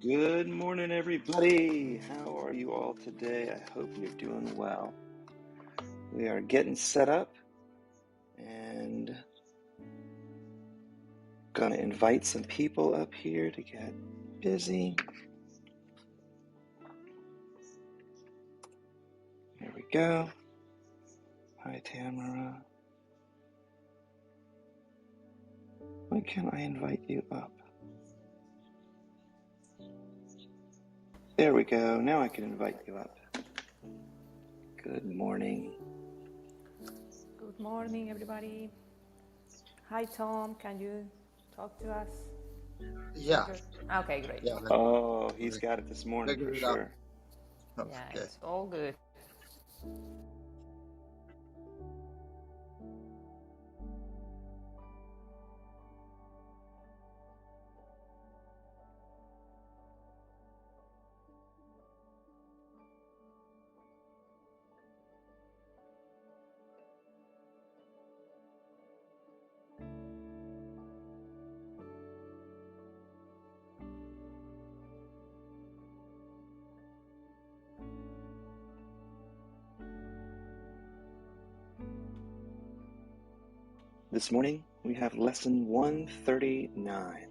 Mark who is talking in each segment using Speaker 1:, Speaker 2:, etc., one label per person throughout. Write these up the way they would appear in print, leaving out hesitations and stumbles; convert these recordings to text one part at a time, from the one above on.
Speaker 1: Good morning, everybody. How are you all today? I hope you're doing well. We are getting set up and gonna invite some people up here to get busy. There we go. Hi, Tamara. Why can't I invite you up? There we go. Now I can invite you up. Good morning.
Speaker 2: Good morning, everybody. Hi, Tom. Can you talk to us?
Speaker 3: Yeah.
Speaker 2: Okay, great.
Speaker 3: Yeah.
Speaker 1: Oh, he's got it this morning for
Speaker 3: Figure it out.
Speaker 1: sure.
Speaker 2: Yeah,
Speaker 3: Okay.
Speaker 2: it's all good.
Speaker 1: This morning we have lesson 139.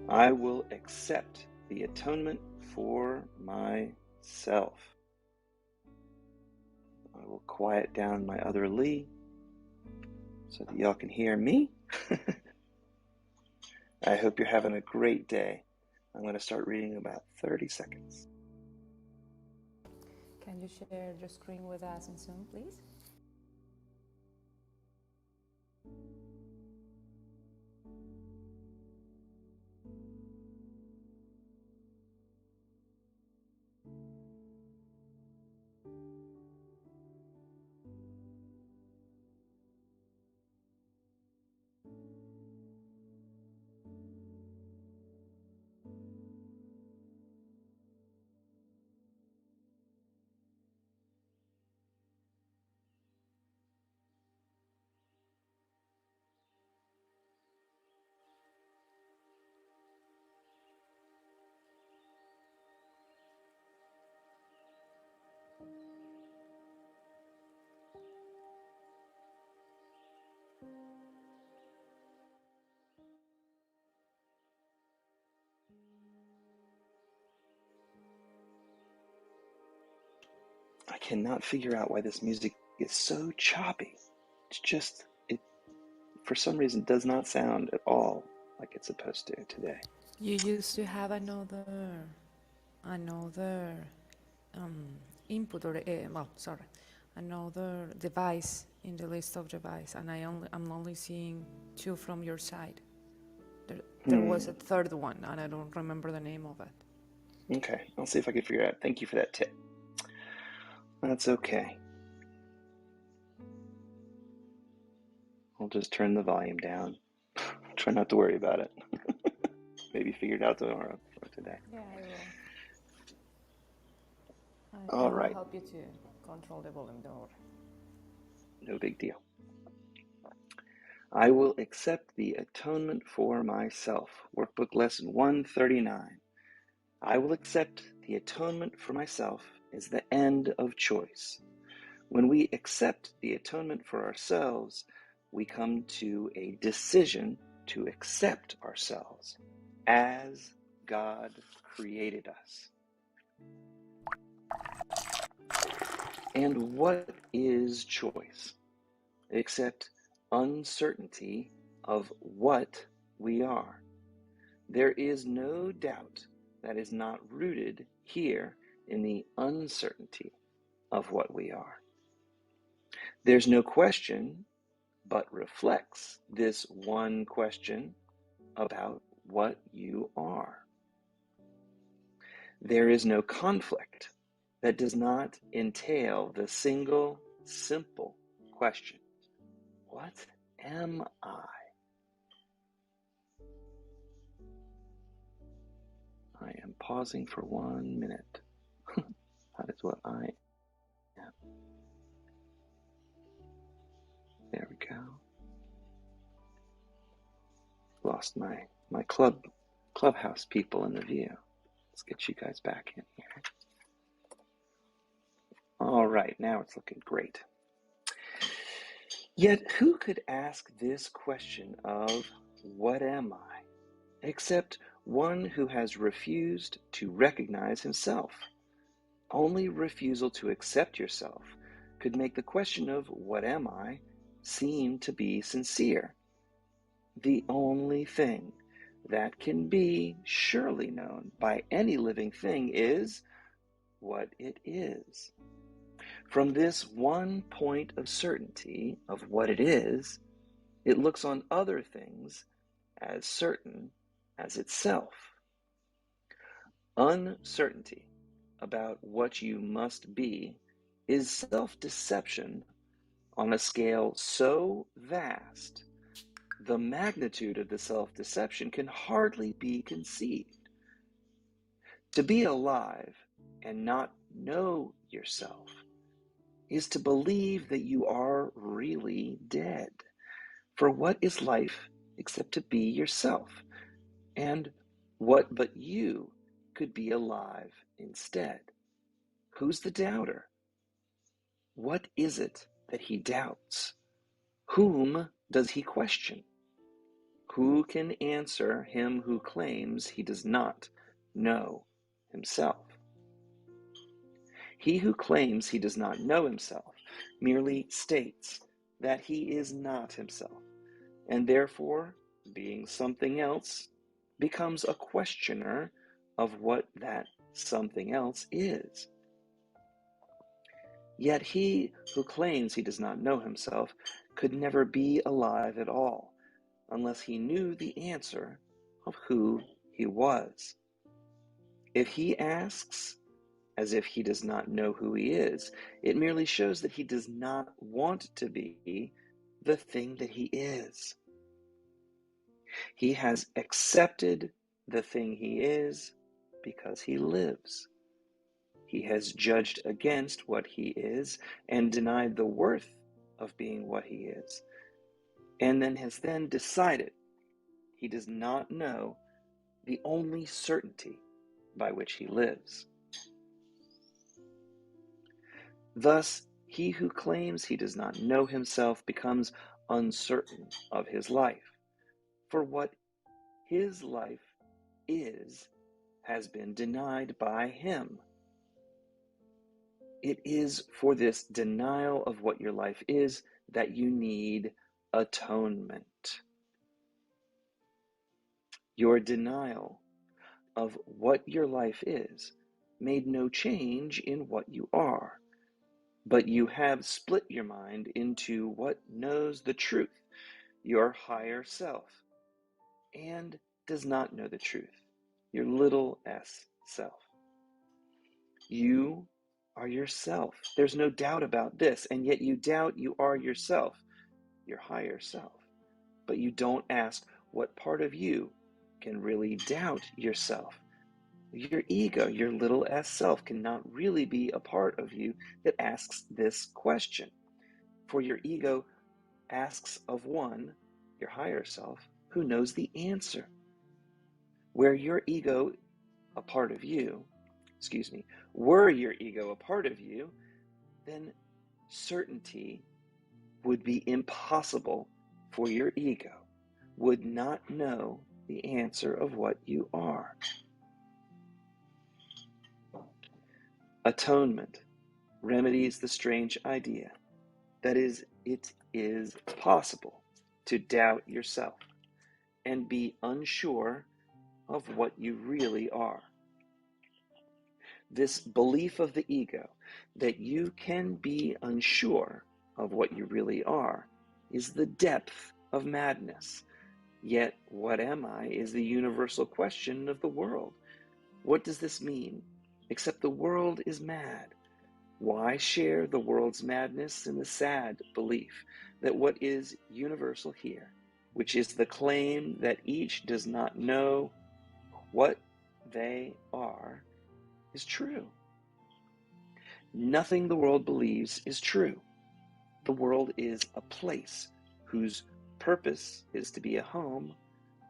Speaker 1: I will accept the atonement for myself. I will quiet down my other Lee so that y'all can hear me. I hope you're having a great day. I'm going to start reading in about 30 seconds.
Speaker 2: Can you share your screen with us in Zoom, please?
Speaker 1: I cannot figure out why this music is so choppy. It for some reason does not sound at all like it's supposed to today.
Speaker 2: You used to have another input or another device in the list of device, and I'm only seeing two from your side. There was a third one, and I don't remember the name of it.
Speaker 1: Okay, I'll see if I can figure it out. Thank you for that tip. That's okay. I'll just turn the volume down. Try not to worry about it. Maybe figure it out tomorrow or today.
Speaker 2: Yeah, I will.
Speaker 1: All
Speaker 2: I will
Speaker 1: right.
Speaker 2: help you to control the volume, don't worry.
Speaker 1: No big deal. I will accept the atonement for myself. Workbook lesson 139. I will accept the atonement for myself is the end of choice. When we accept the atonement for ourselves, we come to a decision to accept ourselves as God created us. And what is choice? Except uncertainty of what we are. There is no doubt that is not rooted here in the uncertainty of what we are. There's no question, but reflects this one question about what you are. There is no conflict that does not entail the single, simple question, what am I? I am pausing for 1 minute. That is what I am. There we go. Lost my clubhouse people in the view. Let's get you guys back in here. All right, now it's looking great. Yet who could ask this question of what am I, except one who has refused to recognize himself? Only refusal to accept yourself could make the question of what am I seem to be sincere. The only thing that can be surely known by any living thing is what it is. From this one point of certainty of what it is, it looks on other things as certain as itself. Uncertainty about what you must be is self-deception on a scale so vast, the magnitude of the self-deception can hardly be conceived. To be alive and not know yourself is to believe that you are really dead. For what is life except to be yourself? And what but you could be alive instead? Who's the doubter? What is it that he doubts? Whom does he question? Who can answer him who claims he does not know himself? He who claims he does not know himself merely states that he is not himself, and therefore, being something else, becomes a questioner of what that something else is. Yet he who claims he does not know himself could never be alive at all, unless he knew the answer of who he was. If he asks as if he does not know who he is, it merely shows that he does not want to be the thing that he is. He has accepted the thing he is because he lives. He has judged against what he is and denied the worth of being what he is, and then has decided he does not know the only certainty by which he lives. Thus, he who claims he does not know himself becomes uncertain of his life, for what his life is has been denied by him. It is for this denial of what your life is that you need atonement. Your denial of what your life is made no change in what you are, but you have split your mind into what knows the truth, your higher self, and does not know the truth, your little s self. You are yourself. There's no doubt about this, and yet you doubt you are yourself, your higher self. But you don't ask what part of you can really doubt yourself. Your ego, your little s self, cannot really be a part of you that asks this question. For your ego asks of one, your higher self, who knows the answer. Were your ego a part of you, were your ego a part of you, then certainty would be impossible, for your ego would not know the answer of what you are. Atonement remedies the strange idea that it is possible to doubt yourself and be unsure of what you really are. This belief of the ego that you can be unsure of what you really are is the depth of madness. Yet, what am I is the universal question of the world. What does this mean? Except the world is mad. Why share the world's madness in the sad belief that what is universal here, which is the claim that each does not know what they are, is true? Nothing the world believes is true. The world is a place whose purpose is to be a home,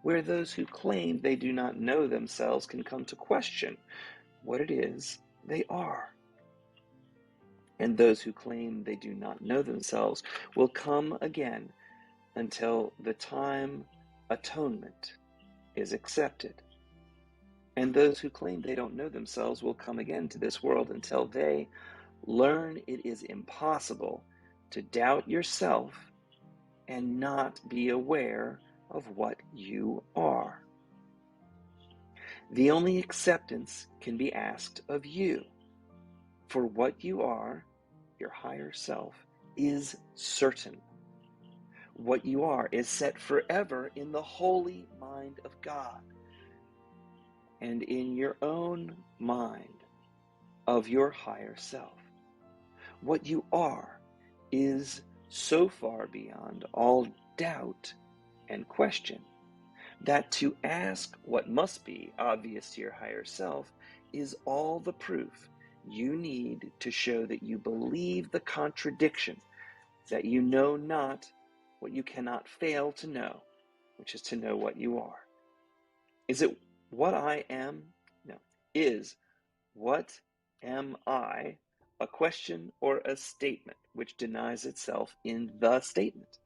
Speaker 1: where those who claim they do not know themselves can come to question what it is they are. And those who claim they do not know themselves will come again until the time atonement is accepted. And those who claim they don't know themselves will come again to this world until they learn it is impossible to doubt yourself and not be aware of what you are. The only acceptance can be asked of you, for what you are, your higher self, is certain. What you are is set forever in the holy mind of God and in your own mind of your higher self. What you are is so far beyond all doubt and question that to ask what must be obvious to your higher self is all the proof you need to show that you believe the contradiction, that you know not what you cannot fail to know, which is to know what you are. Is it what I am? No. Is what am I a question or a statement which denies itself in the statement?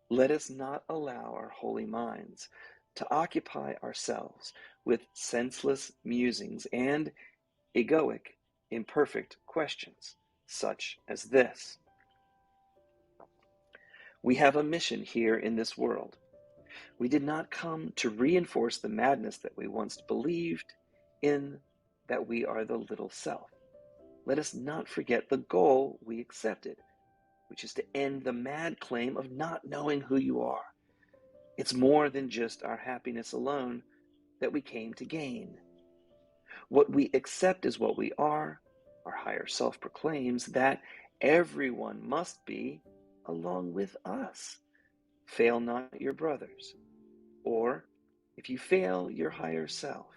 Speaker 1: Let us not allow our holy minds to occupy ourselves with senseless musings and egoic, imperfect questions, such as this. We have a mission here in this world. We did not come to reinforce the madness that we once believed in, that we are the little self. Let us not forget the goal we accepted, which is to end the mad claim of not knowing who you are. It's more than just our happiness alone that we came to gain. What we accept is what we are. Our higher self proclaims that everyone must be along with us. Fail not your brothers. Or if you fail your higher self,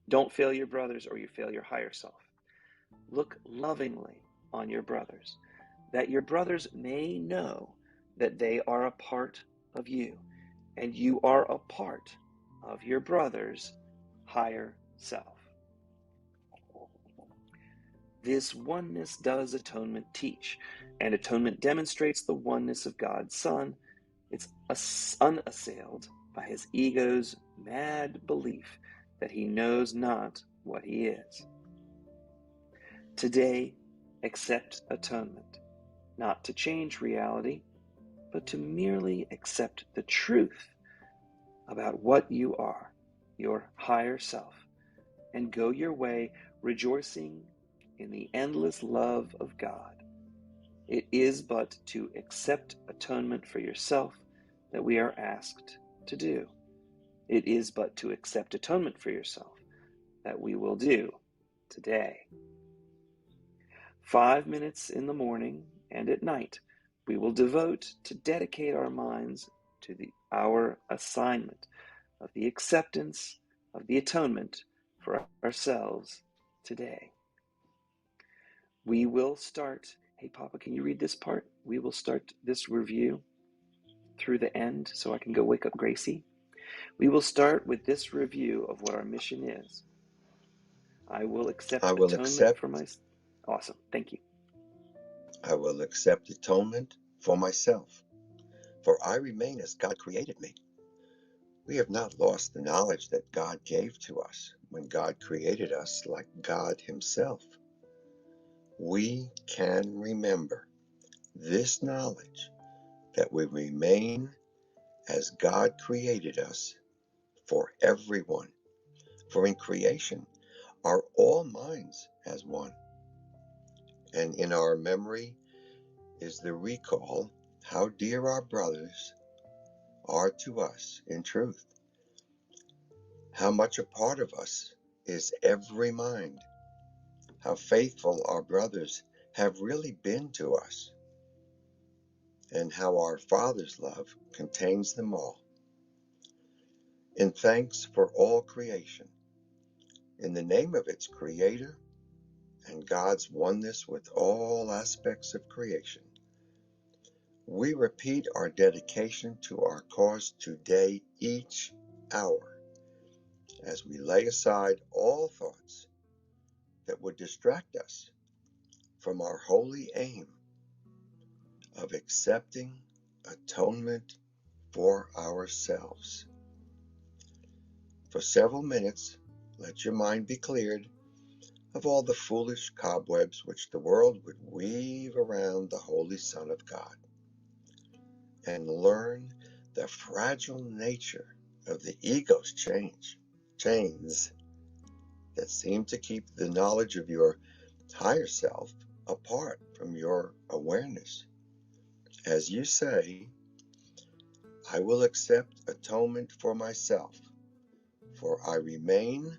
Speaker 1: don't fail your brothers or you fail your higher self. Look lovingly on your brothers, that your brothers may know that they are a part of you, and you are a part of your brother's higher self. This oneness does atonement teach, and atonement demonstrates the oneness of God's Son. It's unassailed by his ego's mad belief that he knows not what he is. Today, accept atonement, not to change reality, but to merely accept the truth about what you are, your higher self, and go your way rejoicing in the endless love of God. It is but to accept atonement for yourself that we are asked to do. It is but to accept atonement for yourself that we will do today. 5 minutes in the morning and at night, we will devote to dedicate our minds to our assignment of the acceptance of the atonement for ourselves today. We will start, hey Papa, can you read this part? We will start this review through the end so I can go wake up Gracie. We will start with this review of what our mission is. I will accept atonement for my... Awesome, thank you.
Speaker 3: I will accept atonement for myself, for I remain as God created me. We have not lost the knowledge that God gave to us when God created us like God himself. We can remember this knowledge that we remain as God created us for everyone. For in creation are all minds as one. And in our memory is the recall how dear our brothers are to us in truth. How much a part of us is every mind. How faithful our brothers have really been to us. And how our Father's love contains them all. In thanks for all creation, in the name of its Creator and God's oneness with all aspects of creation, we repeat our dedication to our cause today each hour as we lay aside all thoughts that would distract us from our holy aim of accepting atonement for ourselves. For several minutes, let your mind be cleared of all the foolish cobwebs which the world would weave around the Holy Son of God, and learn the fragile nature of the ego's chains that seem to keep the knowledge of your higher self apart from your awareness. As you say, I will accept atonement for myself, for I remain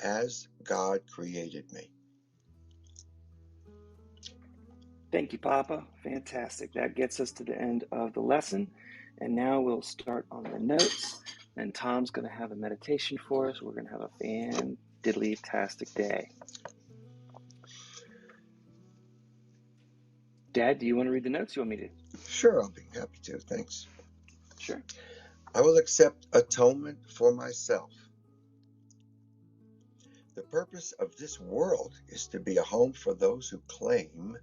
Speaker 3: as God created me.
Speaker 1: Thank you, Papa. Fantastic. That gets us to the end of the lesson. And now we'll start on the notes. And Tom's going to have a meditation for us. We're going to have a fan-diddly-tastic day. Dad, do you want to read the notes? You want me to?
Speaker 3: Sure, I'll be happy to. Thanks.
Speaker 1: Sure.
Speaker 3: I will accept atonement for myself. The purpose of this world is to be a home for those who claim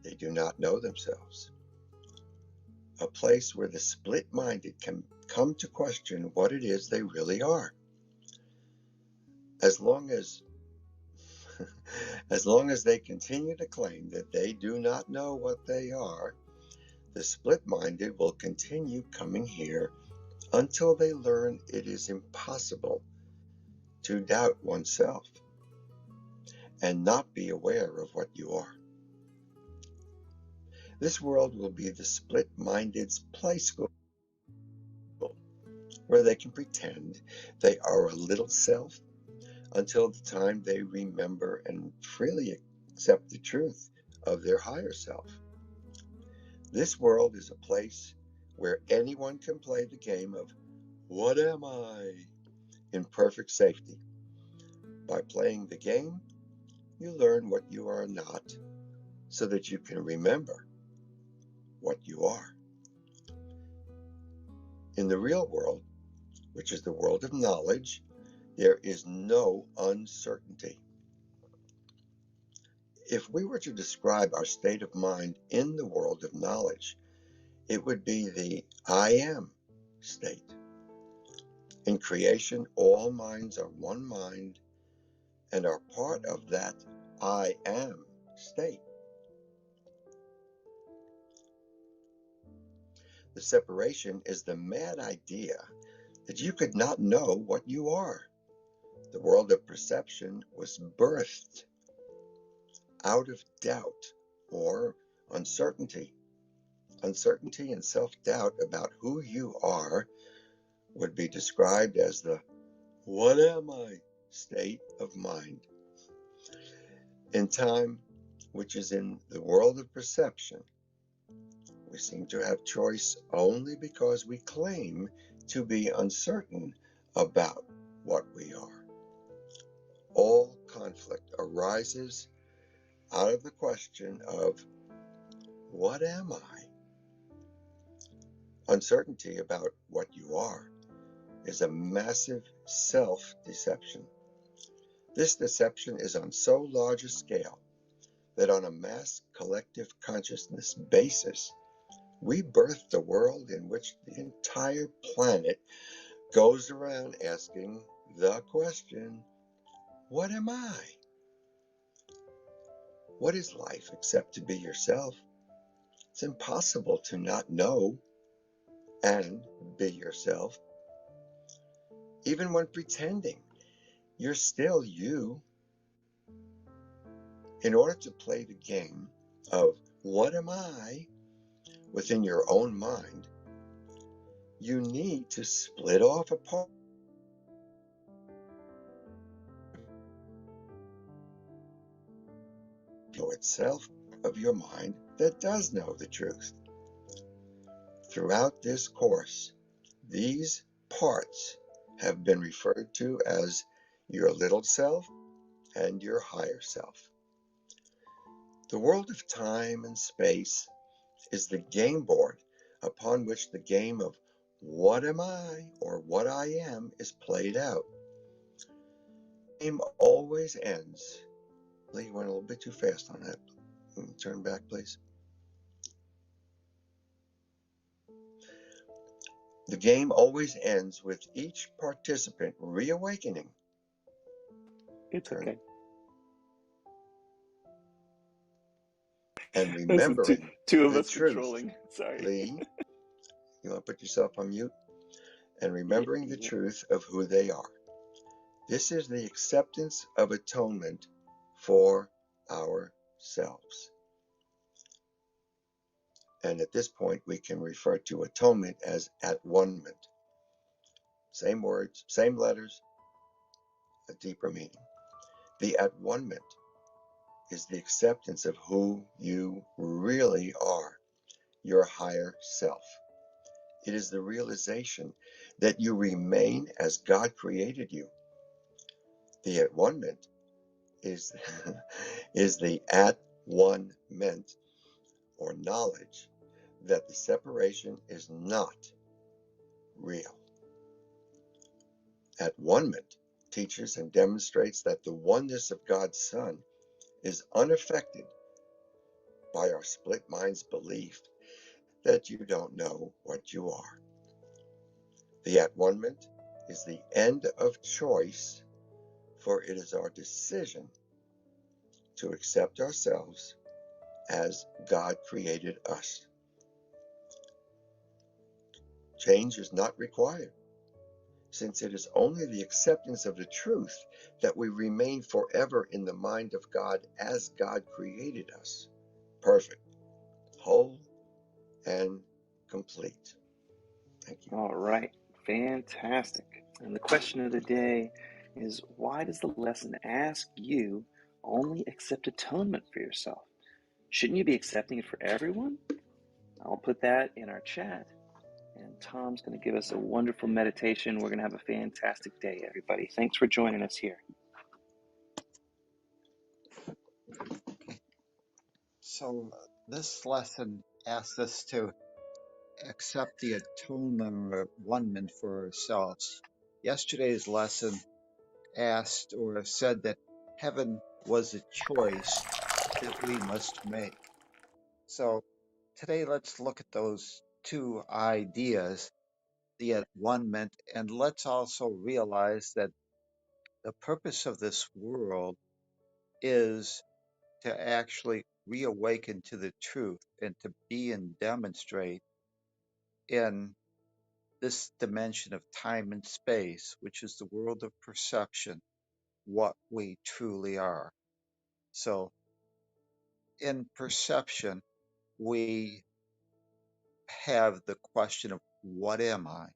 Speaker 3: they do not know themselves. A place where the split-minded can come to question what it is they really are. As long as they continue to claim that they do not know what they are, the split-minded will continue coming here until they learn it is impossible to doubt oneself and not be aware of what you are. This world will be the split-minded's play school, where they can pretend they are a little self until the time they remember and freely accept the truth of their higher self. This world is a place where anyone can play the game of "What am I?" in perfect safety. By playing the game, you learn what you are not, so that you can remember what you are. In the real world, which is the world of knowledge, there is no uncertainty. If we were to describe our state of mind in the world of knowledge, it would be the I am state. In creation, all minds are one mind and are part of that I am state. The separation is the mad idea that you could not know what you are. The world of perception was birthed out of doubt or uncertainty. Uncertainty and self-doubt about who you are would be described as the "What am I?" state of mind. In time, which is in the world of perception, we seem to have choice only because we claim to be uncertain about what we are. All conflict arises out of the question of, what am I? Uncertainty about what you are is a massive self-deception. This deception is on so large a scale that on a mass collective consciousness basis, we birth the world in which the entire planet goes around asking the question, what am I? What is life except to be yourself? It's impossible to not know and be yourself. Even when pretending, you're still you. In order to play the game of what am I within your own mind, you need to split off a part of itself of your mind that does know the truth. Throughout this course, these parts have been referred to as your little self and your higher self. The world of time and space is the game board upon which the game of what am I or what I am is played out. The game always ends. Lee, you went a little bit too fast on that. Turn back, please. The game always ends with each participant reawakening.
Speaker 1: It's okay.
Speaker 3: And
Speaker 1: Listen,
Speaker 3: remembering
Speaker 1: two of
Speaker 3: the
Speaker 1: us
Speaker 3: truth.
Speaker 1: controlling. Sorry.
Speaker 3: Lee, you want to put yourself on mute? And remembering the truth of who they are. This is the acceptance of atonement for ourselves. And at this point, we can refer to atonement as at-one-ment. Same words, same letters, a deeper meaning. The at-one-ment is the acceptance of who you really are, your higher self. It is the realization that you remain as God created you. The at-one-ment is the at-one-ment, or knowledge that the separation is not real. At-one-ment teaches and demonstrates that the oneness of God's Son is unaffected by our split mind's belief that you don't know what you are. The at-one-ment is the end of choice, for it is our decision to accept ourselves as God created us. Change is not required, since it is only the acceptance of the truth that we remain forever in the mind of God as God created us, perfect, whole, and complete. Thank you.
Speaker 1: All right. Fantastic. And the question of the day is, why does the lesson ask you only accept atonement for yourself? Shouldn't you be accepting it for everyone? I'll put that in our chat. And Tom's going to give us a wonderful meditation. We're going to have a fantastic day, everybody. Thanks for joining us here.
Speaker 4: So this lesson asks us to accept the atonement or one-ment for ourselves. Yesterday's lesson asked or said that heaven was a choice that we must make. So today let's look at those two ideas, the at-one-ment, and let's also realize that the purpose of this world is to actually reawaken to the truth and to be and demonstrate in this dimension of time and space, which is the world of perception, what we truly are. So in perception, we have the question of what am I?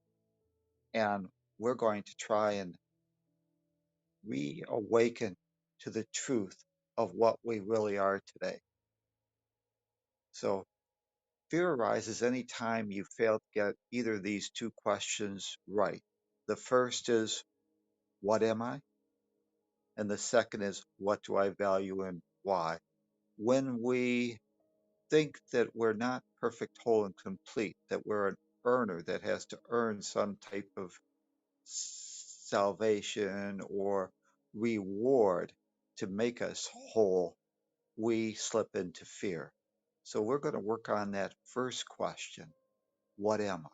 Speaker 4: And we're going to try and reawaken to the truth of what we really are today. So fear arises anytime you fail to get either of these two questions right. The first is, what am I? And the second is, what do I value and why? When we think that we're not perfect, whole, and complete, that we're an earner that has to earn some type of salvation or reward to make us whole, we slip into fear. So we're going to work on that first question. What am I?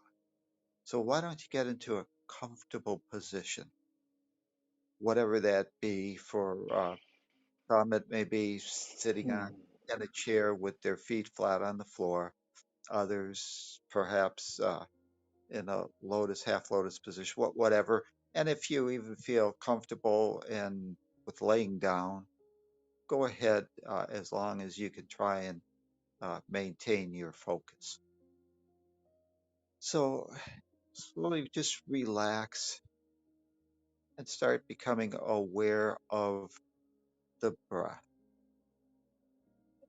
Speaker 4: So why don't you get into a comfortable position, whatever that be. For some, it may be sitting in a chair with their feet flat on the floor. Others, perhaps, in a lotus, half lotus position, whatever. And if you even feel comfortable and with laying down, go ahead, as long as you can try and maintain your focus. So slowly just relax and start becoming aware of the breath.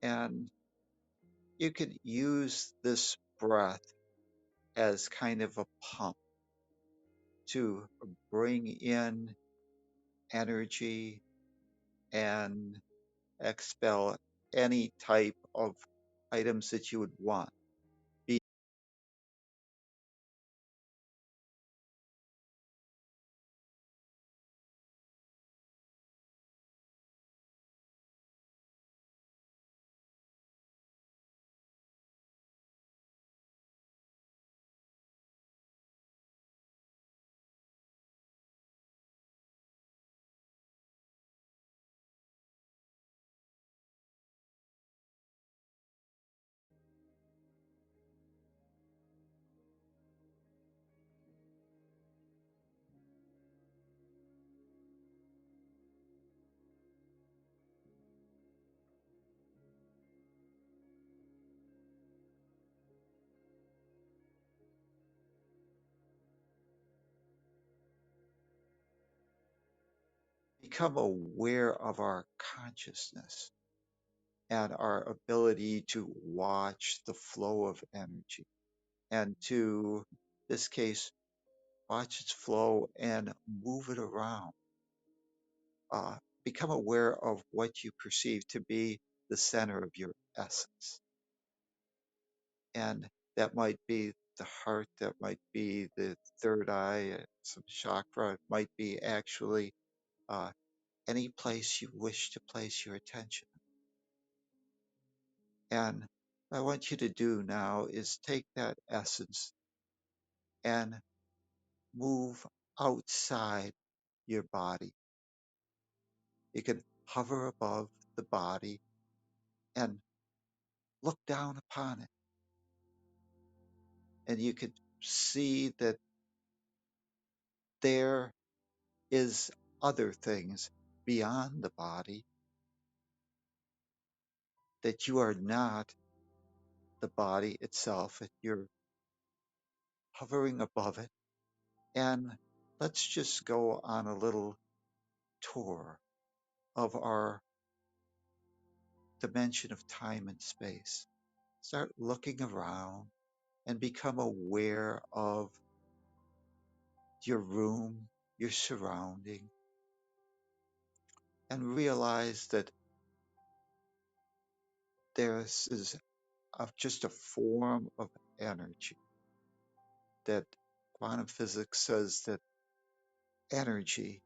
Speaker 4: And you could use this breath as kind of a pump to bring in energy and expel any type of items that you would want. become aware of our consciousness and our ability to watch the flow of energy and to, in this case, watch its flow and move it around. Become aware of what you perceive to be the center of your essence. And that might be the heart, that might be the third eye, some chakra, it might be actually uh, any place you wish to place your attention. And what I want you to do now is take that essence and move outside your body. You can hover above the body and look down upon it. And you can see that there is other things beyond the body, that you are not the body itself, that you're hovering above it. And let's just go on a little tour of our dimension of time and space. Start looking around and become aware of your room, your surrounding, and realize that this is just a form of energy, that quantum physics says that energy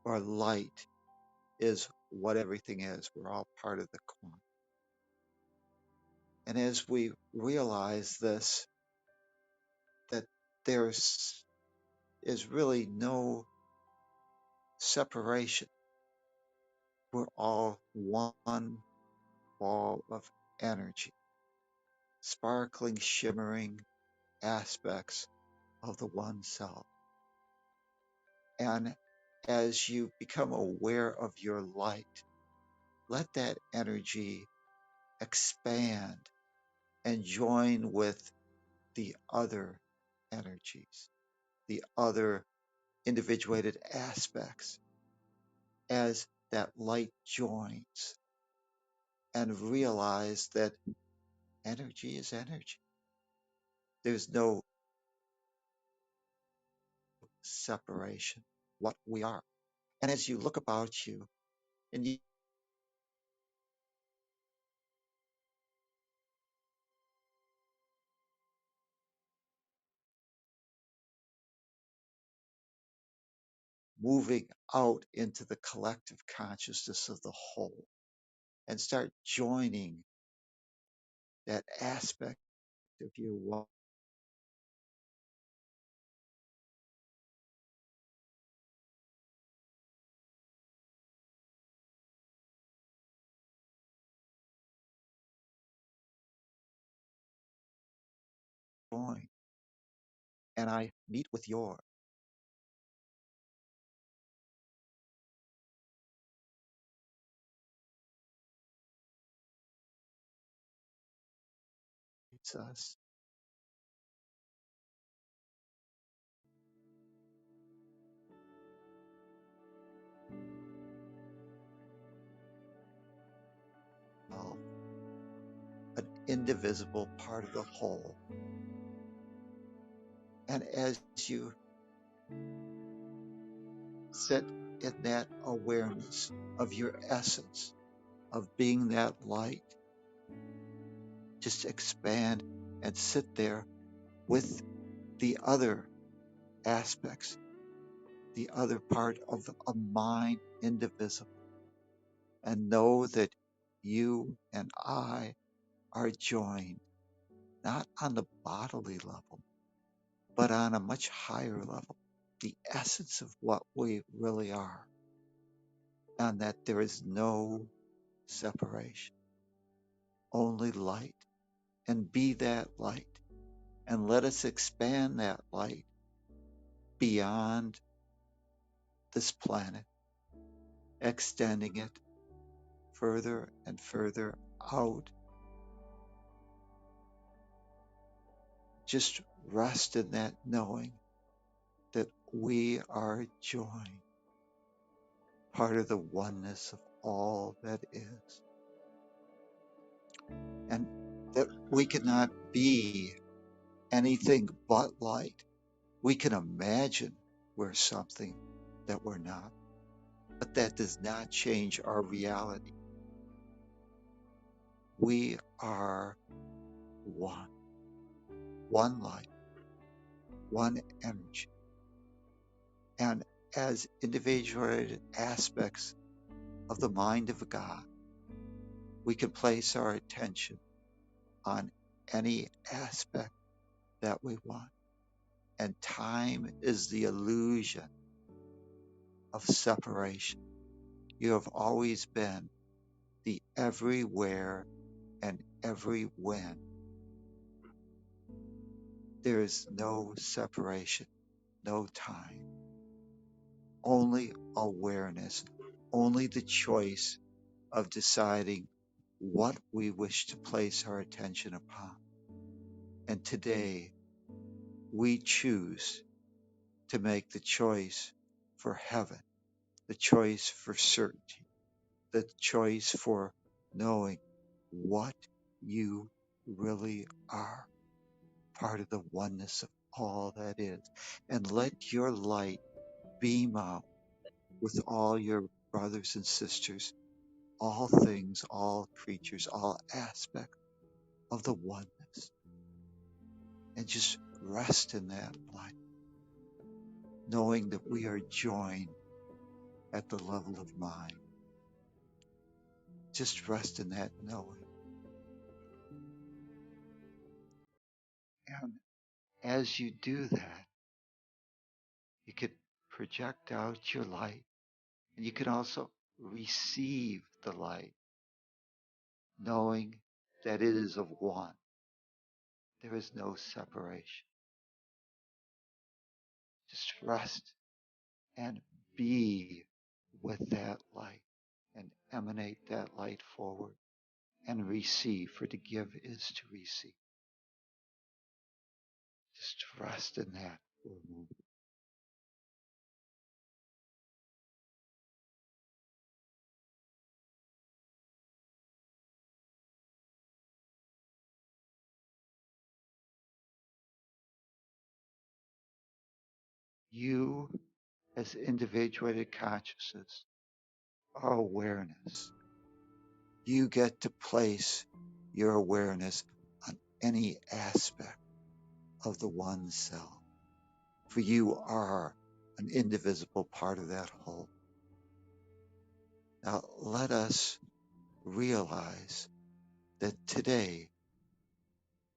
Speaker 4: or light is what everything is. We're all part of the quantum. And as we realize this, that is really no separation. We're all one ball of energy, sparkling, shimmering aspects of the one self. And as you become aware of your light, let that energy expand and join with the other energies, the other individuated aspects as that light joins, and realize that energy is energy. There's no separation, what we are. And as you look about you and you moving out into the collective consciousness of the whole and start joining that aspect of your join, and I meet with yours. It's us. All an indivisible part of the whole. And as you sit in that awareness of your essence, of being that light, just expand and sit there with the other aspects, the other part of a mind indivisible, and know that you and I are joined, not on the bodily level, but on a much higher level, the essence of what we really are, and that there is no separation, only light. And be that light, and let us expand that light beyond this planet, extending it further and further out. Just rest in that knowing that we are joined part of the oneness of all that is. And that we cannot be anything but light. We can imagine we're something that we're not, but that does not change our reality. We are one light, one energy. And as individuated aspects of the mind of God, we can place our attention on any aspect that we want. And time is the illusion of separation. You have always been the everywhere and every when. There is no separation, no time, only awareness, only the choice of deciding what we wish to place our attention upon. And today we choose to make the choice for heaven, the choice for certainty, the choice for knowing what you really are, part of the oneness of all that is. And let your light beam out with all your brothers and sisters, all things, all creatures, all aspects of the oneness. And just rest in that light, knowing that we are joined at the level of mind. Just rest in that knowing. And as you do that, you can project out your light, and you can also receive the light, knowing that it is of one. There is no separation. Just rest and be with that light and emanate that light forward and receive, for to give is to receive. Just rest in that for a moment. You, as individuated consciousness, are awareness. You get to place your awareness on any aspect of the one self, for you are an indivisible part of that whole. Now let us realize that today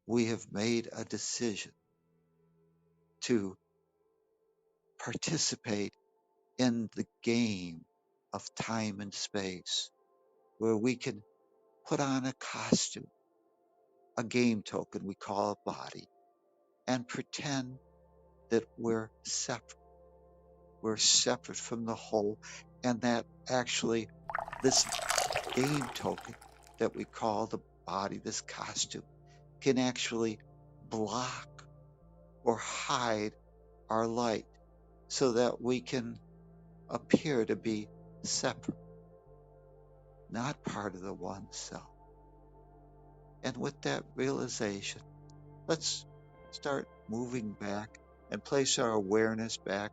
Speaker 4: we have made a decision to participate in the game of time and space, where we can put on a costume, a game token we call a body, and pretend that we're separate. We're separate from the whole, and that actually this game token that we call the body, this costume, can actually block or hide our light so that we can appear to be separate, not part of the one self. And with that realization, let's start moving back and place our awareness back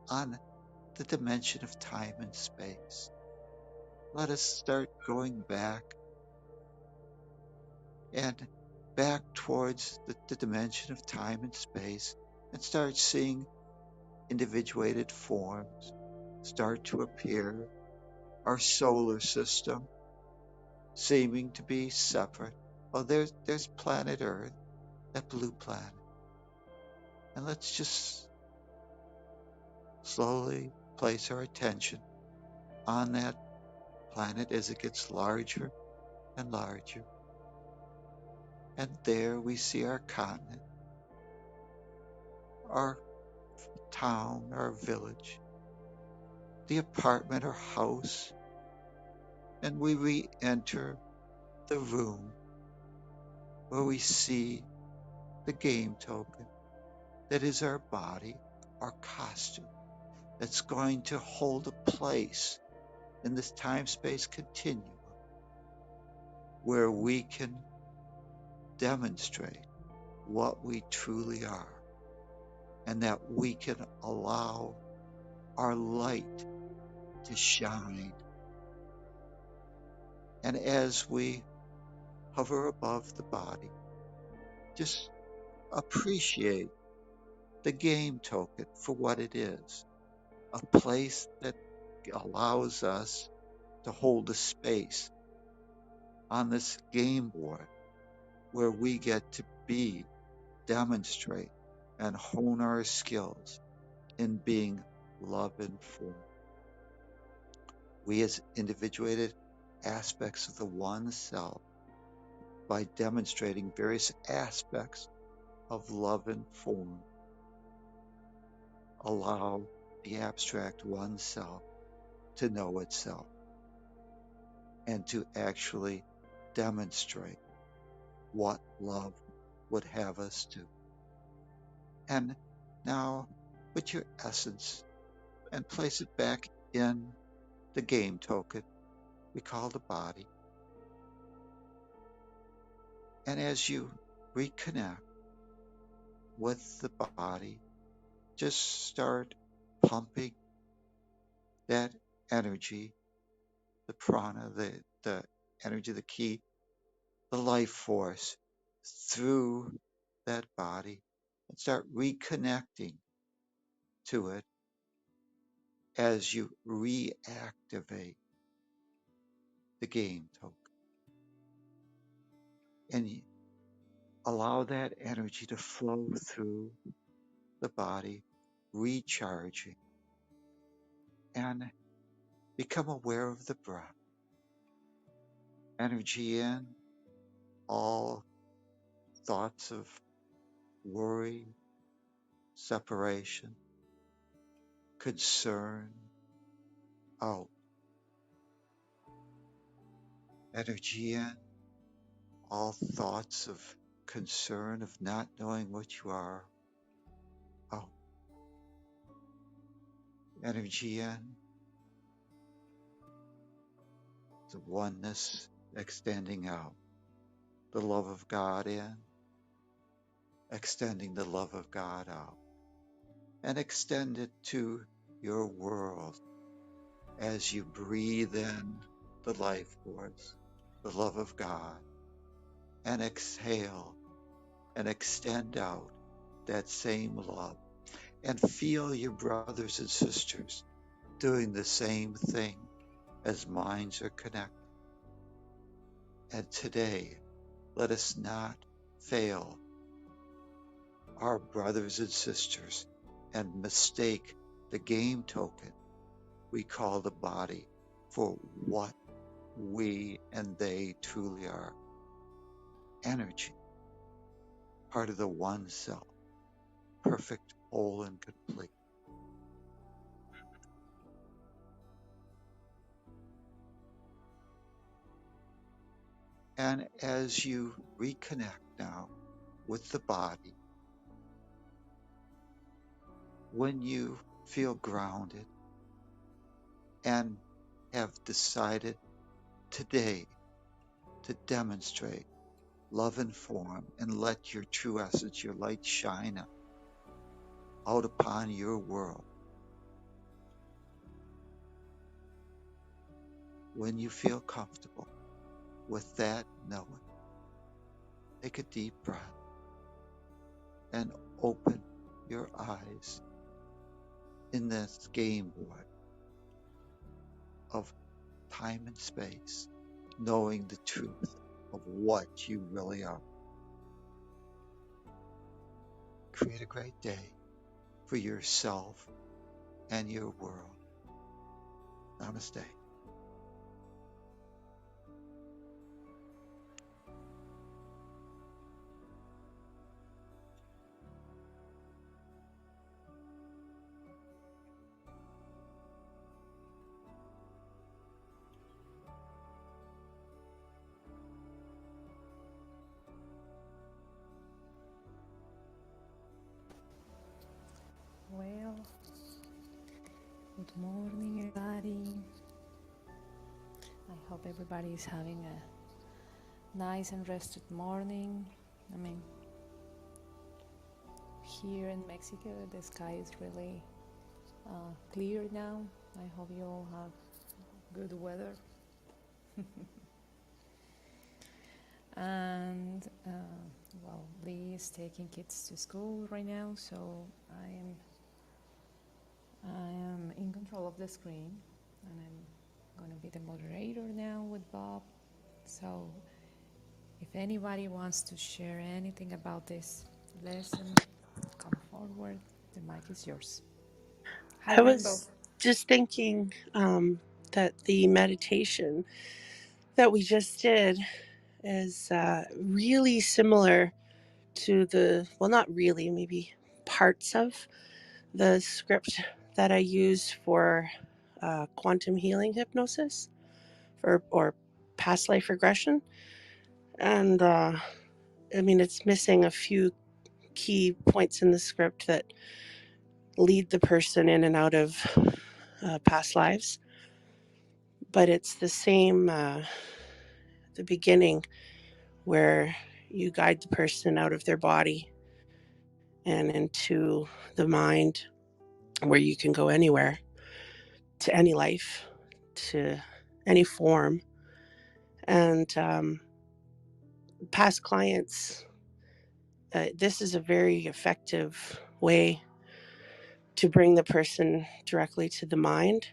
Speaker 4: on the dimension of time and space. Let us start going back and back towards the dimension of time and space, and start seeing individuated forms start to appear. Our solar system seeming to be separate. Oh, there's planet Earth, that blue planet. And let's just slowly place our attention on that planet as it gets larger and larger. And there we see our continent, our town, our village, the apartment or house, and we re-enter the room where we see the game token that is our body, our costume. that's going to hold a place in this time-space continuum where we can demonstrate what we truly are, and that we can allow our light to shine. And as we hover above the body, just appreciate the game token for what it is, a place that allows us to hold a space on this game board where we get to be, demonstrate, and hone our skills in being love informed. We as individuated aspects of the one self, by demonstrating various aspects of love informed, allow the abstract one self to know itself and to actually demonstrate what love would have us do. And now put your essence and place it back in the game token we call the body. And as you reconnect with the body, just start pumping that energy, the prana, the energy, the ki, the life force through that body, and start reconnecting to it as you reactivate the game token. And you allow that energy to flow through the body, recharging, and become aware of the breath. Energy in, all thoughts of worry, separation, concern out. Energy in, all thoughts of concern, of not knowing what you are out. Energy in, the oneness extending out. The love of God in, extending the love of God out. And extend it to your world as you breathe in the life force, the love of God, and exhale and extend out that same love. And feel your brothers and sisters doing the same thing as minds are connected. And today, let us not fail our brothers and sisters and mistake the game token we call the body for what we and they truly are. Energy, part of the one self, perfect, whole, and complete. And as you reconnect now with the body, when you feel grounded and have decided today to demonstrate love and form and let your true essence, your light shine out upon your world, when you feel comfortable with that knowing, take a deep breath and open your eyes in this game board of time and space, knowing the truth of what you really are. Create a great day for yourself and your world. Namaste.
Speaker 2: Well, Good morning, everybody. I hope everybody is having a nice and rested morning. I mean, here in Mexico, the sky is really clear now. I hope you all have good weather. And well, Lee is taking kids to school right now, so I am in control of the screen, and I'm going to be the moderator now with Bob. So if anybody wants to share anything about this lesson, come forward. The mic is yours. Hi,
Speaker 5: I
Speaker 2: Rainbow.
Speaker 5: was just thinking that the meditation that we just did is really similar to well, not really, maybe parts of the script that I use for quantum healing hypnosis or past life regression. And I mean, it's missing a few key points in the script that lead the person in and out of past lives. But it's the same, the beginning, where you guide the person out of their body and into the mind, where you can go anywhere, to any life, to any form. And past clients, this is a very effective way to bring the person directly to the mind.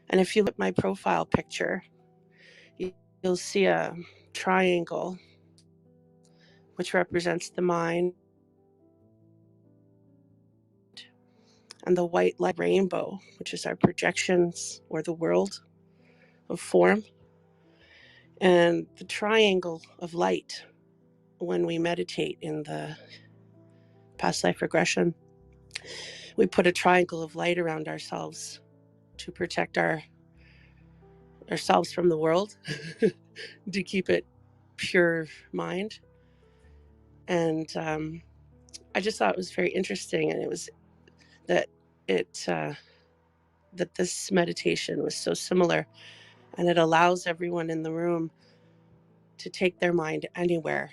Speaker 5: And if you look at my profile picture, you'll see a triangle, which represents the mind, and the white light rainbow, which is our projections or the world of form, and the triangle of light when we meditate in the past life regression. We put a triangle of light around ourselves to protect ourselves from the world, to keep it pure mind. And I just thought it was very interesting, and it was that that this meditation was so similar, and it allows everyone in the room to take their mind anywhere,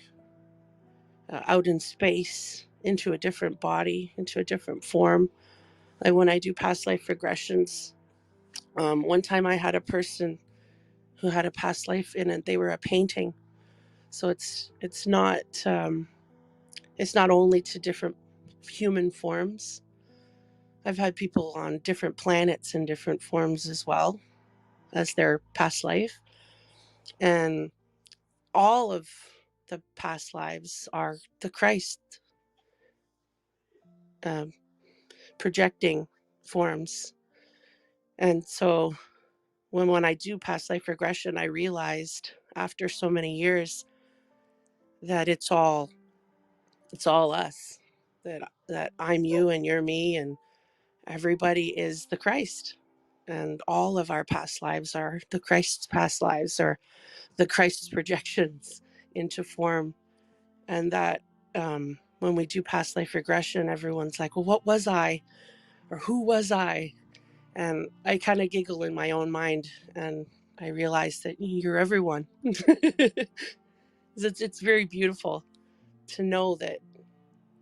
Speaker 5: out in space, into a different body, into a different form. Like when I do past life regressions, one time I had a person who had a past life in it. They were a painting, so it's not only to different human forms. I've had people on different planets in different forms as well as their past life, and all of the past lives are the Christ projecting forms. And so when I do past life regression, I realized after so many years that it's all us, that I'm you and you're me, and everybody is the Christ, and all of our past lives are the Christ's past lives, or the Christ's projections into form. And that when we do past life regression, everyone's like, well, what was I, or who was I? And I kind of giggle in my own mind, and I realize that you're everyone. It's very beautiful to know that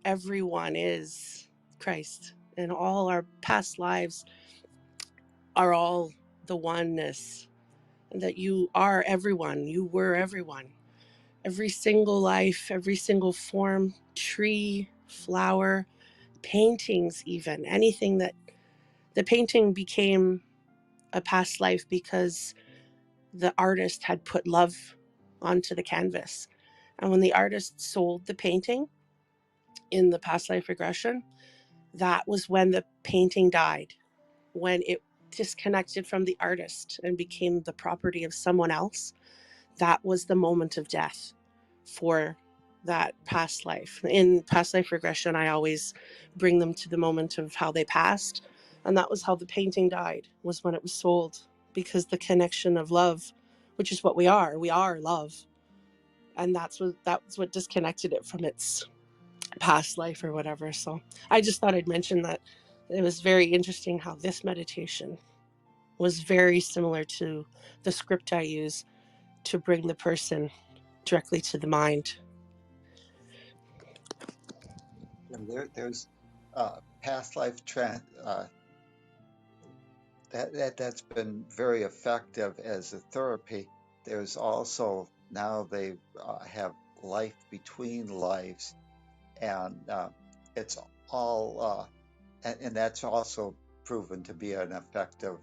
Speaker 5: everyone is Christ, and all our past lives are all the oneness, and that you are everyone, you were everyone. Every single life, every single form, tree, flower, paintings, even anything that the painting became a past life because the artist had put love onto the canvas. And when the artist sold the painting in the past life regression, that was when the painting died, when it disconnected from the artist and became the property of someone else. That was the moment of death for that past life. In past life regression, I always bring them to the moment of how they passed. And that was how the painting died, was when it was sold, because the connection of love, which is what we are love. And that's what disconnected it from its past life or whatever. So I just thought I'd mention that It was very interesting how this meditation was very similar to the script I use to bring the person directly to the mind.
Speaker 4: There's past life trend that's been very effective as a therapy. There's also now they have life between lives, and it's all and that's also proven to be an effective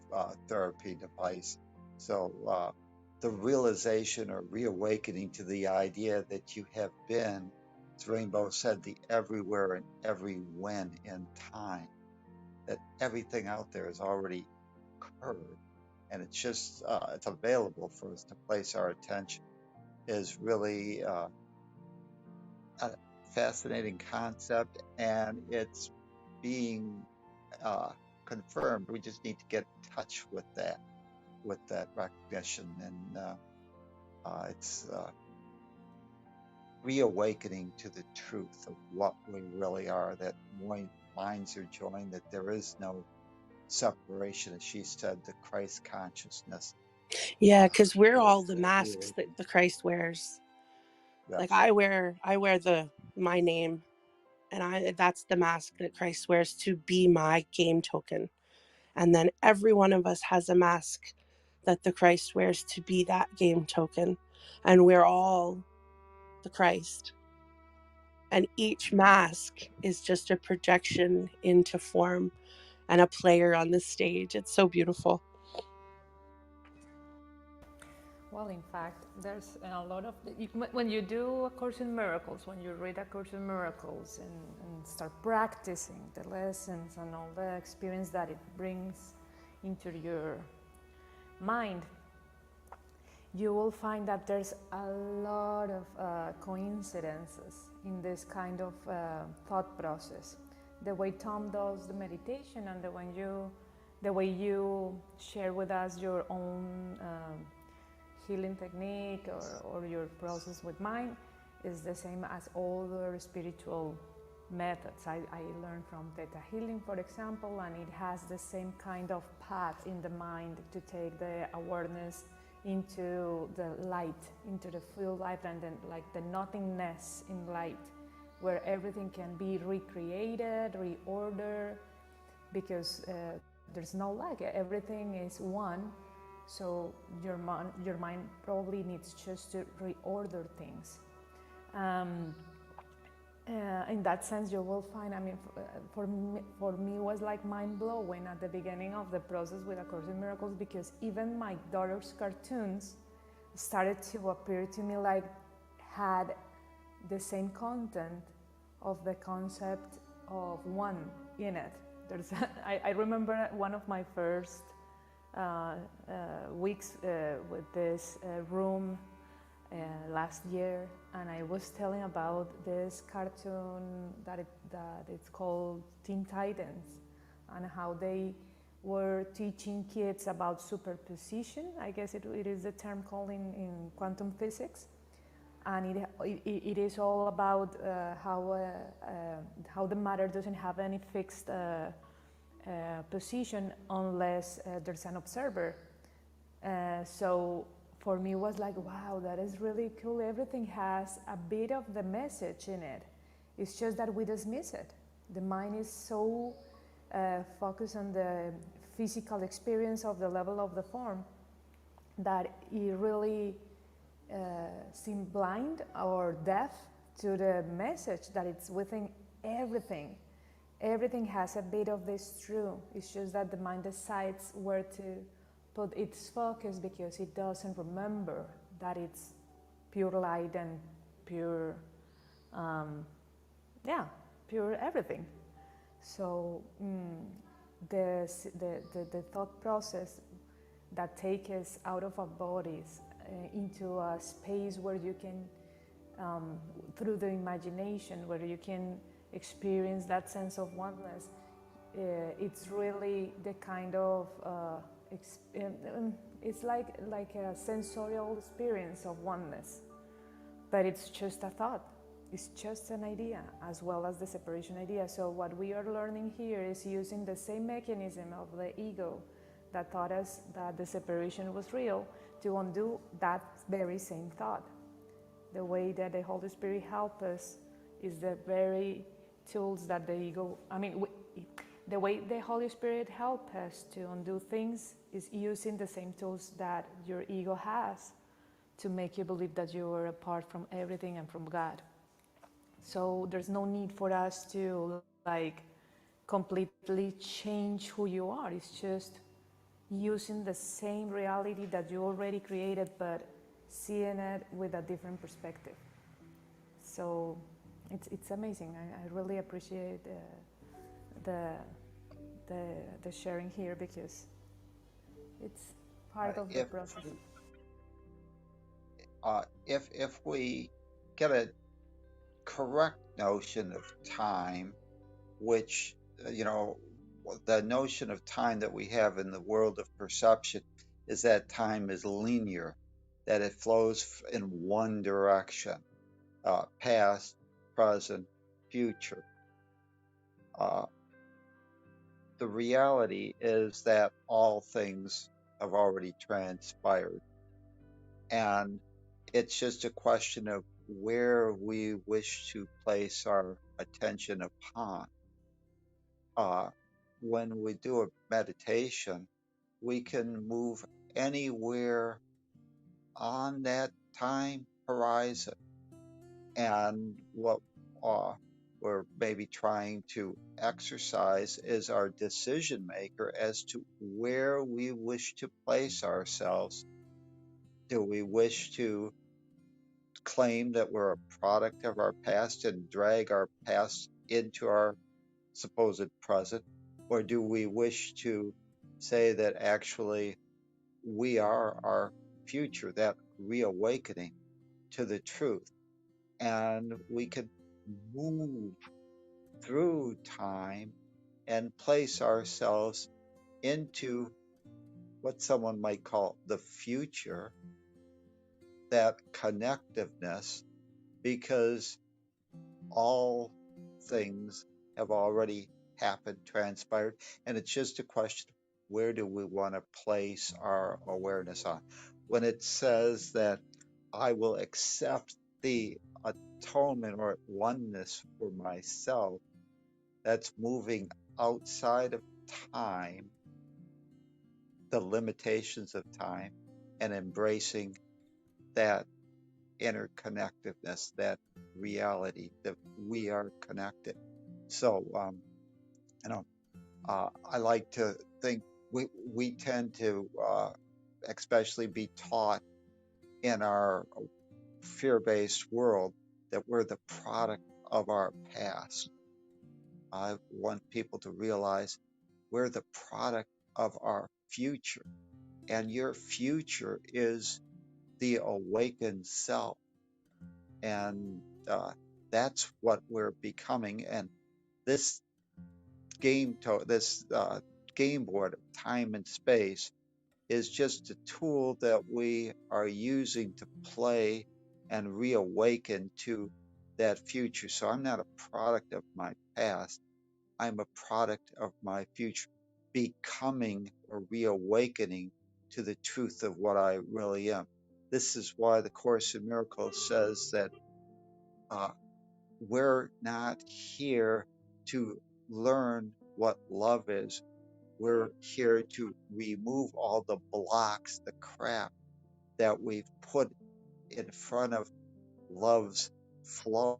Speaker 4: therapy device. So the realization or reawakening to the idea that you have been, as Rainbow said, the everywhere and every when in time, that everything out there has already occurred, and it's just it's available for us to place our attention, is really a fascinating concept, and it's being confirmed. We just need to get in touch with that recognition, and it's reawakening to the truth of what we really are. That minds are joined. That there is no separation, as she said. The Christ consciousness.
Speaker 5: Yeah, because we're
Speaker 4: Is
Speaker 5: all the masks that
Speaker 4: reawakening.
Speaker 5: the Christ wears. Like
Speaker 4: Yes.
Speaker 5: I wear my name, and that's the mask that Christ wears to be my game token. And then every one of us has a mask that the Christ wears to be that game token. And we're all the Christ. And each mask is just a projection into form and a player on the stage. It's so beautiful.
Speaker 2: Well, in fact, there's a lot of when you do A Course in Miracles, when you read A Course in Miracles and start practicing the lessons and all the experience that it brings into your mind, you will find that there's a lot of coincidences in this kind of thought process. The way Tom does the meditation and the way you share with us your own healing technique or your process with mine is the same as all the spiritual methods. I learned from Theta Healing, for example, and it has the same kind of path in the mind to take the awareness into the light, into the full light, and then like the nothingness in light, where everything can be recreated, reordered, because there's no lack. Everything is one. So your mind probably needs just to reorder things. In that sense, you will find, I mean, for me it was like mind-blowing at the beginning of the process with A Course in Miracles, because even my daughter's cartoons started to appear to me like had the same content of the concept of one in it. I remember one of my first weeks with this room last year, and I was telling about this cartoon that it's called Teen Titans, and how they were teaching kids about superposition. I guess it is the term called in quantum physics, and it is all about how the matter doesn't have any fixed position unless there's an observer. So for me it was like, wow, that is really cool. Everything has a bit of the message in it. It's just that we dismiss it. The mind is so focused on the physical experience of the level of the form that it really seems blind or deaf to the message that it's within everything. Everything has a bit of this true. It's just that the mind decides where to put its focus because it doesn't remember that it's pure light and pure, pure everything. So the thought process that takes us out of our bodies into a space where you can, through the imagination, where you can experience that sense of oneness, it's really the kind of it's like a sensorial experience of oneness, but it's just a thought. is just an idea, as well as the separation idea. So what we are learning here is using the same mechanism of the ego that taught us that the separation was real to undo that very same thought. The way that the Holy Spirit helps us is the very tools that the ego, the way the Holy Spirit helps us to undo things is using the same tools that your ego has to make you believe that you are apart from everything and from God. So there's no need for us to completely change who you are. It's just using the same reality that you already created, but seeing it with a different perspective. So it's amazing. I really appreciate the sharing here, because it's part of the process.
Speaker 4: If we get a correct notion of time, which, the notion of time that we have in the world of perception is that time is linear, that it flows in one direction, past, present, future. The reality is that all things have already transpired, and it's just a question of where we wish to place our attention upon. When we do a meditation, we can move anywhere on that time horizon. And what we're maybe trying to exercise is our decision maker as to where we wish to place ourselves. Do we wish to claim that we're a product of our past and drag our past into our supposed present? Or do we wish to say that actually we are our future, that reawakening to the truth? And we can move through time and place ourselves into what someone might call the future, that connectiveness, because all things have already happened, transpired, and it's just a question of where do we want to place our awareness on. When it says that I will accept the atonement or oneness for myself, that's moving outside of time, the limitations of time, and embracing that interconnectedness, that reality that we are connected. So, I like to think we tend to, especially be taught in our fear-based world, that we're the product of our past. I want people to realize we're the product of our future, and your future is the awakened self, and that's what we're becoming. And this this game board of time and space is just a tool that we are using to play and reawaken to that future. So I'm not a product of my past. I'm a product of my future, becoming or reawakening to the truth of what I really am. This is why the Course in Miracles says that we're not here to learn what love is. We're here to remove all the blocks, the crap that we've put in front of love's flow,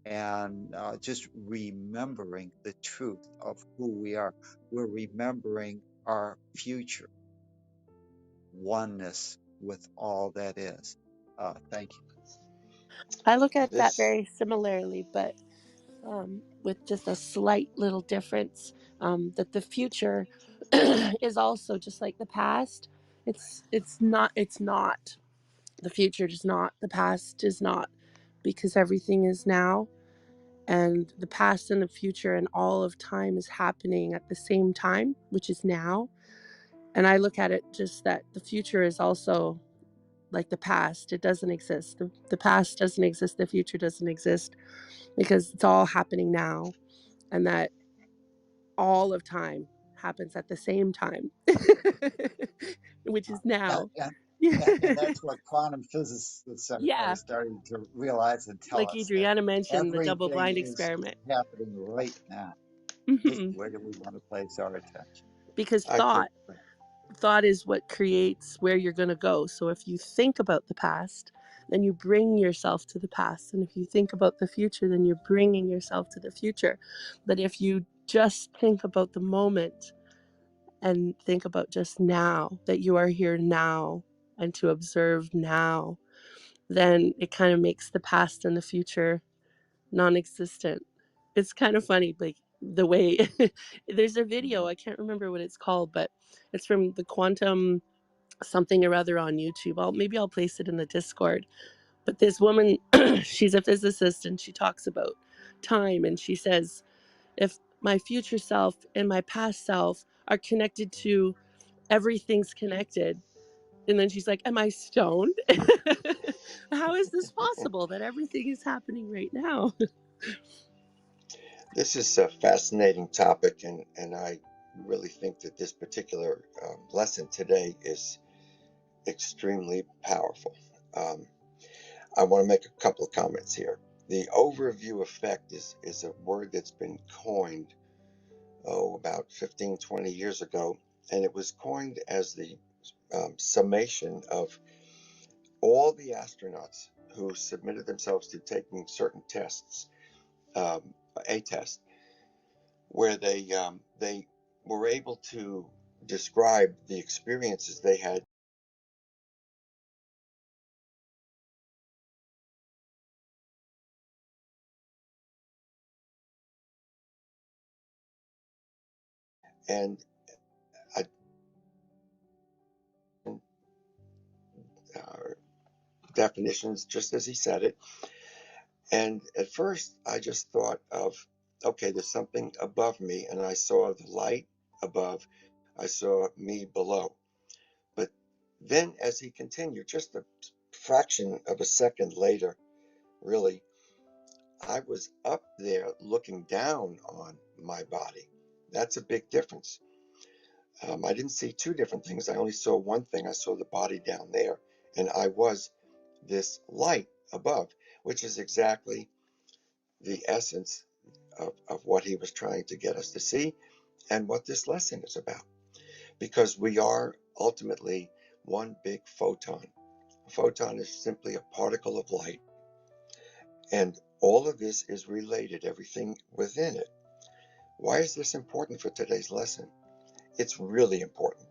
Speaker 4: and just remembering the truth of who we are. We're remembering our future, oneness with all that is. Thank you.
Speaker 5: I look at that
Speaker 3: This,
Speaker 5: very similarly, but with just a slight little difference, that the future is also just like the past. It's not the future is not, the past is not, because everything is now, and the past and the future and all of time is happening at the same time, which is now. And I look at it just that the future is also like the past. It doesn't exist. The past doesn't exist. The future doesn't exist, because it's all happening now, and that all of time happens at the same time, which is
Speaker 4: Yeah,
Speaker 5: now.
Speaker 4: and that's what quantum physicists are
Speaker 5: Yeah,
Speaker 4: starting to realize and tell
Speaker 5: like
Speaker 4: us, that
Speaker 5: Adriana mentioned, the double
Speaker 4: everything
Speaker 5: blind
Speaker 4: is
Speaker 5: experiment.
Speaker 4: happening right now. Just
Speaker 5: Mhm.
Speaker 4: where do we want to place our attention?
Speaker 5: Because
Speaker 3: I could,
Speaker 5: thought is what creates where you're going to go. So if you think about the past, then you bring yourself to the past. And if you think about the future, then you're bringing yourself to the future. But if you just think about the moment and think about just now, that you are here now and to observe now, then it kind of makes the past and the future non-existent. It's kind of funny, like the way there's a video, I can't remember what it's called, but it's from the quantum something or other on YouTube. Maybe I'll place it in the Discord. But this woman, she's a physicist, and she talks about time, and she says, if my future self and my past self are connected to everything's connected. And then she's like, am I stoned? How is this possible that everything is happening right now?
Speaker 3: this is a fascinating topic, and I really think that this particular lesson today is extremely powerful. Um, I want to make a couple of comments here. The overview effect is a word that's been coined, about 15, 20 years ago, and it was coined as the summation of all the astronauts who submitted themselves to taking certain tests, um, a test, where they were able to describe the experiences they had. And I, definitions just as he said it. And at first, I just thought of, okay, there's something above me, and I saw the light above, I saw me below. But then, as he continued, just a fraction of a second later, really, I was up there looking down on my body. That's a big difference. I didn't see two different things. I only saw one thing. I saw the body down there, and I was this light above, which is exactly the essence of what he was trying to get us to see and what this lesson is about. Because we are ultimately one big photon. A photon is simply a particle of light, and all of this is related, everything within it. Why is this important for today's lesson? It's really important,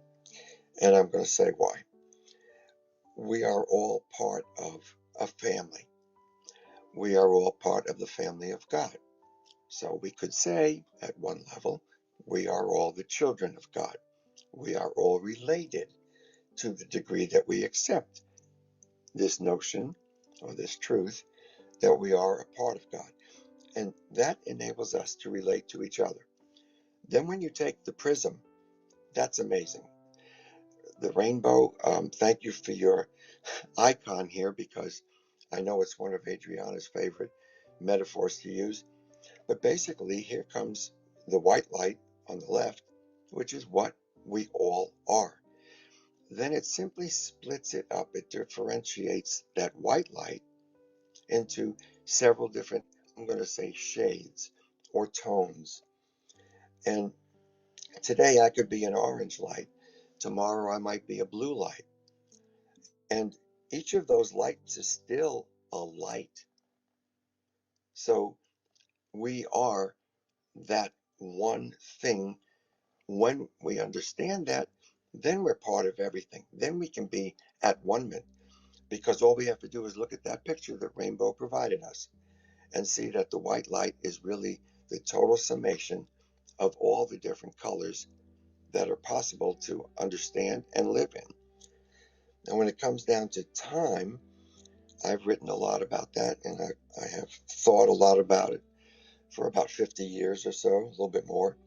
Speaker 3: and I'm going to say why. We are all part of a family. We are all part of the family of God. So we could say, at one level, we are all the children of God. We are all related to the degree that we accept this notion or this truth that we are a part of God. And that enables us to relate to each other. Then when you take the prism, that's amazing. The rainbow, thank you for your icon here, because I know it's one of Adriana's favorite metaphors to use. But basically, here comes the white light on the left, which is what we all are. Then it simply splits it up. It differentiates that white light into several different, I'm going to say, shades or tones. And today I could be an orange light. Tomorrow I might be a blue light. And each of those lights is still a light. So we are that one thing. When we understand that, then we're part of everything. Then we can be at one-ment, because all we have to do is look at that picture that Rainbow provided us and see that the white light is really the total summation of all the different colors that are possible to understand and live in. And when it comes down to time, I've written a lot about that, and I have thought a lot about it for about 50 years or so, a little bit more.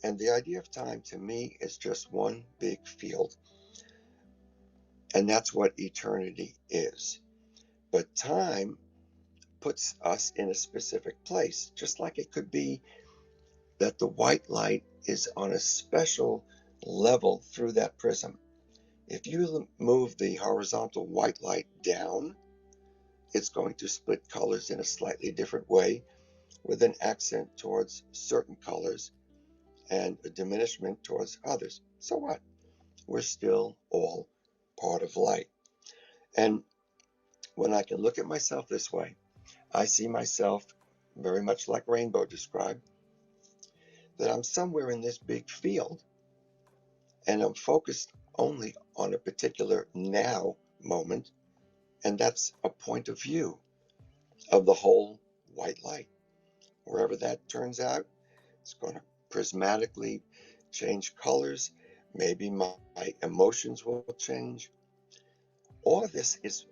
Speaker 3: And the idea of time to me is just one big field. And that's what eternity is. But time puts us in a specific place, just like it could be that the white light is on a special level through that prism. If you move the horizontal white light down, it's going to split colors in a slightly different way with an accent towards certain colors and a diminishment towards others. So what? We're still all part of light. And when I can look at myself this way, I see myself very much like Rainbow described, that I'm somewhere in this big field and I'm focused only on a particular now moment, and that's a point of view of the whole white light. Wherever that turns out, it's going to prismatically change colors. Maybe my emotions will change. All of this is,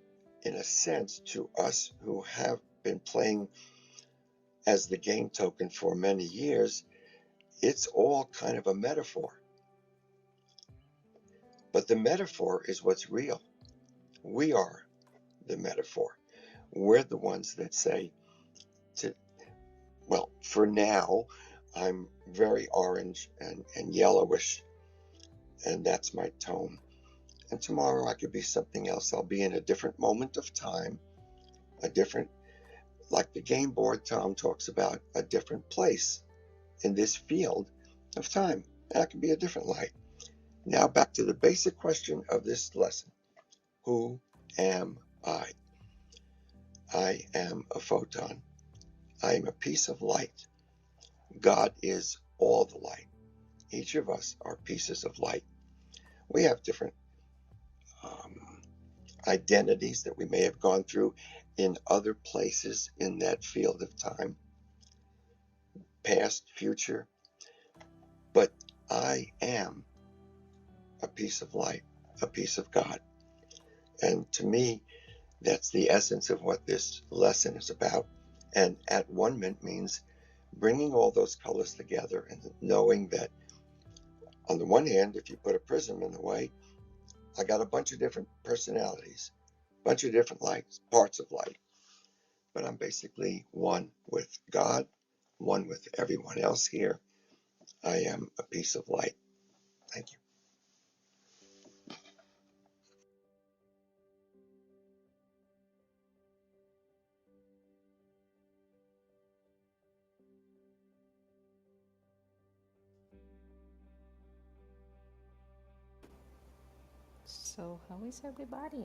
Speaker 3: in a sense, to us who have been playing as the game token for many years, it's all kind of a metaphor. But the metaphor is what's real. We are the metaphor. We're the ones that say, to, well, for now, I'm very orange and yellowish, and that's my tone. And tomorrow I could be something else. I'll be in a different moment of time, a different, like the game board Tom talks about, a different place in this field of time. And I can be a different light. Now back to the basic question of this lesson. Who am I? I am a photon. I am a piece of light. God is all the light. Each of us are pieces of light. We have different identities that we may have gone through in other places in that field of time, past, future, but I am a piece of light, a piece of God. And to me, that's the essence of what this lesson is about. And Atonement means bringing all those colors together and knowing that, on the one hand, if you put a prism in the way, I got a bunch of different personalities, a bunch of different lights, parts of light, but I'm basically one with God, one with everyone else here. I am a piece of light. Thank you.
Speaker 2: So, how is everybody?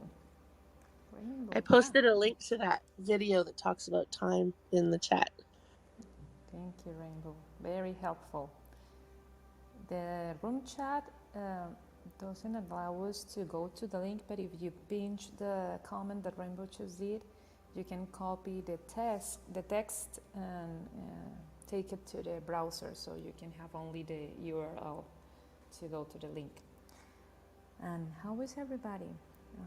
Speaker 2: Rainbow.
Speaker 5: I posted a link to that video that talks about time in the chat.
Speaker 2: Thank you, Rainbow. Very helpful. The room chat doesn't allow us to go to the link, but if you pinch the comment that Rainbow just did, you can copy the text, and take it to the browser, so you can have only the URL to go to the link. And how is everybody?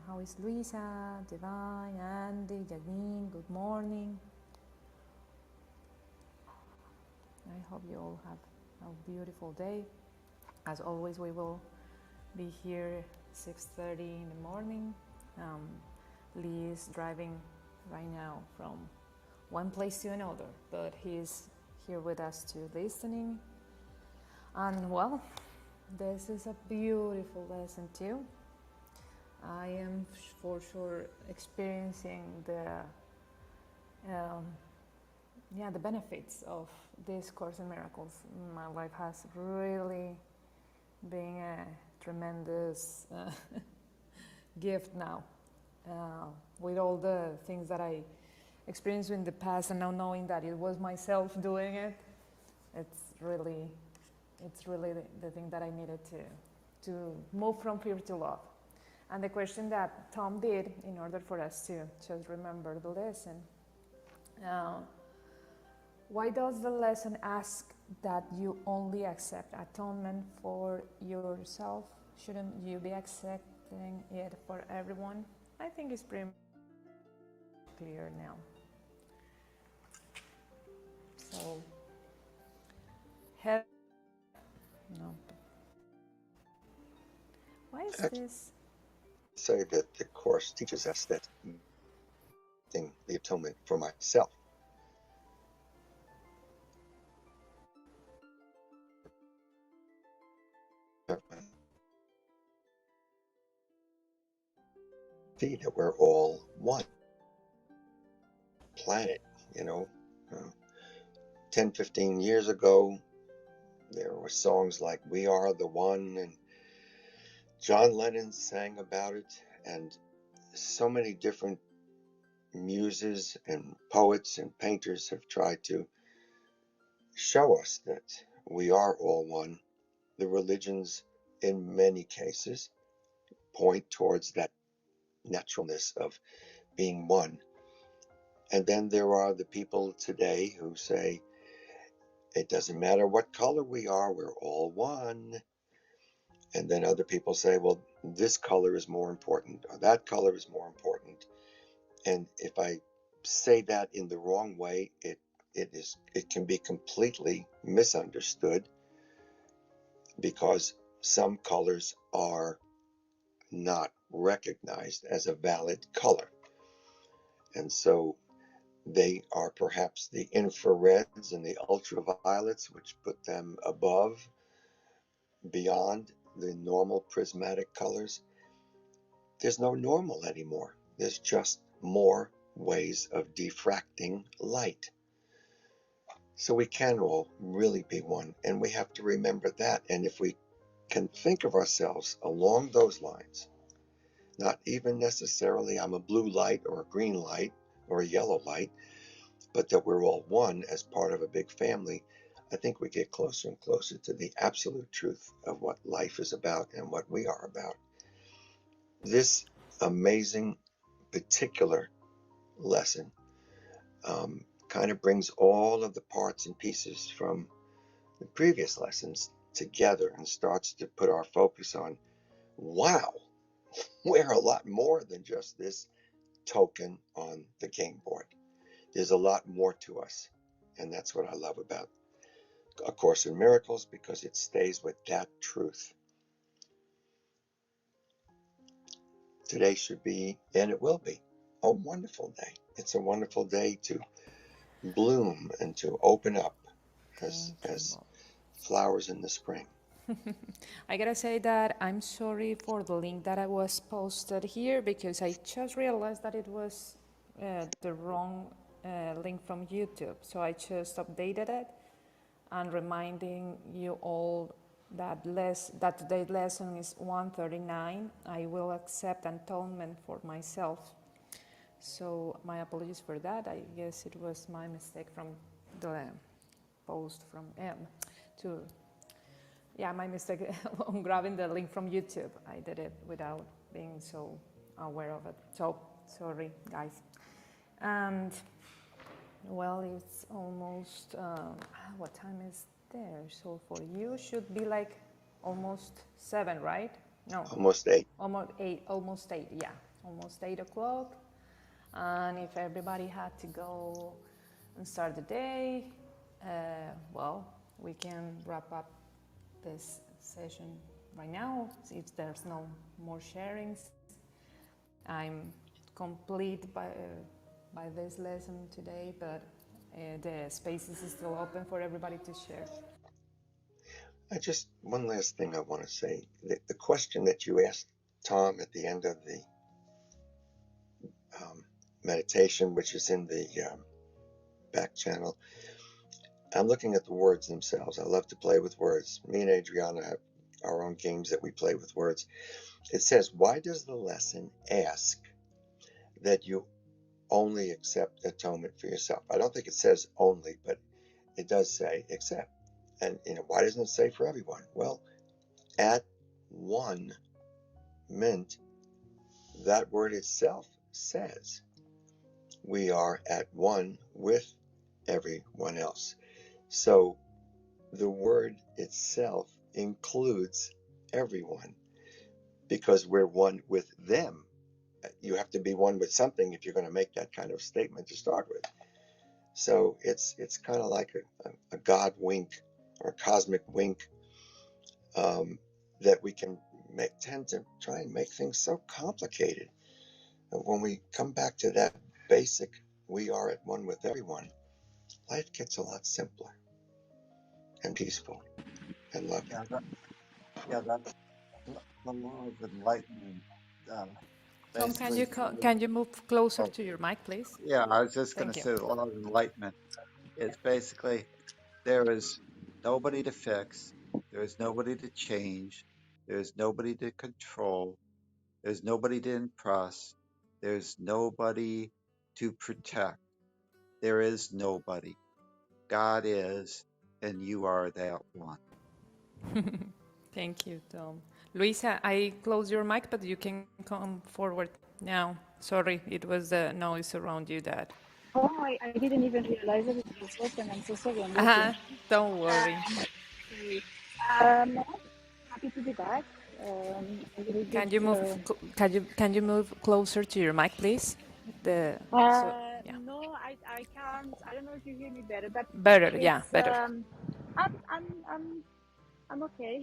Speaker 2: How is Luisa, Divine, Andy, Janine? Good morning. I hope you all have a beautiful day. As always, we will be here 6:30 in the morning. Lee is driving right now from one place to another, but he's here with us too, listening. And well, this is a beautiful lesson too. I am for sure experiencing the benefits of this Course in Miracles. My life has really been a tremendous gift now, with all the things that I experienced in the past, and now knowing that it was myself doing it. It's really the thing that I needed to move from fear to love. And the question that Tom did, in order for us to just remember the lesson, why does the lesson ask that you only accept atonement for yourself? Shouldn't you be accepting it for everyone? I think it's pretty clear now. So, no. Why is this?
Speaker 3: say that the Course teaches us that the atonement for myself. See that we're all one planet, you know. 10, 15 years ago, there were songs like We Are the One, and John Lennon sang about it, and so many different muses and poets and painters have tried to show us that we are all one. The religions, in many cases, point towards that naturalness of being one. And then there are the people today who say, it doesn't matter what color we are, we're all one. And then other people say, well, this color is more important, or that color is more important. And if I say that in the wrong way, it can be completely misunderstood, because some colors are not recognized as a valid color. And so they are perhaps the infrareds and the ultraviolets, which put them above, beyond the normal prismatic colors. There's no normal anymore. There's just more ways of diffracting light. So we can all really be one, and we have to remember that. And if we can think of ourselves along those lines, not even necessarily I'm a blue light or a green light or a yellow light, but that we're all one as part of a big family, I think we get closer and closer to the absolute truth of what life is about and what we are about. This amazing particular lesson kind of brings all of the parts and pieces from the previous lessons together and starts to put our focus on, wow, we're a lot more than just this token on the game board. There's a lot more to us. And that's what I love about A Course in Miracles, because it stays with that truth. Today should be, and it will be, a wonderful day. It's a wonderful day to bloom and to open up as flowers in the spring.
Speaker 2: I gotta say that I'm sorry for the link that I was posted here, because I just realized that it was the wrong link from YouTube. So I just updated it and reminding you all that today's lesson is 139. I will accept atonement for myself. So my apologies for that. I guess it was my mistake from the post from M to, yeah, my mistake on grabbing the link from YouTube. I did it without being so aware of it. So sorry, guys. And well, it's almost, what time is there? So for you should be like almost 7, right? No.
Speaker 3: Almost 8.
Speaker 2: Almost 8, yeah. Almost 8 o'clock. And if everybody had to go and start the day, well, we can wrap up this session right now, if there's no more sharings. I'm complete by this lesson today, but the spaces is still open for everybody to share.
Speaker 3: One last thing I want to say. The question that you asked Tom at the end of the meditation, which is in the back channel, I'm looking at the words themselves. I love to play with words. Me and Adriana have our own games that we play with words. It says, why does the lesson ask that you only accept atonement for yourself? I don't think it says only, but it does say accept. And why doesn't it say for everyone? Well, at one meant that word itself says we are at one with everyone else. So the word itself includes everyone, because we're one with them. You have to be one with something if you're going to make that kind of statement to start with. So it's kind of like a God wink or a cosmic wink, that we can tend to try and make things so complicated. And when we come back to that basic, we are at one with everyone, life gets a lot simpler and peaceful and loving.
Speaker 4: That the law of enlightenment. Uh,
Speaker 2: Tom,
Speaker 4: basically,
Speaker 2: can you move closer
Speaker 4: oh,
Speaker 2: to your mic, please?
Speaker 4: yeah, I was just going
Speaker 2: Thank
Speaker 4: to
Speaker 2: you.
Speaker 4: say the law of enlightenment is basically there is nobody to fix, there is nobody to change, there is nobody to control, there's nobody to impress, there's nobody to protect. There is nobody. God is, and you are that one.
Speaker 2: Thank you, Tom. Luisa, I close your mic, but you can come forward now. Sorry, it was the noise around you that.
Speaker 6: Oh, I didn't even realize that it was open. I'm so sorry, I'm
Speaker 2: Uh-huh.
Speaker 6: looking.
Speaker 2: Don't worry.
Speaker 6: Sorry. Happy to be back. A little bit.
Speaker 2: Can you move? Can you move closer to your mic, please? The so yeah,
Speaker 6: No, I can't. I don't know if you hear me better, but
Speaker 2: better. Yeah,
Speaker 6: it's
Speaker 2: better.
Speaker 6: I'm I'm I'm I'm okay.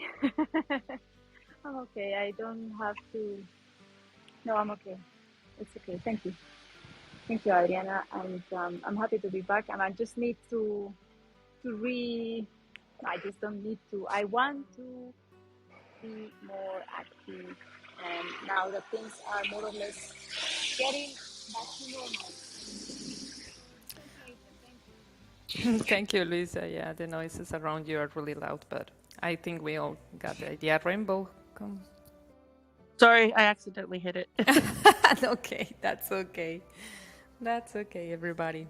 Speaker 6: I'm okay. I don't have to. No, I'm okay. It's okay. Thank you. Thank you, Adriana. And I'm happy to be back. And I just need to I just don't need to. I want to be more active. And now that things are more or less getting back to normal. Okay, thank you.
Speaker 2: Thank you, Luisa. Yeah, the noises around you are really loud, but I think we all got the idea. Rainbow, come.
Speaker 5: Sorry, I accidentally hit it.
Speaker 2: Okay, that's okay. That's okay, everybody.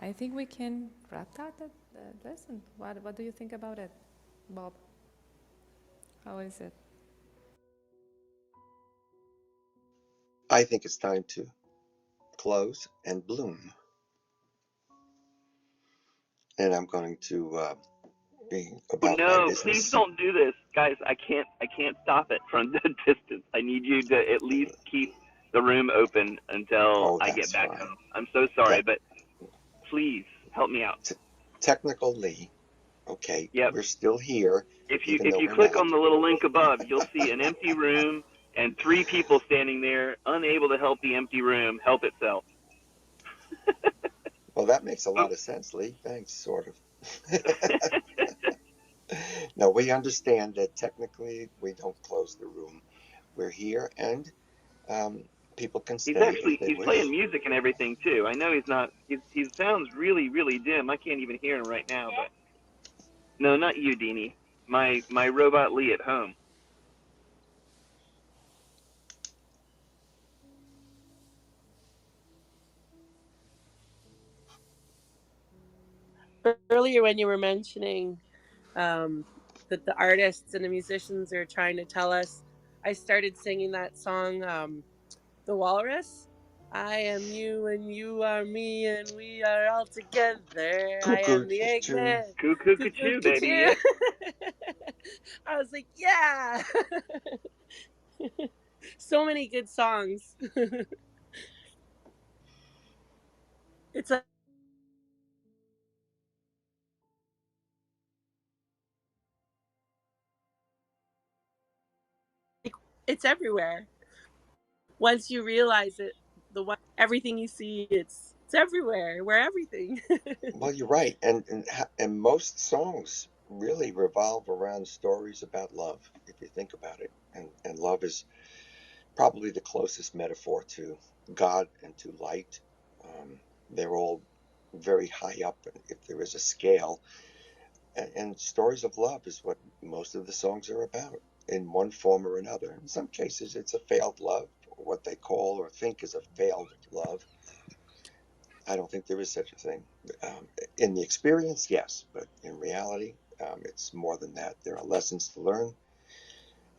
Speaker 2: I think we can wrap that lesson. What do you think about it, Bob? How is it?
Speaker 3: I think it's time to close and bloom. And I'm going to be about my
Speaker 1: No, please
Speaker 3: business.
Speaker 1: don't do this, guys. I can't stop it from the distance. I need you to at least keep the room open until
Speaker 3: Oh,
Speaker 1: I get
Speaker 3: that's
Speaker 1: back
Speaker 3: fine.
Speaker 1: home. I'm so sorry,
Speaker 3: Te-
Speaker 1: but please help me out.
Speaker 3: technically, okay,
Speaker 1: Yep.
Speaker 3: we're still here, even
Speaker 1: If
Speaker 3: though
Speaker 1: you
Speaker 3: we're
Speaker 1: click
Speaker 3: not.
Speaker 1: on the little link above, you'll see an empty room and 3 people standing there, unable to help the empty room help itself.
Speaker 3: Well, that makes a lot of sense, Lee. Thanks, sort of. No, we understand that technically we don't close the room. We're here, and um, people can stay if they
Speaker 1: He's playing
Speaker 3: wish.
Speaker 1: music and everything too. I know he's not. He sounds really dim. I can't even hear him right now. But no, not you, Deanie. My robot Lee at home.
Speaker 5: Earlier, when you were mentioning that the artists and the musicians are trying to tell us, I started singing that song, The Walrus. I am you and you are me and we are all together. I
Speaker 3: Cuckoo,
Speaker 5: am the
Speaker 3: choo.
Speaker 5: Eggman.
Speaker 1: Cuckoo,
Speaker 5: Cuckoo,
Speaker 1: cuckoo, baby.
Speaker 5: cuckoo.
Speaker 1: Yeah.
Speaker 5: I was like, yeah. So many good songs. It's like, it's everywhere. Once you realize it, the one everything you see, it's everywhere. We're everything.
Speaker 3: Well, you're right, and most songs really revolve around stories about love, if you think about it. And love is probably the closest metaphor to God and to light. They're all very high up, if there is a scale. And stories of love is what most of the songs are about, in one form or another. In some cases, it's a failed love, or what they call or think is a failed love. I don't think there is such a thing. Um, in the experience, yes, but in reality, it's more than that. There are lessons to learn,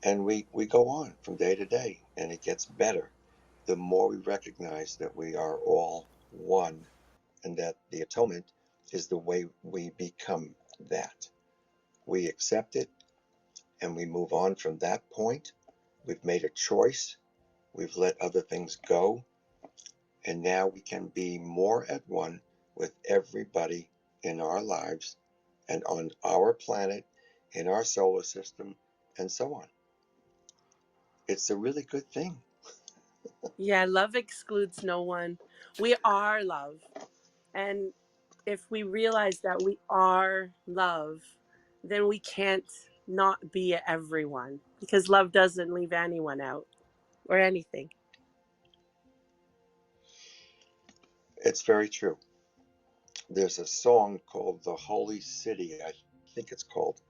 Speaker 3: and we go on from day to day, and it gets better the more we recognize that we are all one, and that the atonement is the way we become that. We accept it, and we move on from that point. We've made a choice. We've let other things go, and now we can be more at one with everybody in our lives and on our planet, in our solar system, and so on. It's a really good thing.
Speaker 5: Yeah, love excludes no one. We are love. And if we realize that we are love, then we can't not be everyone, because love doesn't leave anyone out or anything.
Speaker 3: It's very true. There's a song called The Holy City, I think it's called.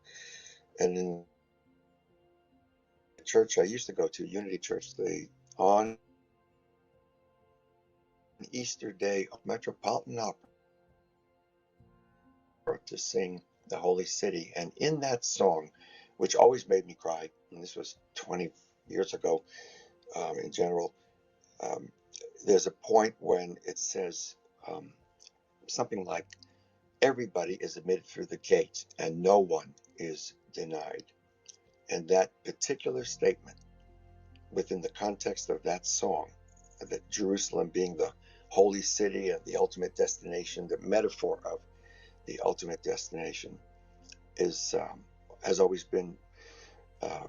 Speaker 3: And in the church I used to go to, Unity Church, on Easter Day, Metropolitan Opera to sing The Holy City. And in that song, which always made me cry, and this was 20 years ago in general, um, there's a point when it says um, something like, everybody is admitted through the gate and no one is denied. And that particular statement, within the context of that song, that Jerusalem being the holy city and the ultimate destination, the metaphor of the ultimate destination, is has always been a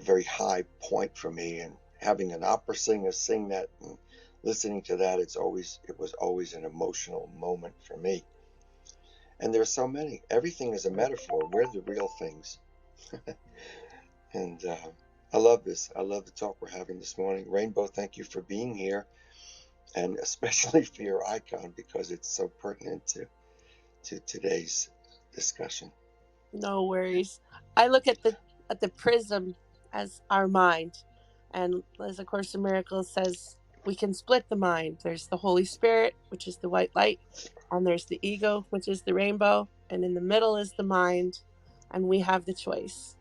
Speaker 3: very high point for me. And having an opera singer sing that and listening to that, it was always an emotional moment for me. And there are so many. Everything is a metaphor. We're the real things. And I love this. I love the talk we're having this morning. Rainbow, thank you for being here, and especially for your icon, because it's so pertinent to today's discussion.
Speaker 5: No worries. I look at the prism as our mind, and as A Course in Miracles says, we can split the mind. There's the Holy Spirit, which is the white light, and there's the ego, which is the rainbow, and in the middle is the mind, and we have the choice.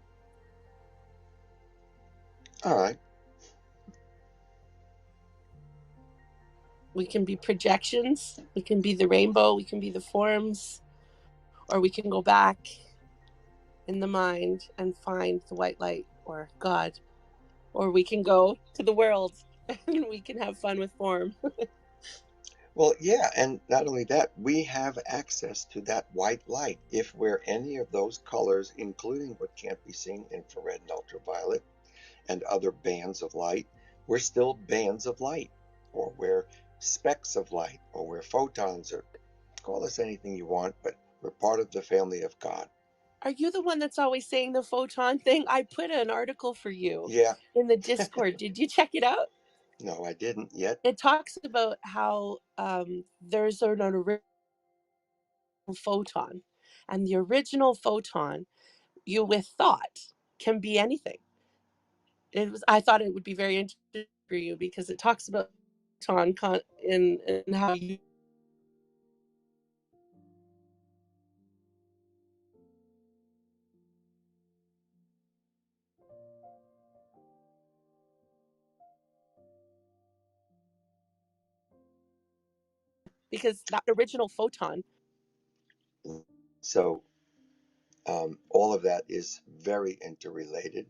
Speaker 3: All right.
Speaker 5: We can be projections, we can be the rainbow, we can be the forms, or we can go back in the mind and find the white light or God, or we can go to the world and we can have fun with form.
Speaker 3: Well, yeah, and not only that, we have access to that white light. If we're any of those colors, including what can't be seen, infrared and ultraviolet, and other bands of light, we're still bands of light, or we're specks of light, or we're photons, or call us anything you want, but we're part of the family of God.
Speaker 5: Are you the one that's always saying the photon thing? I put an article for you
Speaker 3: Yeah.
Speaker 5: in the Discord. Did you check it out?
Speaker 3: No, I didn't yet.
Speaker 5: It talks about how there's an original photon, and the original photon, you with thought, can be anything. I thought it would be very interesting for you because it talks about photon in how you, because that original photon.
Speaker 3: So all of that is very interrelated,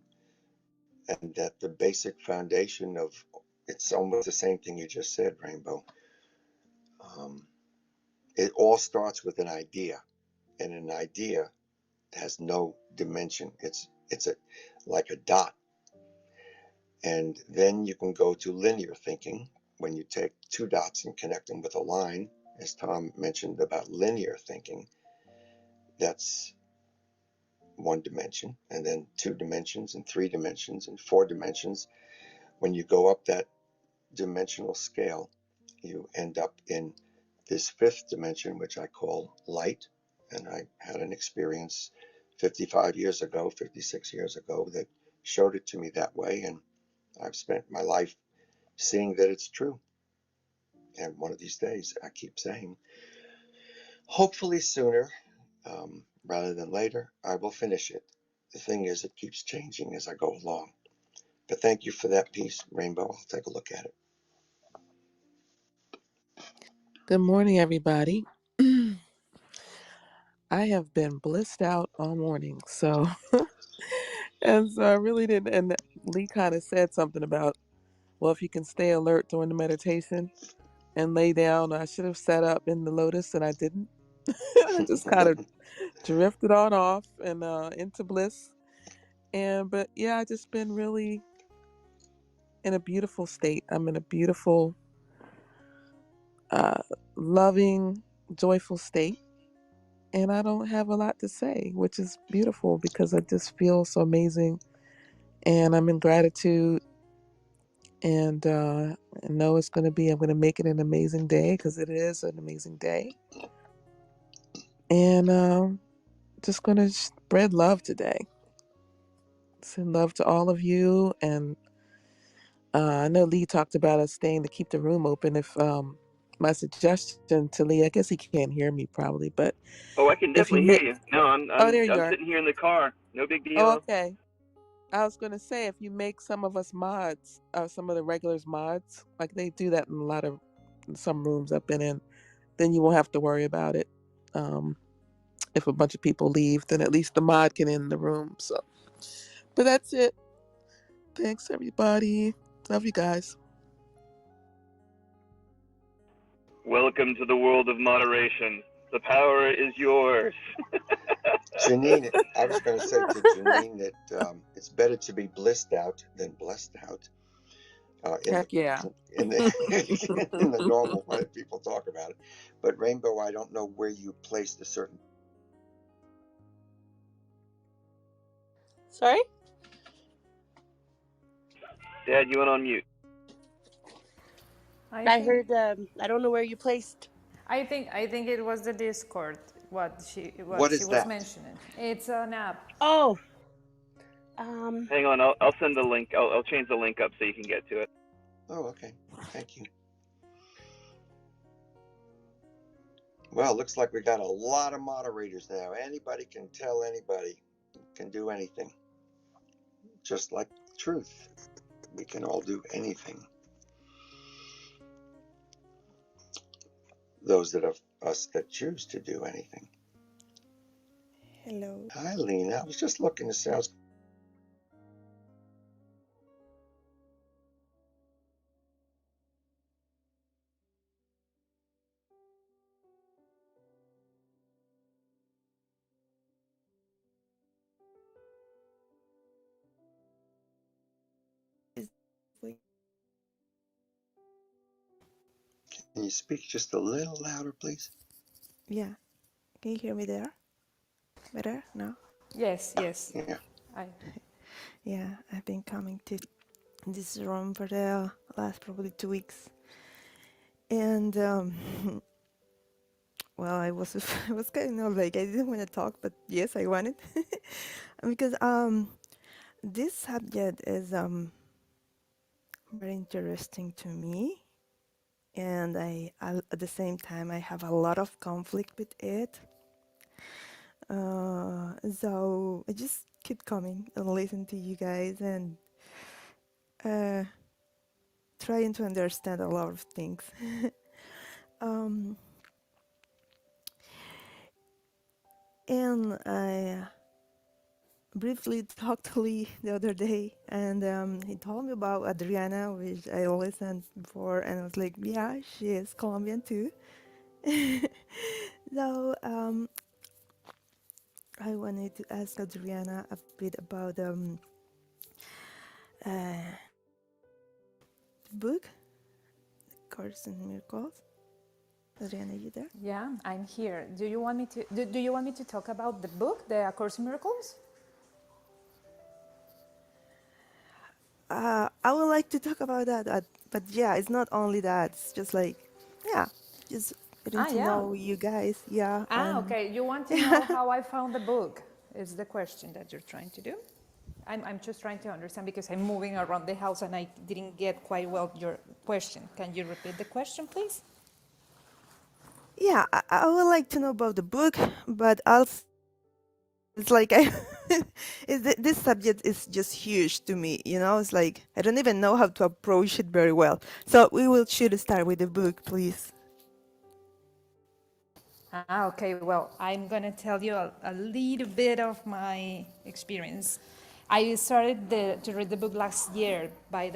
Speaker 3: and that the basic foundation of it's almost the same thing you just said, Rainbow. Um, it all starts with an idea, and an idea has no dimension. It's a like a dot, and then you can go to linear thinking when you take two dots and connect them with a line, as Tom mentioned about linear thinking. That's one dimension, and then two dimensions, and three dimensions, and four dimensions. When you go up that dimensional scale, you end up in this fifth dimension, which I call light. And I had an experience 55 years ago, 56 years ago, that showed it to me that way. And I've spent my life seeing that it's true. And one of these days, I keep saying, hopefully sooner rather than later, I will finish it. The thing is, it keeps changing as I go along. But thank you for that piece, Rainbow. I'll take a look at it.
Speaker 7: Good morning, everybody. I have been blissed out all morning, so and so I really didn't. And Lee kind of said something about Well, if you can stay alert during the meditation and lay down, I should have sat up in the lotus and I didn't. I just kind of drifted on off and into bliss. But yeah, I just been really in a beautiful state. I'm in a beautiful, uh, loving, joyful state. And I don't have a lot to say, which is beautiful because I just feel so amazing. And I'm in gratitude and I know I'm going to make it an amazing day because it is an amazing day. And just going to spread love today. Send love to all of you. And I know Lee talked about us staying to keep the room open. If my suggestion to Lee, I guess he can't hear me probably, but
Speaker 1: Oh, I can
Speaker 7: if you
Speaker 1: definitely hear
Speaker 7: make,
Speaker 1: you. No, I'm
Speaker 7: oh,
Speaker 1: I'm
Speaker 7: there you
Speaker 1: I'm
Speaker 7: are.
Speaker 1: sitting here in the car. No big
Speaker 7: Oh,
Speaker 1: deal.
Speaker 7: okay. I was going to say, if you make some of us mods, some of the regulars mods, like they do that in some rooms I've been in, then you won't have to worry about it. Um, if a bunch of people leave, then at least the mod can end the room. So, but that's it. Thanks, everybody. Love you guys.
Speaker 1: Welcome to the world of moderation. The power is yours.
Speaker 3: Janine, I was going to say to Janine that it's better to be blissed out than blessed out. In the
Speaker 7: Heck yeah.
Speaker 3: in the in the normal way people talk about it. But Rainbow, I don't know where you placed a certain.
Speaker 5: Sorry?
Speaker 1: Dad, you went on mute.
Speaker 5: I heard, I don't know where you placed.
Speaker 2: I think it was the Discord.
Speaker 3: What
Speaker 2: What she
Speaker 3: is
Speaker 2: was
Speaker 3: that?
Speaker 2: mentioning. It's an app.
Speaker 5: Oh,
Speaker 1: Hang on, I'll send the link. I'll change the link up so you can get to it.
Speaker 3: Oh, okay. Thank you. Well, looks like we got a lot of moderators now. Anybody can tell anybody, can do anything. Just like truth, we can all do anything. Those that of us that choose to do anything.
Speaker 8: Hello.
Speaker 3: Hi, Lena. I was just looking to say,
Speaker 8: Is like
Speaker 3: can you speak just a little louder, please?
Speaker 8: yeah. Can you hear me there? Better? No?
Speaker 2: Yes, yes.
Speaker 3: Yeah.
Speaker 2: I
Speaker 8: Yeah, I've been coming to this room for the last probably 2 weeks. And well, I was I was kind of like I didn't want to talk, but yes, I wanted. Because this subject is very interesting to me, and I at the same time I have a lot of conflict with it. So I just keep coming and listen to you guys and uh, trying to understand a lot of things. um, and I briefly talked to Lee the other day, and he told me about Adriana, which I listened before, and I was like, yeah, she is Colombian too. So I wanted to ask Adriana a bit about the book, Course in Miracles. Adriana, you there?
Speaker 2: Yeah, I'm here. Do you want me to talk about the book, The A Course in Miracles?
Speaker 8: I would like to talk about that, but yeah, it's not only that. It's just like, yeah, just getting
Speaker 2: Ah,
Speaker 8: to
Speaker 2: yeah.
Speaker 8: know you guys. Yeah,
Speaker 2: Ah,
Speaker 8: and
Speaker 2: okay. You want to know how I found the book? Is the question that you're trying to do? I'm just trying to understand because I'm moving around the house and I didn't get quite well your question. Can you repeat the question, please?
Speaker 8: yeah, I would like to know about the book, but also it's like this subject is just huge to me. You know, it's like I don't even know how to approach it very well. So we will should start with the book, please.
Speaker 2: Ah, okay. Well, I'm going to tell you a little bit of my experience. I started to read the book last year by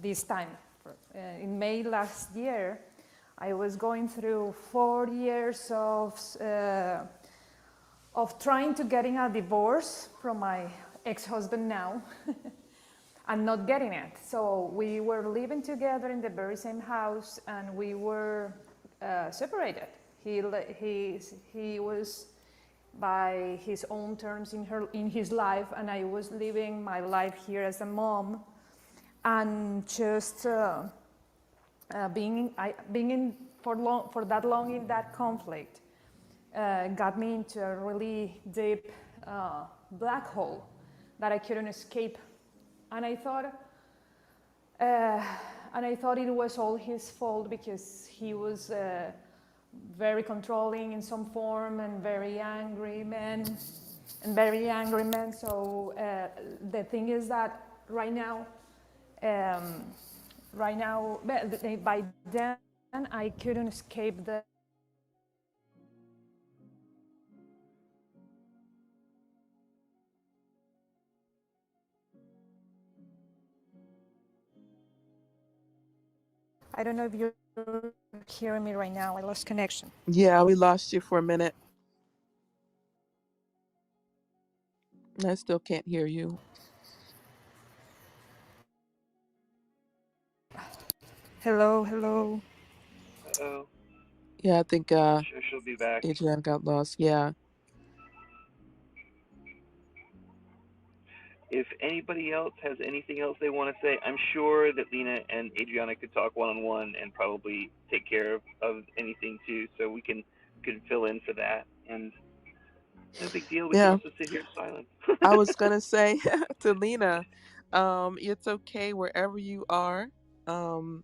Speaker 2: this time. In May last year, I was going through 4 years of trying to getting a divorce from my ex-husband now and not getting it. So we were living together in the very same house and we were separated. He was by his own terms in his life, and I was living my life here as a mom, and just being in for that long in that conflict got me into a really deep black hole that I couldn't escape, and I thought. And I thought it was all his fault because he was very controlling in some form and very angry man. So the thing is that right now, by then I couldn't escape the. I don't know if you're hearing me right now. I lost connection.
Speaker 7: Yeah, we lost you for a minute. I still can't hear you.
Speaker 2: Hello, hello.
Speaker 1: Oh,
Speaker 7: Yeah, I think
Speaker 1: sure she'll be back.
Speaker 7: Adrienne got lost. Yeah.
Speaker 1: If anybody else has anything else they want to say, I'm sure that Lena and Adriana could talk one-on-one and probably take care of anything too, so we can fill in for that. And no big deal. We can
Speaker 7: Yeah.
Speaker 1: also sit here in silence.
Speaker 7: I was gonna say to Lena, it's okay wherever you are. Um,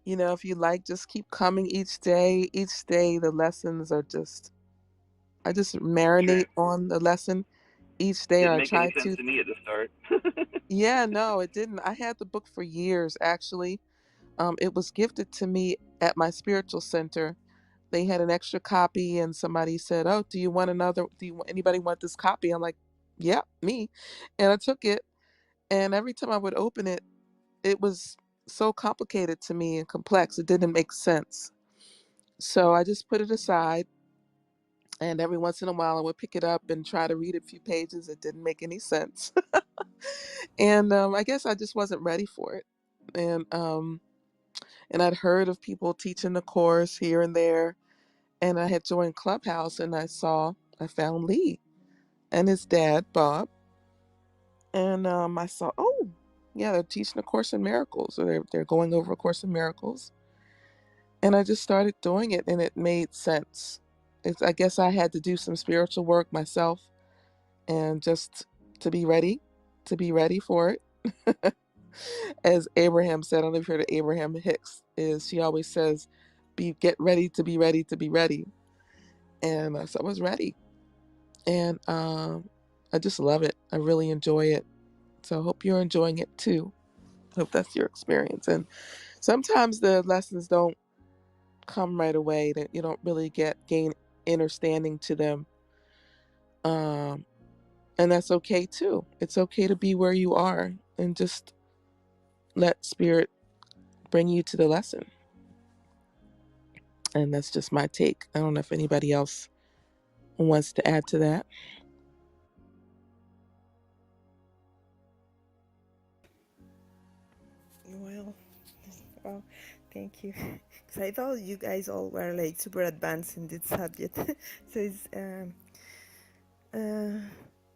Speaker 7: if you like, just keep coming each day. Each day the lessons are I just
Speaker 1: Sure.
Speaker 7: marinate on the lesson. Each day
Speaker 1: Didn't
Speaker 7: I
Speaker 1: make any
Speaker 7: try
Speaker 1: sense
Speaker 7: to.
Speaker 1: to me at the start.
Speaker 7: Yeah, no, it didn't. I had the book for years, actually. It was gifted to me at my spiritual center. They had an extra copy, and somebody said, "Oh, do you want another? Anybody want this copy?" I'm like, "Yeah, me," and I took it. And every time I would open it, it was so complicated to me and complex. It didn't make sense. So I just put it aside. And every once in a while, I would pick it up and try to read a few pages. It didn't make any sense. And I guess I just wasn't ready for it. And I'd heard of people teaching the course here and there. And I had joined Clubhouse and I found Lee and his dad, Bob. And I saw, oh, yeah, they're teaching a Course in Miracles, or they're going over a Course in Miracles. And I just started doing it, and it made sense. I guess I had to do some spiritual work myself, and just to be ready for it. As Abraham said, I don't know if you heard of Abraham Hicks, is she always says, get ready to be ready to be ready. And so I was ready. And I just love it. I really enjoy it. So I hope you're enjoying it too. I hope that's your experience. And sometimes the lessons don't come right away, that you don't really gain understanding to them. Um, and that's okay too. It's okay to be where you are and just let spirit bring you to the lesson. And that's just my take. I don't know if anybody else wants to add to that.
Speaker 8: Well, well, thank you. Because I thought you guys all were like super advanced in this subject. So uh,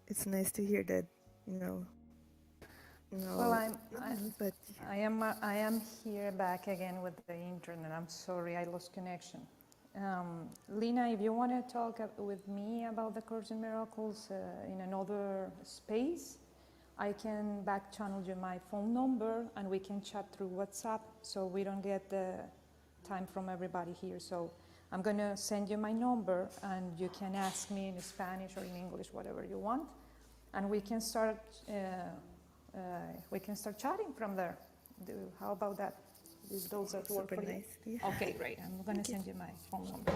Speaker 8: it's nice to hear that, you know,
Speaker 2: Well,
Speaker 8: no, not me, but
Speaker 2: I am here back again with the internet. I'm sorry, I lost connection. Lena, if you want to talk with me about the Course in Miracles in another space, I can back channel you my phone number and we can chat through WhatsApp so we don't get the time from everybody here. So I'm going to send you my number and you can ask me in Spanish or in English, whatever you want, and we can start chatting from there. How about that? Those that work
Speaker 8: super
Speaker 2: for you?
Speaker 8: nice. Yeah.
Speaker 2: Okay, great. I'm going to
Speaker 8: Thank you.
Speaker 2: send you my phone number.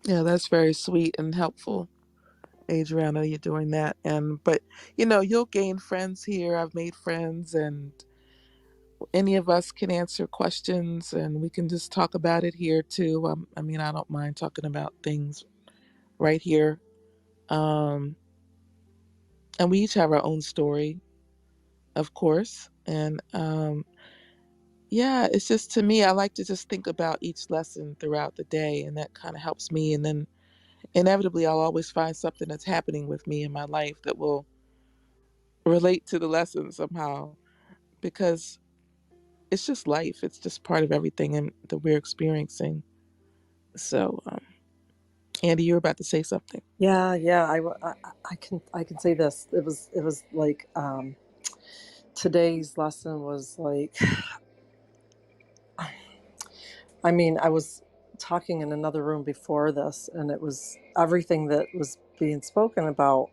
Speaker 7: Yeah, that's very sweet and helpful, Adriana. You're doing that, but you'll gain friends here. I've made friends, and any of us can answer questions, and we can just talk about it here too. I mean, I don't mind talking about things right here. Um, and we each have our own story, of course, and yeah, it's just, to me, I like to just think about each lesson throughout the day, and that kind of helps me. And then inevitably, I'll always find something that's happening with me in my life that will relate to the lesson somehow, because it's just life. It's just part of everything that we're experiencing. So, Andy, you were about to say something.
Speaker 9: Yeah, yeah. I can say this. It was like today's lesson was like. I mean, I was talking in another room before this, and it was everything that was being spoken about.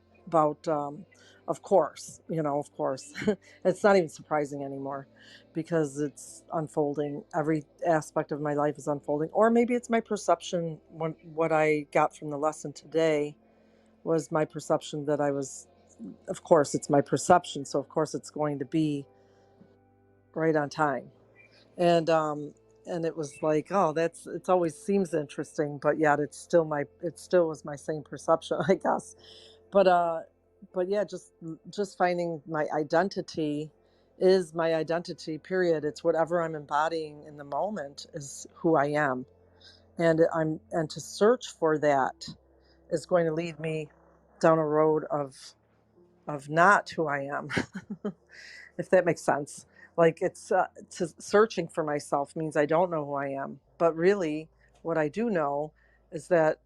Speaker 9: Of course, of course, it's not even surprising anymore, because it's unfolding. Every aspect of my life is unfolding, or maybe it's my perception. What I got from the lesson today was my perception that I was. Of course, it's my perception, so of course it's going to be right on time. And it was like, oh, it's always seems interesting, but yet it still was my same perception, I guess. But uh but yeah, just finding my identity is my identity, period. It's whatever I'm embodying in the moment is who I am. And to search for that is going to lead me down a road of not who I am. If that makes sense. Like it's searching for myself means I don't know who I am, but really, what I do know is that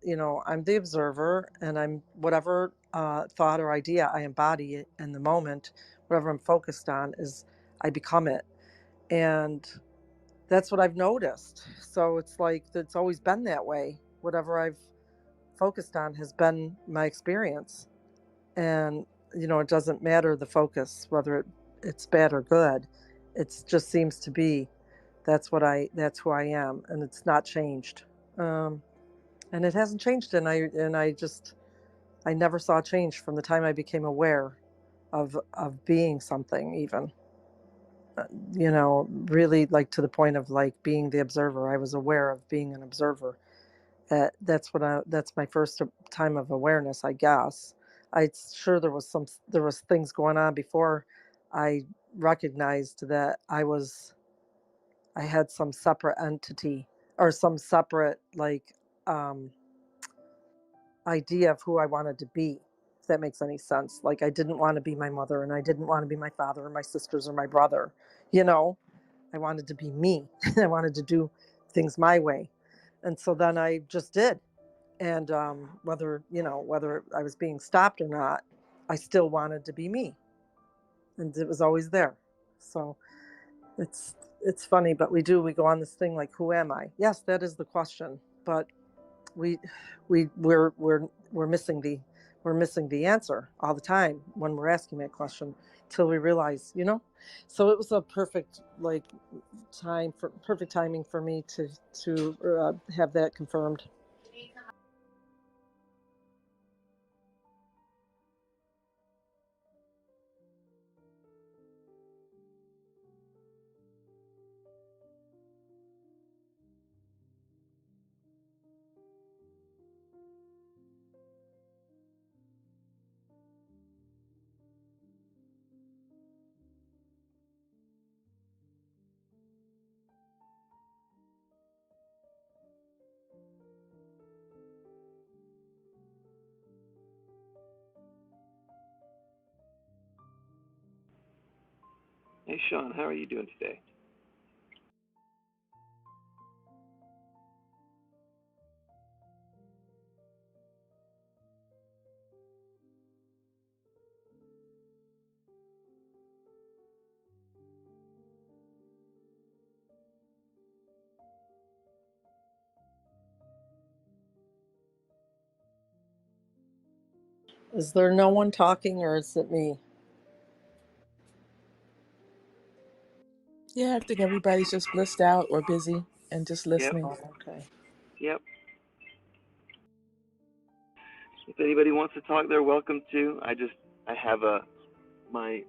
Speaker 9: I'm the observer, and I'm whatever thought or idea I embody in the moment, whatever I'm focused on is I become it, and that's what I've noticed. So it's like it's always been that way. Whatever I've focused on has been my experience, and it doesn't matter the focus, whether it's bad or good. It just seems to be that's who I am, and it's not changed. And it hasn't changed, and I never saw change from the time I became aware of being something, even really, like, to the point of like being the observer. I was aware of being an observer. That's my first time of awareness, I guess. I sure there was things going on before I recognized that I had some separate entity, or some separate, like, um, idea of who I wanted to be. If that makes any sense. Like, I didn't want to be my mother, and I didn't want to be my father or my sisters or my brother. You know, I wanted to be me. I wanted to do things my way, and so then I just did. And whether I was being stopped or not, I still wanted to be me, and it was always there. So it's funny, but we go on this thing like, who am I? Yes, that is the question, but we we're missing the answer all the time when we're asking that question, till we realize. So it was a perfect timing for me to have that confirmed.
Speaker 1: Hey, Sean, how are you doing today?
Speaker 9: Is there no one talking, or is it me?
Speaker 7: Yeah, I think everybody's just blissed out or busy and just
Speaker 1: Yep,
Speaker 7: listening.
Speaker 9: Oh, okay.
Speaker 1: yep. If anybody wants to talk, they're welcome to. I have my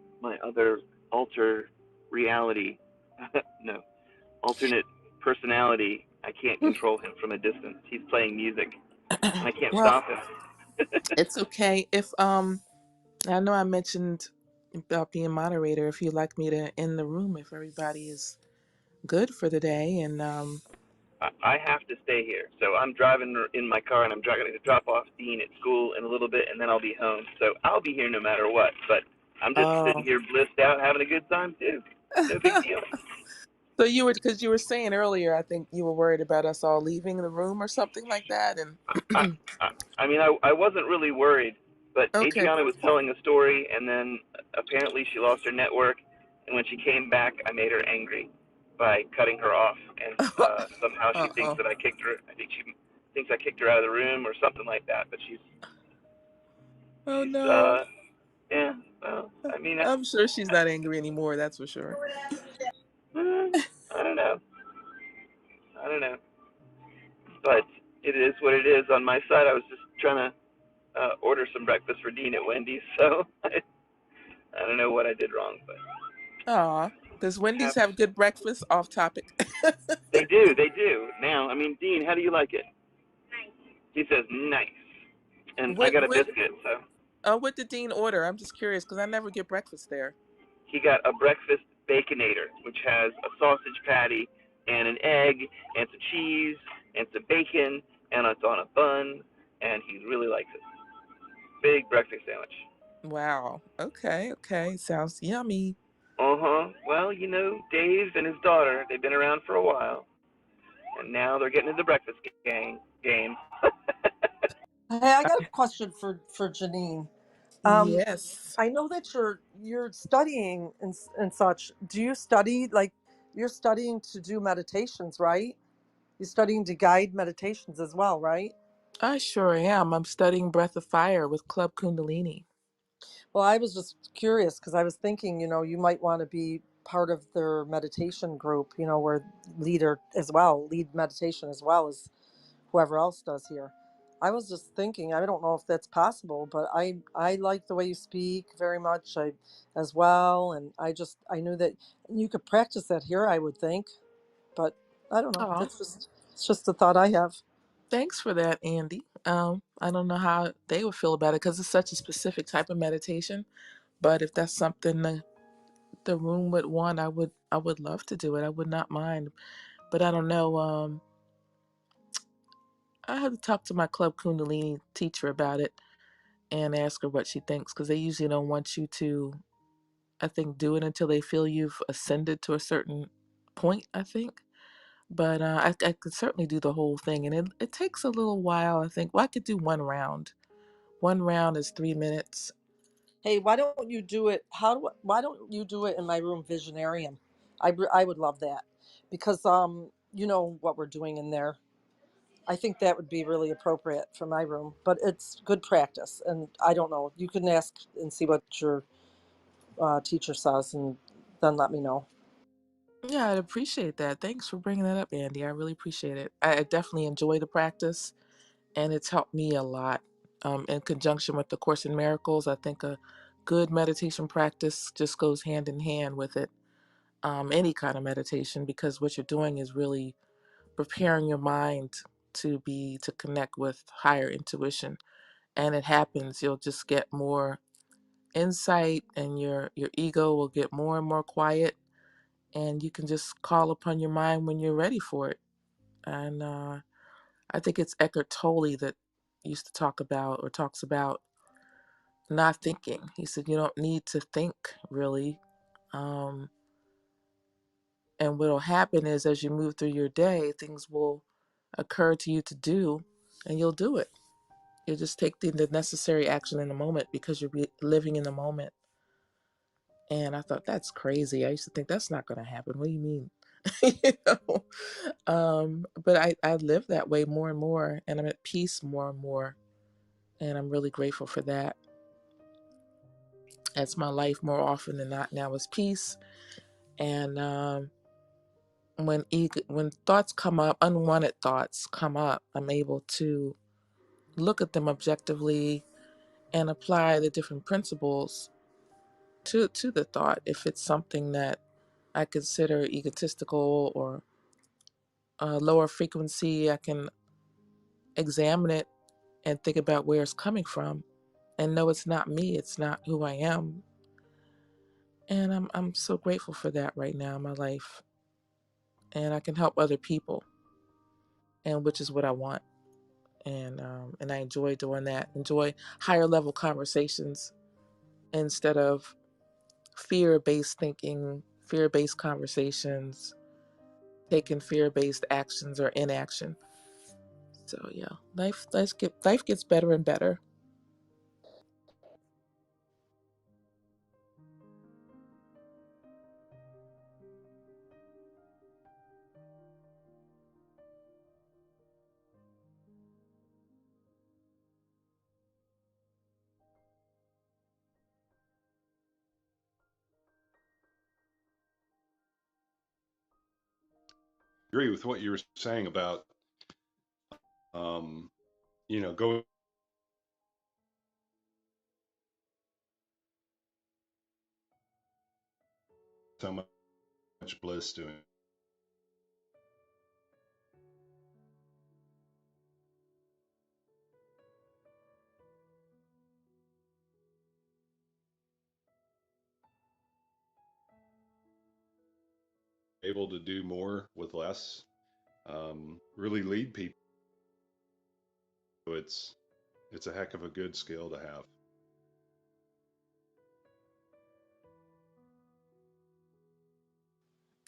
Speaker 1: other alter reality, no, alternate personality. I can't control him from a distance. He's playing music, and I can't
Speaker 7: Well,
Speaker 1: stop him.
Speaker 7: it's okay. If I know I mentioned about being moderator. If you'd like me to end the room, if everybody is good for the day, and
Speaker 1: I have to stay here. So I'm driving in my car, and I'm going to drop off Dean at school in a little bit, and then I'll be home. So I'll be here no matter what. But I'm just sitting
Speaker 7: oh.
Speaker 1: here blissed out, having a good time too. No big deal.
Speaker 7: So you were, because you were saying earlier, I think you were worried about us all leaving the room or something like that,
Speaker 1: I,
Speaker 7: and
Speaker 1: I mean, I wasn't really worried, but
Speaker 7: okay.
Speaker 1: Adriana was telling a story, and then apparently she lost her network, and when she came back, I made her angry by cutting her off, and somehow she thinks
Speaker 7: Uh-oh.
Speaker 1: that I kicked her. I think she thinks I kicked her out of the room or something like that. But
Speaker 7: Oh
Speaker 1: she's
Speaker 7: no.
Speaker 1: yeah. Well, I mean,
Speaker 7: I'm sure she's not angry anymore, that's for sure.
Speaker 1: I don't know. I don't know, but it is what it is. On my side, I was just trying to order some breakfast for Dean at Wendy's, so I don't know what I did wrong, but
Speaker 7: Aw. Does Wendy's
Speaker 1: have
Speaker 7: have good breakfast? Off topic.
Speaker 1: they do. Now, I mean, Dean, how do you like it? He says nice, and I
Speaker 7: What
Speaker 1: got a
Speaker 7: what
Speaker 1: biscuit, so
Speaker 7: what did Dean order? I'm just curious because I never get breakfast there.
Speaker 1: he got a breakfast baconator, which has a sausage patty and an egg and some cheese and some bacon, and it's on a bun, and he really likes it. Big breakfast sandwich.
Speaker 7: Wow. Okay, okay. Sounds yummy.
Speaker 1: Well, Dave and his daughter, they've been around for a while, and now they're getting into the breakfast game.
Speaker 9: Hey, I got a question for Janine. Um,
Speaker 7: Yes.
Speaker 9: I know that you're studying and such. Do you study, like, you're studying to do meditations, right? You're studying to guide meditations as well, right?
Speaker 7: I sure am. I'm studying Breath of Fire with Club Kundalini.
Speaker 9: Well, I was just curious because I was thinking, you might want to be part of their meditation group, where lead meditation as well as whoever else does here. I was just thinking, I don't know if that's possible, but I like the way you speak very much, as well, and I knew that you could practice that here, I would think, but I don't know.
Speaker 7: Oh,
Speaker 9: It's just a thought I have.
Speaker 7: thanks for that, Andy. I don't know how they would feel about it because it's such a specific type of meditation. But if that's something the room would want, I would love to do it. I would not mind. But I don't know. I have to talk to my Club Kundalini teacher about it and ask her what she thinks because they usually don't want you to, I think, do it until they feel you've ascended to a certain point, I think. But I could certainly do the whole thing, and it takes a little while. I think. Well, I could do one round. One round is 3 minutes.
Speaker 9: Hey, why don't you do it? Why don't you do it in my room, Visionarium? I would love that because you know what we're doing in there. I think that would be really appropriate for my room, but it's good practice. And I don't know. You can ask and see what your teacher says, and then let me know.
Speaker 7: Yeah, I'd appreciate that. Thanks for bringing that up, Andy. I really appreciate it. I definitely enjoy the practice, and it's helped me a lot. In conjunction with the Course in Miracles, I think a good meditation practice just goes hand in hand with it. Any kind of meditation, because what you're doing is really preparing your mind to connect with higher intuition, and it happens. You'll just get more insight, and your ego will get more and more quiet, and you can just call upon your mind when you're ready for it. And I think it's Eckhart Tolle that used to talk about or talks about not thinking. He said you don't need to think really. Um, and what'll happen is as you move through your day, things will occur to you to do, and you'll do it. You'll just take the necessary action in the moment because you're living in the moment. And I thought, that's crazy. I used to think that's not going to happen. What do you mean? you know? But I live that way more and more, and I'm at peace more and more. And I'm really grateful for that. That's my life more often than not now is peace. And when thoughts come up, unwanted thoughts come up, I'm able to look at them objectively and apply the different principles to the thought. If it's something that I consider egotistical or lower frequency, I can examine it and think about where it's coming from and know it's not me, it's not who I am. And I'm so grateful for that right now in my life. And I can help other people, and which is what I want. And I enjoy doing that. Enjoy higher level conversations instead of fear-based thinking, fear-based conversations, taking fear-based actions or inaction. So yeah, life gets better and better.
Speaker 10: Agree with what you were saying about, going so much bliss doing, able to do more with less, really lead people. So it's a heck of a good skill to have.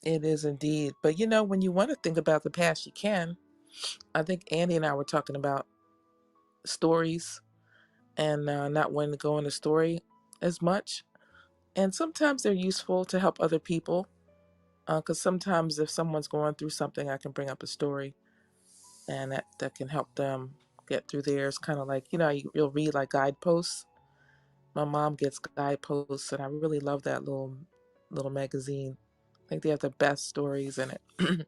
Speaker 7: It is indeed. But when you want to think about the past, you can. I think Andy and I were talking about stories and not wanting to go into story as much. And sometimes they're useful to help other people. Because sometimes if someone's going through something, I can bring up a story and that can help them get through theirs. Kind of like, you'll read like guideposts. My mom gets guideposts, and I really love that little magazine. I think they have the best stories in it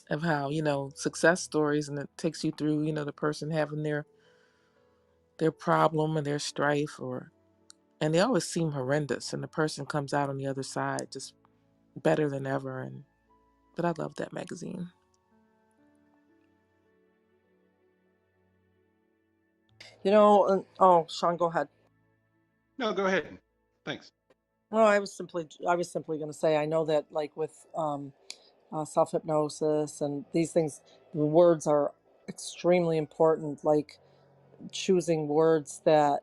Speaker 7: of how, success stories, and it takes you through, the person having their problem and their strife, and they always seem horrendous, and the person comes out on the other side just better than ever. But I love that magazine.
Speaker 9: Oh, Sean, go ahead.
Speaker 10: No, go ahead. Thanks.
Speaker 9: No, I was simply going to say, I know that like with self hypnosis and these things, the words are extremely important. Like choosing words that,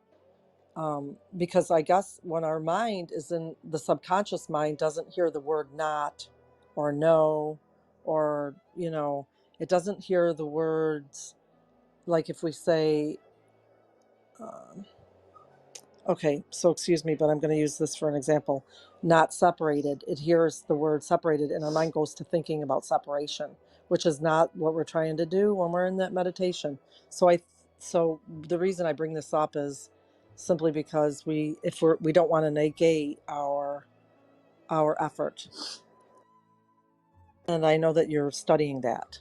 Speaker 9: because I guess when our mind is in the subconscious mind, doesn't hear the word not or no, or it doesn't hear the words, like if we say, um, okay, so excuse me, but I'm going to use this for an example. Not separated. It hears the word separated, and our mind goes to thinking about separation, which is not what we're trying to do when we're in that meditation. So the reason I bring this up is simply because we don't want to negate our effort, and I know that you're studying that.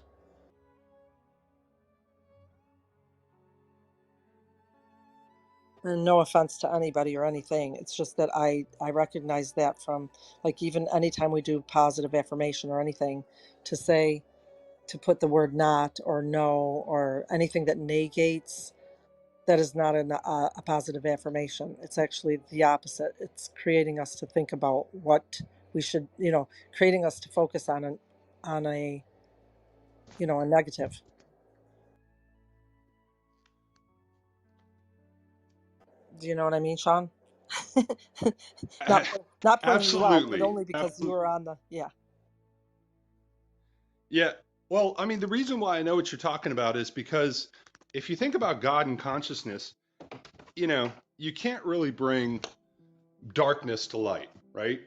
Speaker 9: And no offense to anybody or anything. It's just that I recognize that from, like, even anytime we do positive affirmation or anything, to say, to put the word not or no or anything that negates, that is not a positive affirmation. It's actually the opposite. It's creating us to think about what we should, creating us to focus on a negative. Do you know what I mean, Sean? Not putting you out, but
Speaker 10: Absolutely.
Speaker 9: only because you
Speaker 10: Absolutely.
Speaker 9: were on the, yeah.
Speaker 10: Yeah. Well, I mean, the reason why I know what you're talking about is because if you think about God and consciousness, you can't really bring darkness to light, right?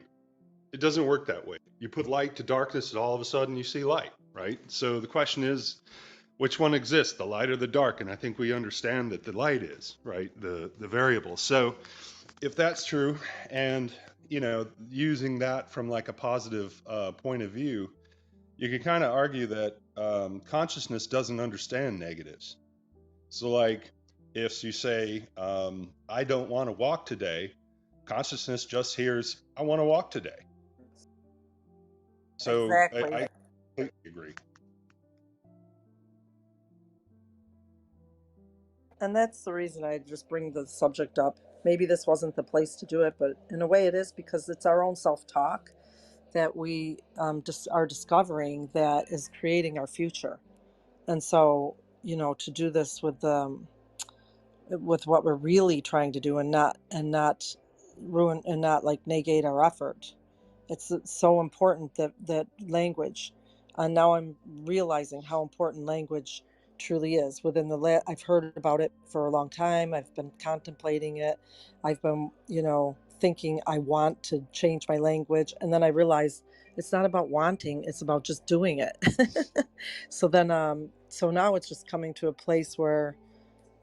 Speaker 10: It doesn't work that way. You put light to darkness, and all of a sudden you see light, right? So the question is, which one exists, the light or the dark? And I think we understand that the light is, right, the variable. So if that's true, and using that from like a positive point of view, you could kind of argue that consciousness doesn't understand negatives. So like If you say, I don't want to walk today, consciousness just hears, I want to walk today. So
Speaker 9: Exactly.
Speaker 10: I completely agree.
Speaker 9: And that's the reason I just bring the subject up. Maybe this wasn't the place to do it, but in a way it is, because it's our own self-talk that we just are discovering that is creating our future. And so, to do this with what we're really trying to do, and not ruin and not like negate our effort. It's so important that language, and now I'm realizing how important language truly is. I've heard about it for a long time. I've been contemplating it. I've been, thinking I want to change my language, and then I realized it's not about wanting, it's about just doing it. So now it's just coming to a place where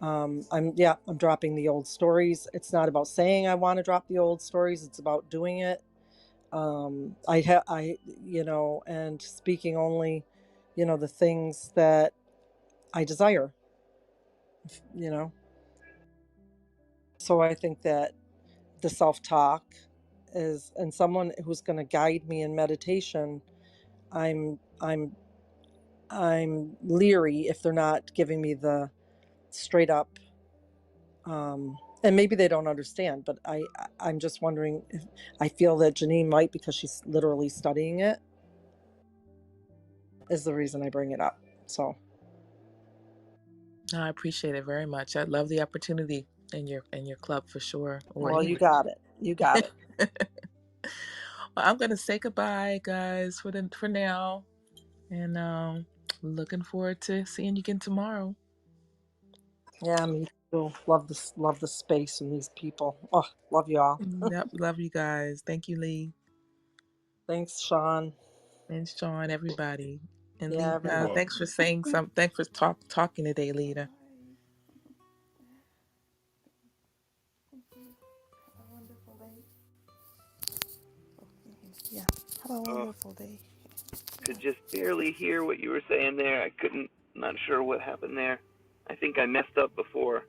Speaker 9: I'm dropping the old stories. It's not about saying I want to drop the old stories, it's about doing it. And speaking only, the things that I desire, you know. So I think that the self-talk is, and someone who's going to guide me in meditation, I'm I'm I'm leery if they're not giving me the straight up, and maybe they don't understand, but I'm just wondering if I feel that Janine might, because she's literally studying it, is the reason I bring it up. So,
Speaker 7: No, I appreciate it very much. I love the opportunity in your club for sure, or
Speaker 9: well, you
Speaker 7: anywhere.
Speaker 9: got it. You got it.
Speaker 7: Well, I'm gonna say goodbye, guys, for now, and looking forward to seeing you again tomorrow.
Speaker 9: Yeah, me too. Love the space and these people. Oh, love y'all.
Speaker 7: Yep, love you guys. Thank you, Lee
Speaker 9: Thanks, Sean.
Speaker 7: and Sean, everybody, and
Speaker 9: Yeah,
Speaker 7: Lee.
Speaker 10: You're
Speaker 9: everybody.
Speaker 10: welcome.
Speaker 7: Thanks for saying something. Thanks for talking today, Lita.
Speaker 8: Have a wonderful day. Yeah, have a
Speaker 1: Oh,
Speaker 8: wonderful day.
Speaker 1: could just barely hear what you were saying there. I couldn't, not sure what happened there. I think I messed up before.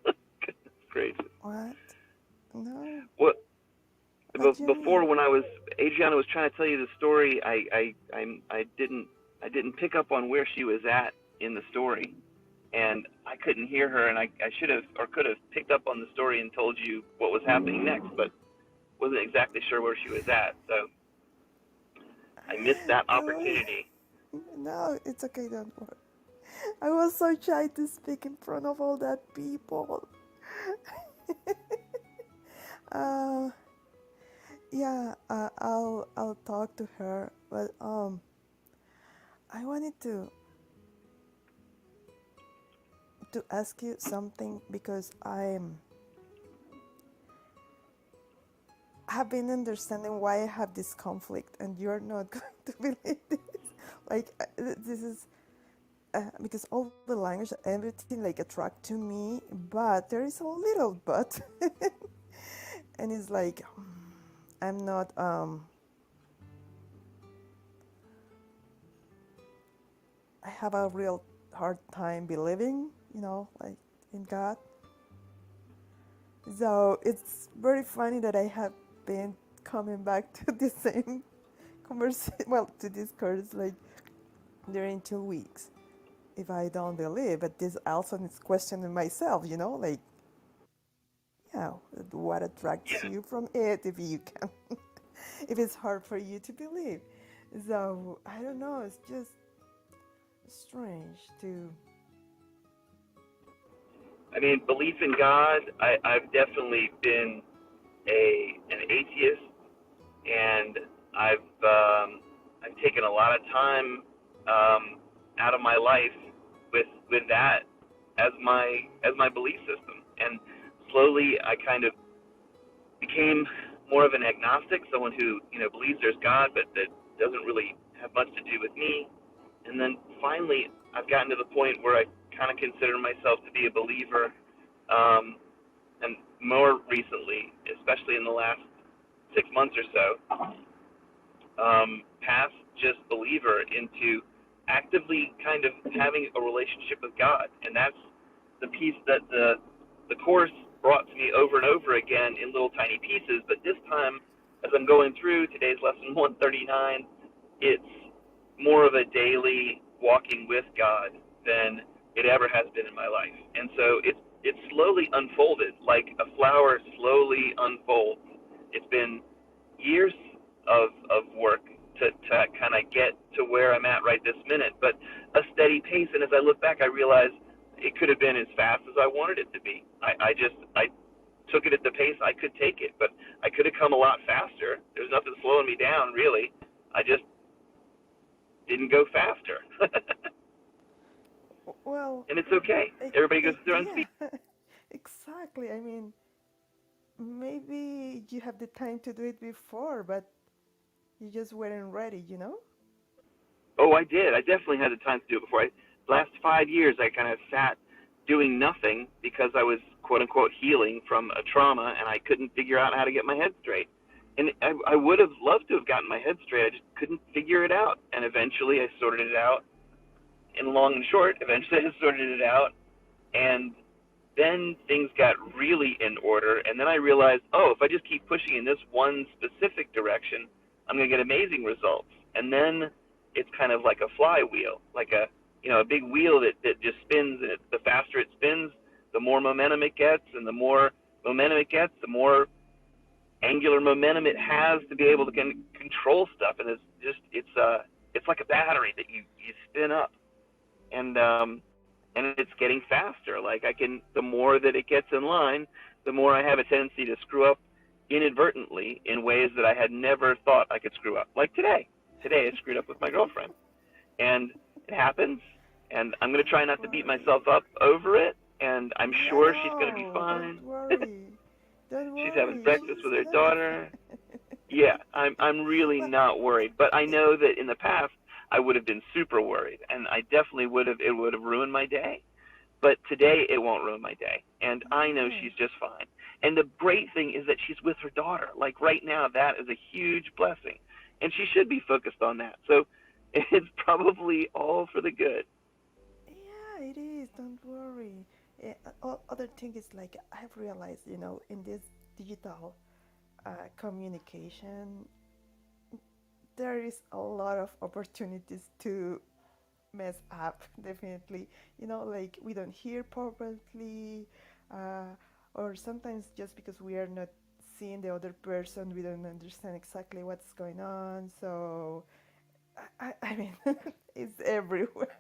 Speaker 1: Goodness gracious.
Speaker 8: What? No,
Speaker 1: What?
Speaker 8: what do you
Speaker 1: Before,
Speaker 8: mean?
Speaker 1: when Adriana was trying to tell you the story, I didn't pick up on where she was at in the story, and I couldn't hear her, and I should have or could have picked up on the story and told you what was happening next, but wasn't exactly sure where she was at, so I missed that
Speaker 8: No,
Speaker 1: opportunity.
Speaker 8: no, it's okay, don't worry. I was so shy to speak in front of all that people. uh, yeah, I'll talk to her, but I wanted to ask you something because have been understanding why I have this conflict, and you're not going to believe this. Like this is because all the language, everything like attract to me, but there is a little but, and it's like I'm not. I have a real hard time believing, like in God. So it's very funny that I have been coming back to the same conversation, well, to this course like during 2 weeks. If I don't believe, but this also is questioning myself, like, yeah, what attracts
Speaker 1: Yeah,
Speaker 8: you from it if you can, if it's hard for you to believe. So I don't know. It's just strange to.
Speaker 1: I mean, belief in God. I've definitely been an atheist, and I've taken a lot of time out of my life with that as my belief system, and slowly I kind of became more of an agnostic, someone who believes there's God, but that doesn't really have much to do with me. And then finally, I've gotten to the point where I kind of consider myself to be a believer, um, and more recently, especially in the last 6 months or so, past just believer into actively kind of having a relationship with God, and that's the piece that the Course brought to me over and over again in little tiny pieces, but this time, as I'm going through today's lesson 139, it's more of a daily walking with God than it ever has been in my life. And so it's slowly unfolded, like a flower slowly unfolds. It's been years of work to kind of get to where I'm at right this minute, but a steady pace. And as I look back, I realize it could have been as fast as I wanted it to be. I took it at the pace I could take it, but I could have come a lot faster. There's nothing slowing me down, really. I just didn't go faster.
Speaker 8: Well,
Speaker 1: And it's okay. Everybody goes through their own speed.
Speaker 8: yeah, exactly. I mean, maybe you have the time to do it before, but you just weren't ready, you know?
Speaker 1: Oh, I did. I definitely had the time to do it before. Last 5 years, I kind of sat doing nothing because I was, quote unquote, healing from a trauma, and I couldn't figure out how to get my head straight. And I would have loved to have gotten my head straight. I just couldn't figure it out. And eventually I sorted it out. In long and short, eventually I sorted it out. And then things got really in order. And then I realized, oh, if I just keep pushing in this one specific direction, I'm going to get amazing results. And then it's kind of like a flywheel, like a big wheel that just spins. And the faster it spins, the more momentum it gets. And the more momentum it gets, the more angular momentum it has to be able to control stuff. And it's like a battery that you spin up. And it's getting faster. Like the more that it gets in line, the more I have a tendency to screw up inadvertently in ways that I had never thought I could screw up. Like today. Today I screwed up with my girlfriend. And it happens, and I'm going to try not to beat myself up over it, and I'm sure she's going to be fine.
Speaker 8: Don't worry. Don't worry.
Speaker 1: She's having breakfast with her
Speaker 8: fine.
Speaker 1: daughter. Yeah, I'm really not worried. But I know that in the past, I would have been super worried, and I definitely it would have ruined my day. But today, it won't ruin my day, and I know she's just fine. And the great thing is that she's with her daughter. Like right now, that is a huge blessing, and she should be focused on that. So it's probably all for the good.
Speaker 8: Yeah, it is. Don't worry. Other thing is like I've realized, in this digital communication, there is a lot of opportunities to mess up. Definitely, like we don't hear properly, or sometimes just because we are not seeing the other person, we don't understand exactly what's going on. So, I mean, it's everywhere.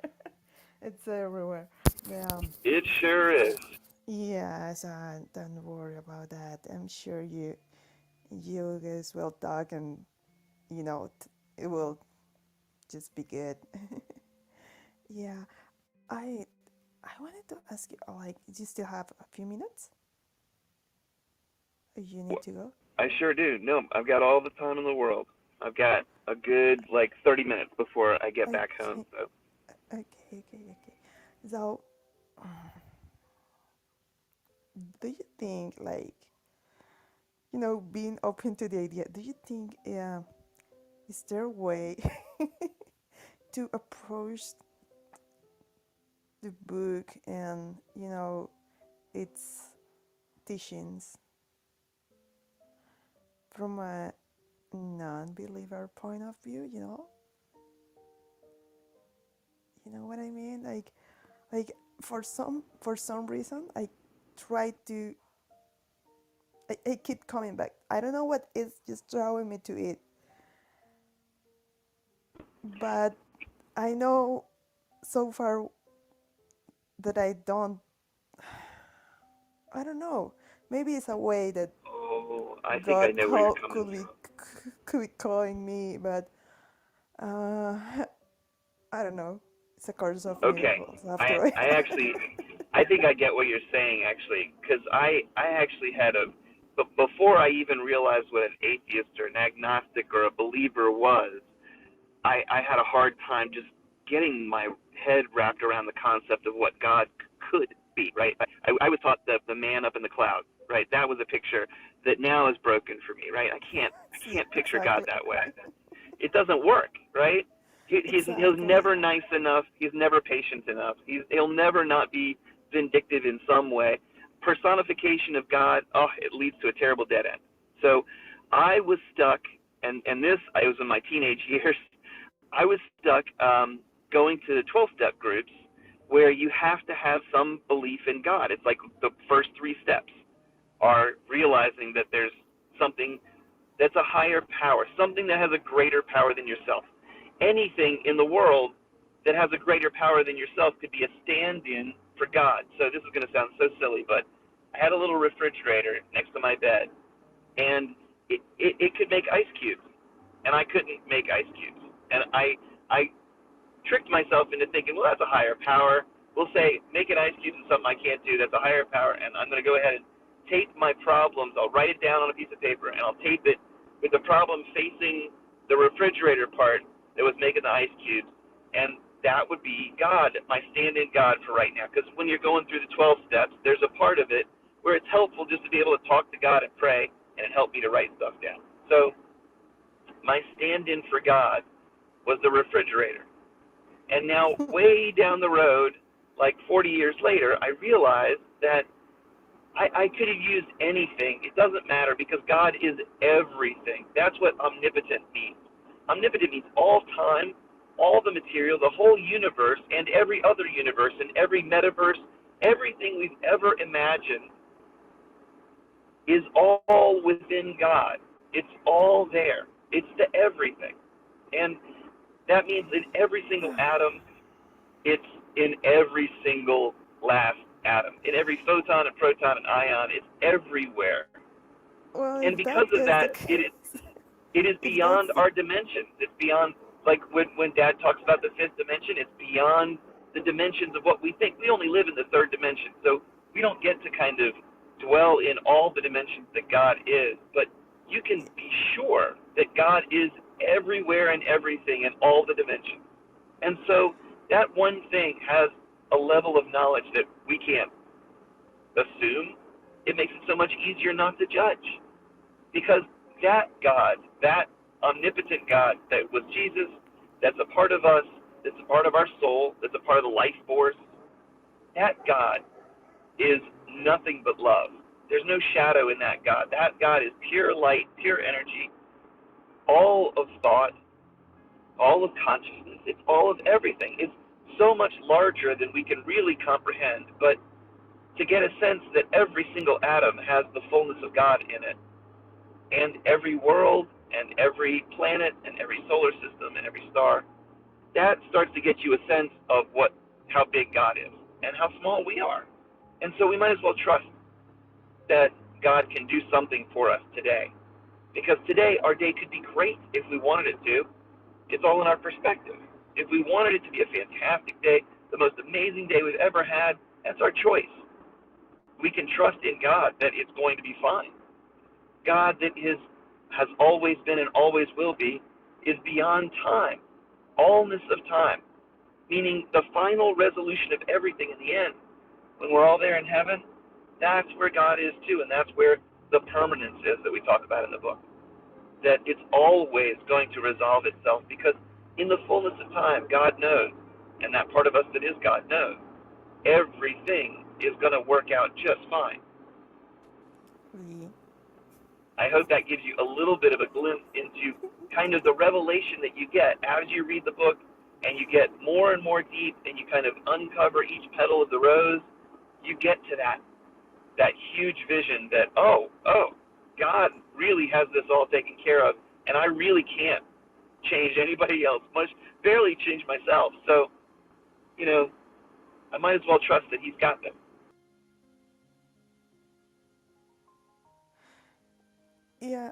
Speaker 8: It's everywhere. Yeah.
Speaker 1: It sure is.
Speaker 8: Yes, don't worry about that. I'm sure you guys will talk, and it will just be good. Yeah, I I wanted to ask you, like, do you still have a few minutes? Or you need to go?
Speaker 1: I sure do. No, I've got all the time in the world. I've got a good 30 minutes before I get back home. So.
Speaker 8: Okay. So, do you think, like, being open to the idea, do you think, is there a way to approach the book and, its teachings from a non-believer point of view, You know what I mean? Like for some reason, I try to. I keep coming back. I don't know what is just drawing me to it, but I know so far that I don't. I don't know. Maybe it's a way that
Speaker 1: I think I
Speaker 8: God
Speaker 1: know where you're coming
Speaker 8: could be calling me, but I don't know. It's a course of
Speaker 1: Okay.
Speaker 8: miracles after all.
Speaker 1: I think I get what you're saying, actually, because I actually had but before I even realized what an atheist or an agnostic or a believer was, I had a hard time just getting my head wrapped around the concept of what God could be, right? I was taught the man up in the clouds, right? That was a picture that now is broken for me, right? I can't picture God that way. It doesn't work, right? He's never nice enough. He's never patient enough. He'll never not be vindictive in some way. personification of God, it leads to a terrible dead end. So I was stuck, and this, I was in my teenage years, I was stuck going to the 12-step groups where you have to have some belief in God. It's like the first 3 steps are realizing that there's something that's a higher power, something that has a greater power than yourself. Anything in the world that has a greater power than yourself could be a stand-in for God. So this is going to sound so silly, but I had a little refrigerator next to my bed, and it could make ice cubes, and I couldn't make ice cubes. And I tricked myself into thinking, well, that's a higher power. We'll say making ice cubes is something I can't do. That's a higher power, and I'm going to go ahead and tape my problems. I'll write it down on a piece of paper, and I'll tape it with the problem facing the refrigerator part that was making the ice cubes, and that would be God, my stand-in God for right now. Because when you're going through the 12 steps, there's a part of it where it's helpful just to be able to talk to God and pray, and it helped me to write stuff down. So my stand-in for God was the refrigerator. And now, way down the road, like 40 years later, I realized that I could have used anything. It doesn't matter, because God is everything. That's what omnipotent means. Omnipotent means all time, all the material, the whole universe, and every other universe, and every metaverse, everything we've ever imagined is all within God. It's all there. It's the everything. And that means in every single atom, it's in every single last atom. In every photon and proton and ion, it's everywhere.
Speaker 8: Well,
Speaker 1: And
Speaker 8: if
Speaker 1: because
Speaker 8: that
Speaker 1: of
Speaker 8: is the
Speaker 1: that,
Speaker 8: case,
Speaker 1: it is
Speaker 8: if that's
Speaker 1: beyond our dimensions. It's beyond, like when Dad talks about the 5th dimension, it's beyond the dimensions of what we think. We only live in the 3rd dimension, so we don't get to kind of dwell in all the dimensions that God is. But you can be sure that God is everywhere and everything in all the dimensions. And so that one thing has a level of knowledge that we can't assume. It makes it so much easier not to judge, because that God, that omnipotent God that was Jesus, that's a part of us, that's a part of our soul, that's a part of the life force, that God is nothing but love. There's no shadow in that God. That God is pure light, pure energy, all of thought, all of consciousness. It's all of everything. It's so much larger than we can really comprehend. But to get a sense that every single atom has the fullness of God in it, and every world and every planet and every solar system and every star, that starts to get you a sense of how big God is and how small we are. And so we might as well trust that God can do something for us today. Because today, our day could be great if we wanted it to. It's all in our perspective. If we wanted it to be a fantastic day, the most amazing day we've ever had, that's our choice. We can trust in God that it's going to be fine. God that has always been and always will be is beyond time, allness of time, meaning the final resolution of everything in the end. When we're all there in heaven, that's where God is too, and that's where the permanence is that we talk about in the book. That it's always going to resolve itself, because in the fullness of time, God knows, and that part of us that is God knows, everything is going to work out just fine.
Speaker 8: the
Speaker 1: I hope that gives you a little bit of a glimpse into kind of the revelation that you get as you read the book, and you get more and more deep, and you kind of uncover each petal of the rose. You get to that huge vision that, God really has this all taken care of, and I really can't change anybody else, barely change myself. So, I might as well trust that he's got this.
Speaker 8: yeah,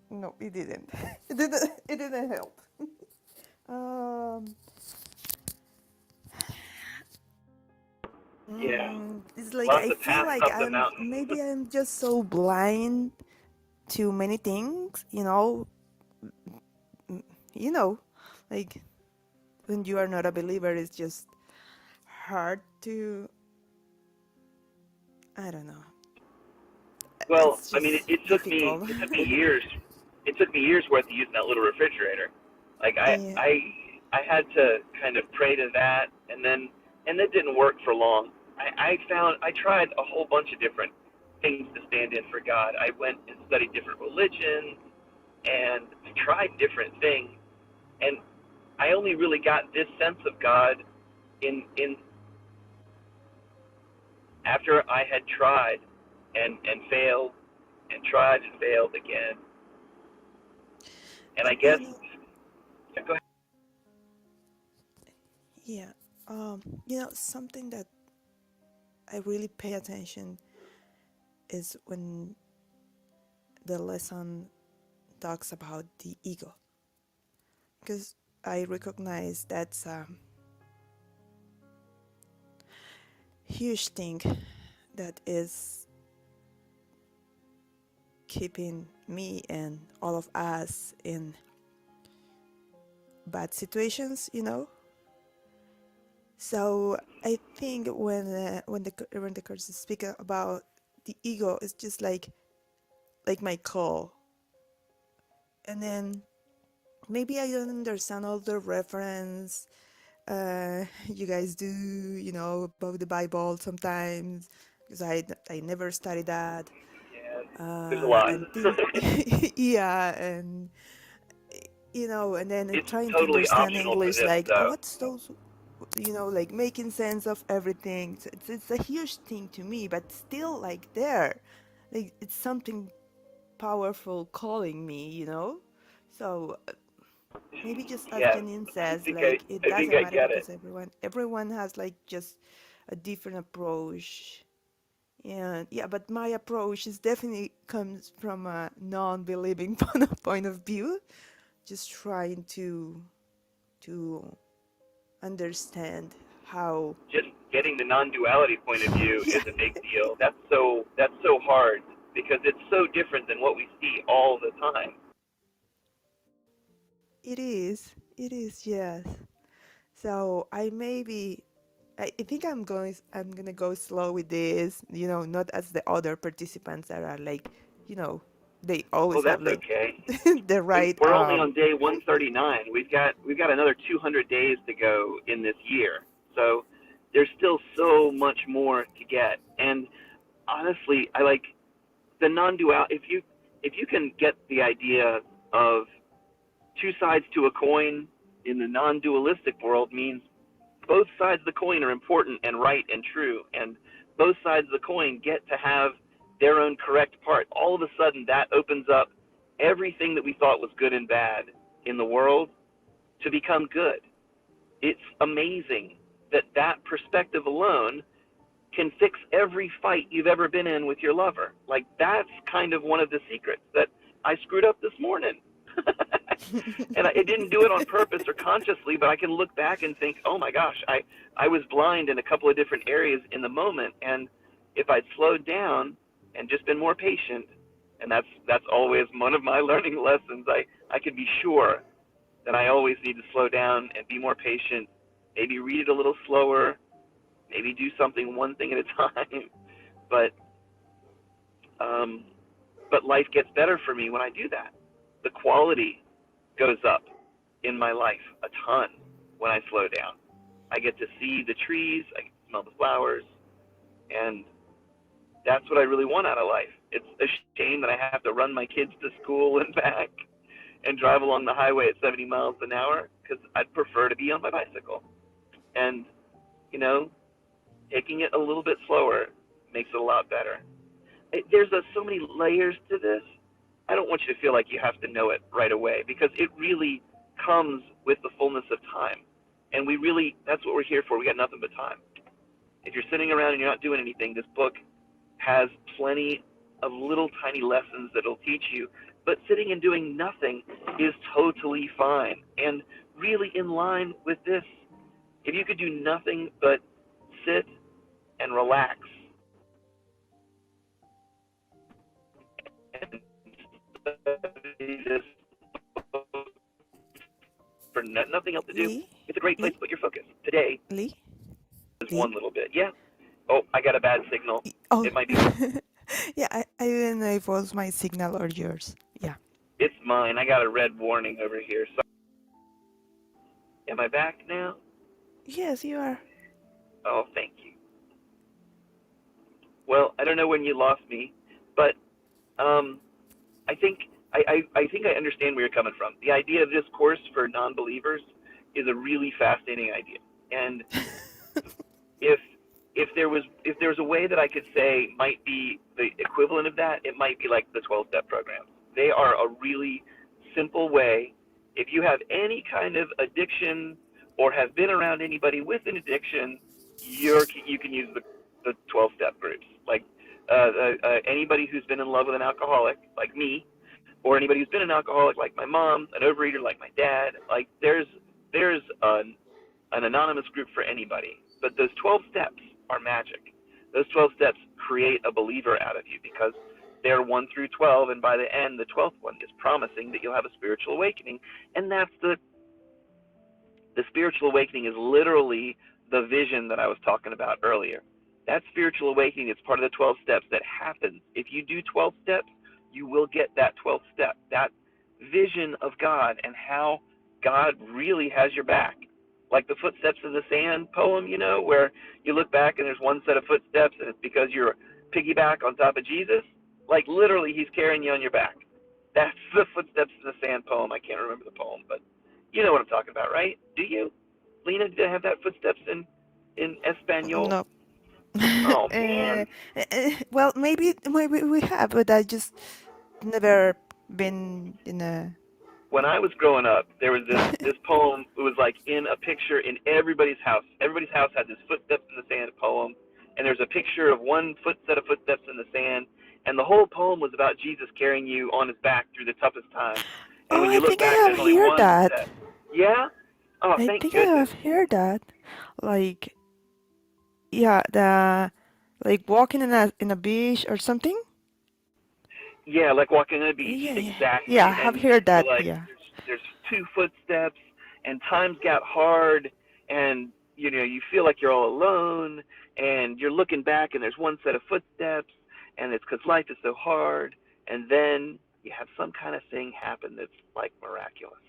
Speaker 8: no, it didn't. It didn't help. Um,
Speaker 1: Yeah,
Speaker 8: it's like
Speaker 1: lots
Speaker 8: I
Speaker 1: of
Speaker 8: feel
Speaker 1: paths
Speaker 8: like
Speaker 1: up the mountain.
Speaker 8: I'm just so blind to many things, you know, like when you are not a believer, it's just hard to, I don't know.
Speaker 1: Well,
Speaker 8: It's
Speaker 1: I mean,
Speaker 8: just
Speaker 1: it took me
Speaker 8: difficult.
Speaker 1: years. It took me years worth of using that little refrigerator. Like
Speaker 8: Yeah.
Speaker 1: I had to kind of pray to that, and then And that didn't work for long. I tried a whole bunch of different things to stand in for God. I went and studied different religions and I tried different things. And I only really got this sense of God in after I had tried and failed and tried and failed again. And I guess, yeah, go ahead.
Speaker 8: Yeah. Something that I really pay attention is when the lesson talks about the ego, because I recognize that's a huge thing that is keeping me and all of us in bad situations. So I think when the courses speak about the ego, it's just like my call, and then maybe I don't understand all the reference you guys do, about the Bible sometimes, because I never studied that,
Speaker 1: Yeah, there's a lot.
Speaker 8: and think, yeah, and and then
Speaker 1: It's
Speaker 8: trying to
Speaker 1: totally
Speaker 8: understand
Speaker 1: optional for
Speaker 8: English,
Speaker 1: this,
Speaker 8: like,
Speaker 1: though.
Speaker 8: what's those, like making sense of everything. So it's a huge thing to me, but still, like, there, like, it's something powerful calling me. So maybe just as
Speaker 1: Yeah,
Speaker 8: Janine
Speaker 1: I
Speaker 8: says,
Speaker 1: think
Speaker 8: like, it
Speaker 1: I think
Speaker 8: doesn't
Speaker 1: I
Speaker 8: matter
Speaker 1: get it.
Speaker 8: because everyone has, like, just a different approach. And yeah, but my approach is definitely comes from a non-believing point of view, just trying to understand how.
Speaker 1: Just getting the non-duality point of view
Speaker 8: Yeah,
Speaker 1: is a big deal. That's so hard because it's so different than what we see all the time.
Speaker 8: it is, yes. So I think I'm gonna go slow with this, not as the other participants that are like, you know, they
Speaker 1: Oh,
Speaker 8: always have
Speaker 1: that's
Speaker 8: like
Speaker 1: okay.
Speaker 8: the right
Speaker 1: We're only on day 139. We've got another 200 days to go in this year, so there's still so much more to get. And honestly, I like the non-dual. If you can get the idea of two sides to a coin in the non-dualistic world, means both sides of the coin are important and right and true, and both sides of the coin get to have their own correct part. All of a sudden, that opens up everything that we thought was good and bad in the world to become good. It's amazing that that perspective alone can fix every fight you've ever been in with your lover. Like, that's kind of one of the secrets that I screwed up this morning. And I didn't do it on purpose or consciously, but I can look back and think, oh my gosh, I was blind in a couple of different areas in the moment. And if I'd slowed down and just been more patient, and that's always one of my learning lessons, I could be sure that I always need to slow down and be more patient, maybe read it a little slower, maybe do something one thing at a time. But um, but life gets better for me when I do that. The quality goes up in my life a ton when I slow down. I get to see the trees, I get to smell the flowers, and that's what I really want out of life. It's a shame that I have to run my kids to school and back and drive along the highway at 70 miles an hour, because I'd prefer to be on my bicycle. And, you know, taking it a little bit slower makes it a lot better. There's so many layers to this. I don't want you to feel like you have to know it right away, because it really comes with the fullness of time. And that's what we're here for. We got nothing but time. If you're sitting around and you're not doing anything, this book has plenty of little tiny lessons that it'll teach you. But sitting and doing nothing is totally fine and really in line with this. If you could do nothing but sit and relax and study this for nothing else to do,
Speaker 8: Lee,
Speaker 1: it's a great place
Speaker 8: Lee,
Speaker 1: to put your focus. Today
Speaker 8: Lee,
Speaker 1: is
Speaker 8: Lee.
Speaker 1: one little bit. Yeah. Oh, I got a bad signal.
Speaker 8: Oh,
Speaker 1: It might be mine.
Speaker 8: yeah. I didn't know if it was my signal or yours. Yeah.
Speaker 1: It's mine. I got a red warning over here. So, am I back now?
Speaker 8: Yes, you are.
Speaker 1: Oh, thank you. Well, I don't know when you lost me, but um, I think I think I understand where you're coming from. The idea of this course for non-believers is a really fascinating idea, and if if there was a way that I could say might be the equivalent of that, it might be like the 12-step programs. They are a really simple way. If you have any kind of addiction or have been around anybody with an addiction, you can use the 12-step groups. Like anybody who's been in love with an alcoholic, like me, or anybody who's been an alcoholic, like my mom, an overeater, like my dad. Like there's an anonymous group for anybody. But those 12 steps are magic. Those 12 steps create a believer out of you because they're 1 through 12, and by the end, the 12th one is promising that you'll have a spiritual awakening. And that's the spiritual awakening is literally the vision that I was talking about earlier. That spiritual awakening is part of the 12 steps that happens. If you do 12 steps, you will get that 12th step, that vision of God and how God really has your back. Like the footsteps of the sand poem, where you look back and there's one set of footsteps and it's because you're piggyback on top of Jesus. Like literally, he's carrying you on your back. That's the footsteps of the sand poem. I can't remember the poem, but you know what I'm talking about, right? Do you? Lena, did I have that footsteps in Espanol?
Speaker 8: No.
Speaker 1: Oh man.
Speaker 8: Well, maybe we have, but I just never been in a.
Speaker 1: When I was growing up, there was this poem. It was like in a picture in everybody's house. Everybody's house had this footsteps in the sand poem, and there's a picture of one set of footsteps in the sand, and the whole poem was about Jesus carrying you on his back through the toughest times. And
Speaker 8: Oh,
Speaker 1: when
Speaker 8: I
Speaker 1: you look
Speaker 8: think I
Speaker 1: back,
Speaker 8: have
Speaker 1: there's only
Speaker 8: heard
Speaker 1: one
Speaker 8: that.
Speaker 1: step. Yeah. Oh,
Speaker 8: I
Speaker 1: thank
Speaker 8: think I
Speaker 1: goodness.
Speaker 8: have heard that. Like, yeah, the like walking in a beach or something.
Speaker 1: Yeah, like walking on a beach,
Speaker 8: Yeah, I
Speaker 1: exactly.
Speaker 8: have
Speaker 1: And
Speaker 8: heard
Speaker 1: you're
Speaker 8: that.
Speaker 1: like,
Speaker 8: Yeah.
Speaker 1: there's 2 footsteps, and times got hard, and you feel like you're all alone, and you're looking back, and there's one set of footsteps, and it's because life is so hard, and then you have some kind of thing happen that's like miraculous,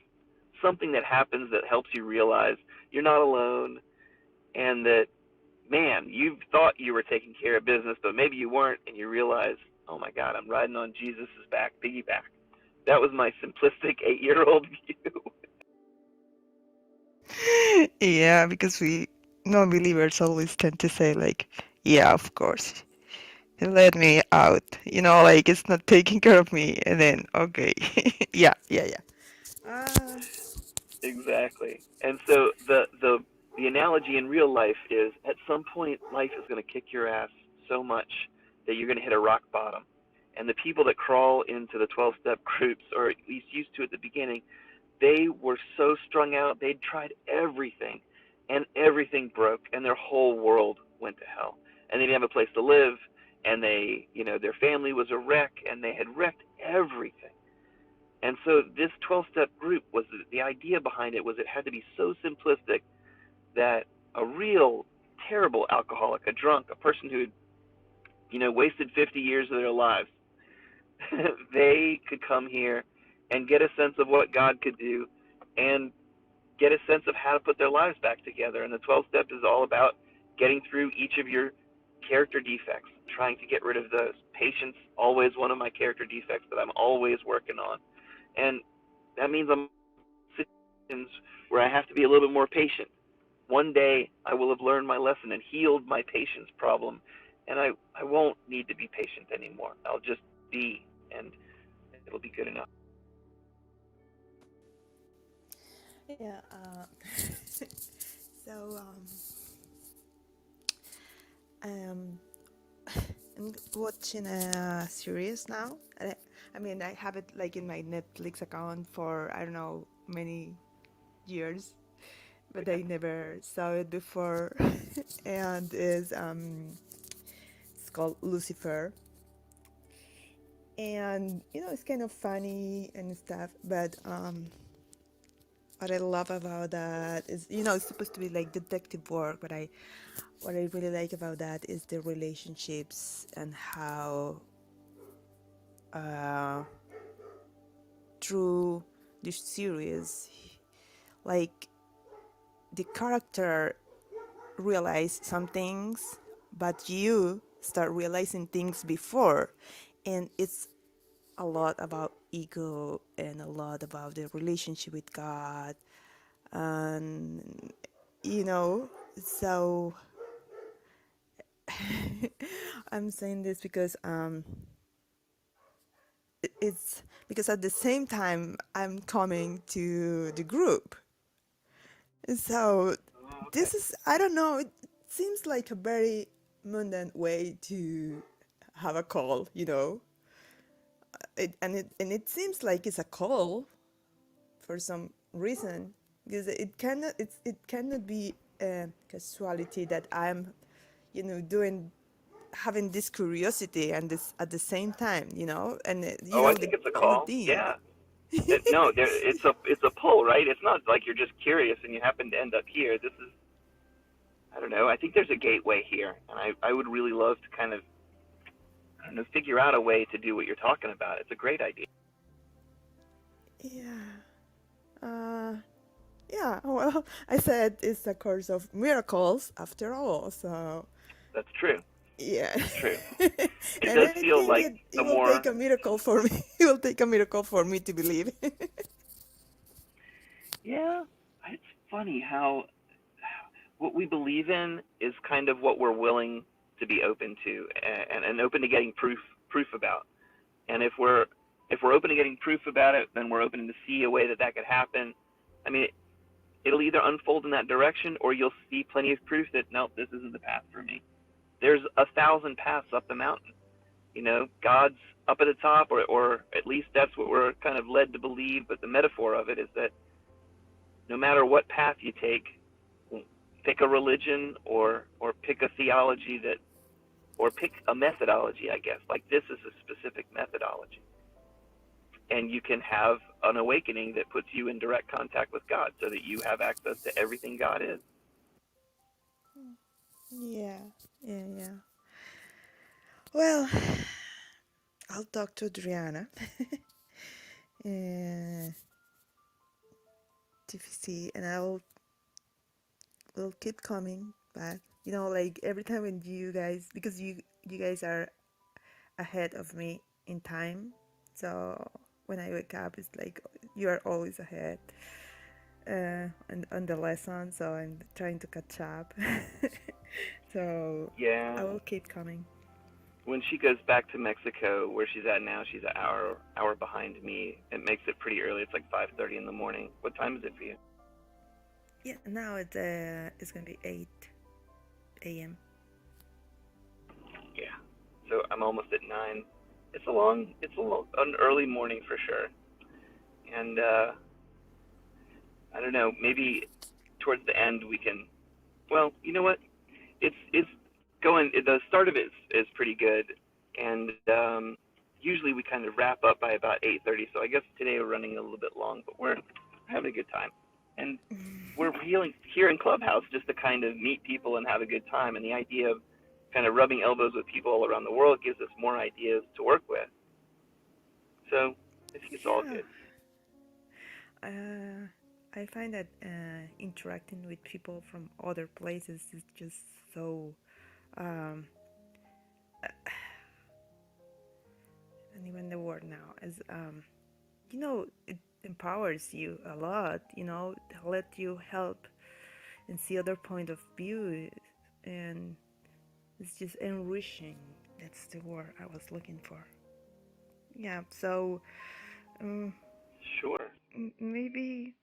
Speaker 1: something that happens that helps you realize you're not alone, and that man, you thought you were taking care of business, but maybe you weren't, and you realize, oh my God, I'm riding on Jesus' back, piggyback. That was my simplistic 8-year-old view.
Speaker 8: Yeah, because we non-believers always tend to say like, yeah, of course. Let me out. Like it's not taking care of me. And then, okay. Yeah. Uh,
Speaker 1: Exactly. And so the analogy in real life is at some point life is going to kick your ass so much that you're going to hit a rock bottom. And the people that crawl into the 12-step groups, or at least used to at the beginning, they were so strung out, they'd tried everything, and everything broke, and their whole world went to hell. And they didn't have a place to live, and their family was a wreck, and they had wrecked everything. And so this 12-step group was the idea behind it was it had to be so simplistic that a real terrible alcoholic, a drunk, a person who had, wasted 50 years of their lives, they could come here and get a sense of what God could do and get a sense of how to put their lives back together. And the 12 steps is all about getting through each of your character defects, trying to get rid of those. Patience, always one of my character defects that I'm always working on. And that means I'm in situations where I have to be a little bit more patient. One day I will have learned my lesson and healed my patience problem, and I won't need to be patient anymore. I'll just be, and it'll be good enough.
Speaker 8: yeah. So um, I'm watching a series now. I mean, I have it like in my Netflix account for I don't know many years, but I never saw it before. And it's called Lucifer. And it's kind of funny and stuff, but what I love about that is it's supposed to be like detective work, but what I really like about that is the relationships and how uh, through this series, like the character realize some things, but you start realizing things before. And it's a lot about ego and a lot about the relationship with God. And, you know, so I'm saying this because it's because at the same time I'm coming to the group. So
Speaker 1: Oh, okay.
Speaker 8: this is, I don't know, it seems like a very mundane way to have a call, you know. And it seems like it's a call for some reason, because it cannot be a casuality that I'm, doing, having this curiosity and this at the same time, and
Speaker 1: Oh, I
Speaker 8: the
Speaker 1: think it's a
Speaker 8: all the
Speaker 1: call.
Speaker 8: things.
Speaker 1: Yeah. No, it's a pull, right? It's not like you're just curious and you happen to end up here. This is, I don't know. I think there's a gateway here, and I would really love to kind of, I don't know, figure out a way to do what you're talking about. It's a great idea.
Speaker 8: Yeah. Uh, yeah. Well, I said it's a course of miracles after all. So
Speaker 1: That's true.
Speaker 8: yeah.
Speaker 1: That's true. It
Speaker 8: And
Speaker 1: does
Speaker 8: I
Speaker 1: feel
Speaker 8: think
Speaker 1: like
Speaker 8: it
Speaker 1: the
Speaker 8: will
Speaker 1: more,
Speaker 8: take a miracle for me. It will take a miracle for me to believe.
Speaker 1: yeah, it's funny how what we believe in is kind of what we're willing to be open to, and open to getting proof about. And if we're open to getting proof about it, then we're open to see a way that could happen. I mean, it'll either unfold in that direction, or you'll see plenty of proof that nope, this isn't the path for me. There's 1,000 paths up the mountain. God's up at the top, or at least that's what we're kind of led to believe. But the metaphor of it is that no matter what path you take, pick a religion or pick a theology or pick a methodology, I guess. Like, this is a specific methodology. And you can have an awakening that puts you in direct contact with God so that you have access to everything God is.
Speaker 8: Yeah. Yeah. Yeah. Well, I'll talk to Adriana and to see, and will keep coming back. Like every time when you guys, because you guys are ahead of me in time, so when I wake up, it's like you are always ahead, and on the lesson. So I'm trying to catch up. So
Speaker 1: Yeah.
Speaker 8: I will keep coming.
Speaker 1: When she goes back to Mexico, where she's at now, she's an hour behind me. It makes it pretty early. It's like 5:30 in the morning. What time is it for you?
Speaker 8: Yeah, now it's gonna be 8 a.m.
Speaker 1: Yeah. So I'm almost at 9. An early morning for sure. And I don't know, maybe towards the end we can. Well, you know what? It's going. The start of it is pretty good, and usually we kind of wrap up by about 8:30. So I guess today we're running a little bit long, but we're having a good time, and we're healing here in Clubhouse just to kind of meet people and have a good time. And the idea of kind of rubbing elbows with people all around the world gives us more ideas to work with. So I think it's all
Speaker 8: Yeah.
Speaker 1: good.
Speaker 8: I find that interacting with people from other places is just so, um, and even the word now is, it empowers you a lot. Let you help and see other point of view, and it's just enriching. That's the word I was looking for. Yeah. So um,
Speaker 1: Sure.
Speaker 8: maybe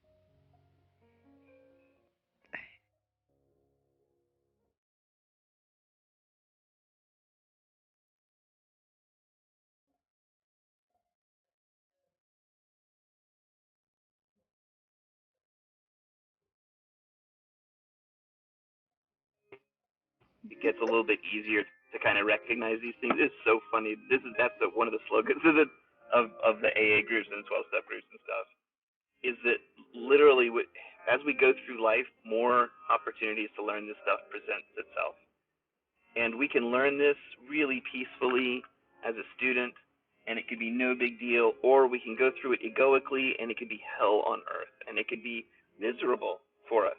Speaker 1: It gets a little bit easier to kind of recognize these things. It's so funny. One of the slogans of the AA groups and 12-step groups and stuff, is that literally as we go through life, more opportunities to learn this stuff presents itself. And we can learn this really peacefully as a student, and it could be no big deal, or we can go through it egoically, and it could be hell on earth, and it could be miserable for us.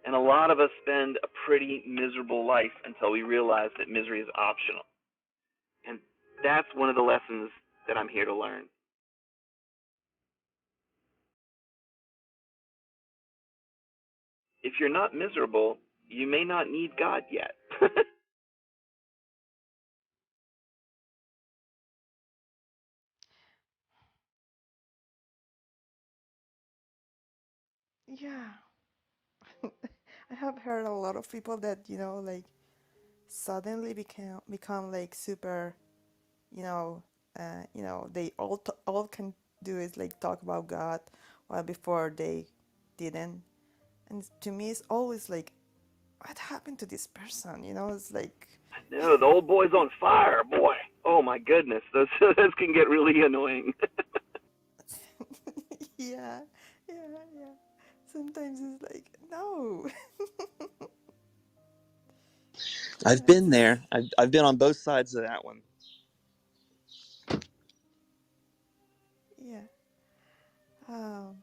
Speaker 1: And a lot of us spend a pretty miserable life until we realize that misery is optional. And that's one of the lessons that I'm here to learn. If you're not miserable, you may not need God yet.
Speaker 8: Yeah. I have heard a lot of people that, like suddenly become like super, you know, they all can do is like talk about God, while before they didn't. And to me, it's always like, what happened to this person? It's like,
Speaker 1: No, the old boy's on fire, boy. Oh my goodness, those can get really annoying.
Speaker 8: yeah, yeah. Sometimes it's like, no.
Speaker 1: I've
Speaker 8: Yeah,
Speaker 1: been there. I've been on both sides of that one.
Speaker 8: yeah. Um,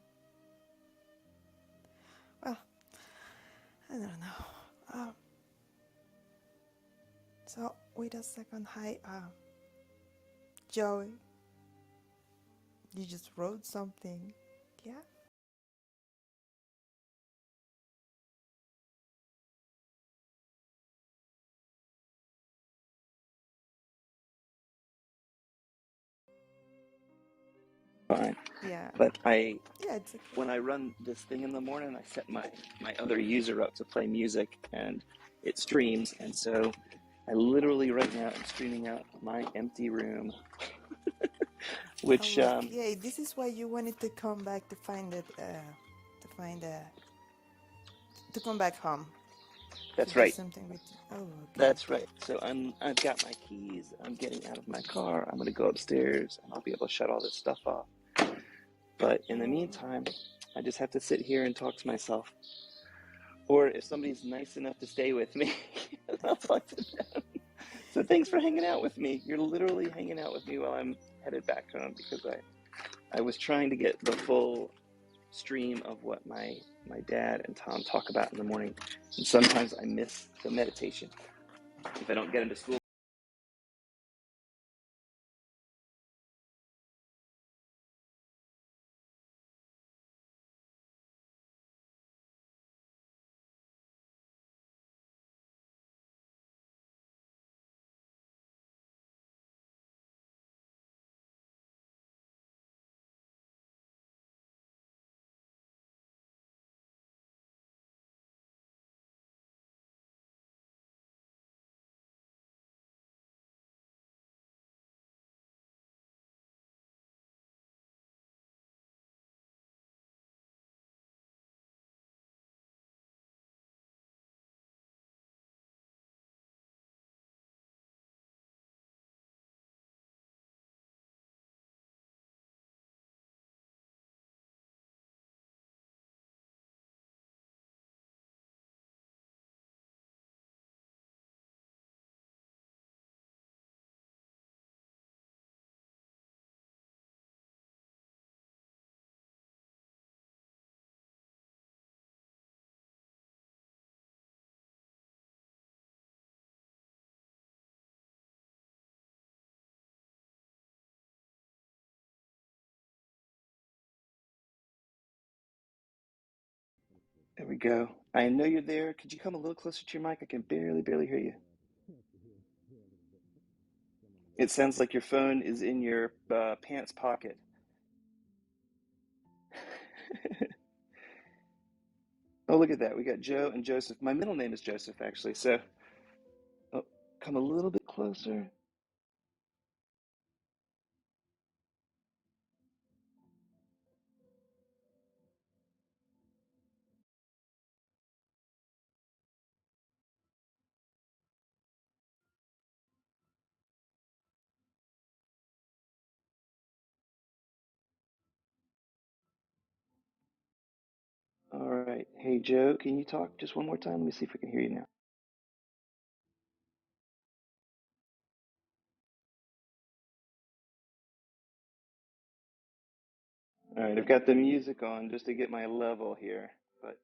Speaker 8: well, I don't know. Um, so wait a second. Hi, Joey. You just wrote something. Yeah.
Speaker 1: Fine,
Speaker 8: Yeah.
Speaker 1: but
Speaker 8: Yeah, it's okay.
Speaker 1: when I run this thing in the morning, I set my other user up to play music, and it streams. And so I literally right now am streaming out my empty room, which
Speaker 8: Okay, this is why you wanted to come back to find it, to find to come back home to
Speaker 1: that's
Speaker 8: do
Speaker 1: right.
Speaker 8: something with. Oh, okay.
Speaker 1: That's right. So I've got my keys. I'm getting out of my car. I'm gonna go upstairs, and I'll be able to shut all this stuff off. But in the
Speaker 8: Oh,
Speaker 1: meantime, I just have to sit here and talk to myself. Or if somebody's nice enough to stay with me, I'll talk to them. So thanks for hanging out with me. You're literally hanging out with me while I'm headed back home, because I was trying to get the full stream of what my dad and Tom talk about in the morning. And sometimes I miss the meditation if I don't get into school. There we go. I know you're there. Could you come a little closer to your mic? I can barely hear you. It sounds like your phone is in your pants pocket. Oh, look at that. We got Joe and Joseph. My middle name is Joseph, actually. So, oh, come a little bit closer. All right. Hey, Joe, can you talk just one more time? Let me see if I can hear you now. All right. I've got the music on just to get my level here. But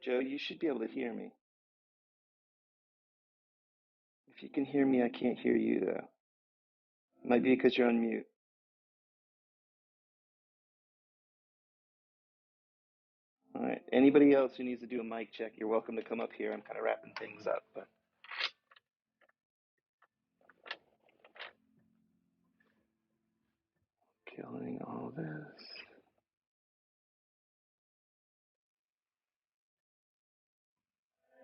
Speaker 1: Joe, you should be able to hear me. If you can hear me, I can't hear you, though. Might be because you're on mute. All right. Anybody else who needs to do a mic check, you're welcome to come up here. I'm kind of wrapping things up, but killing all this.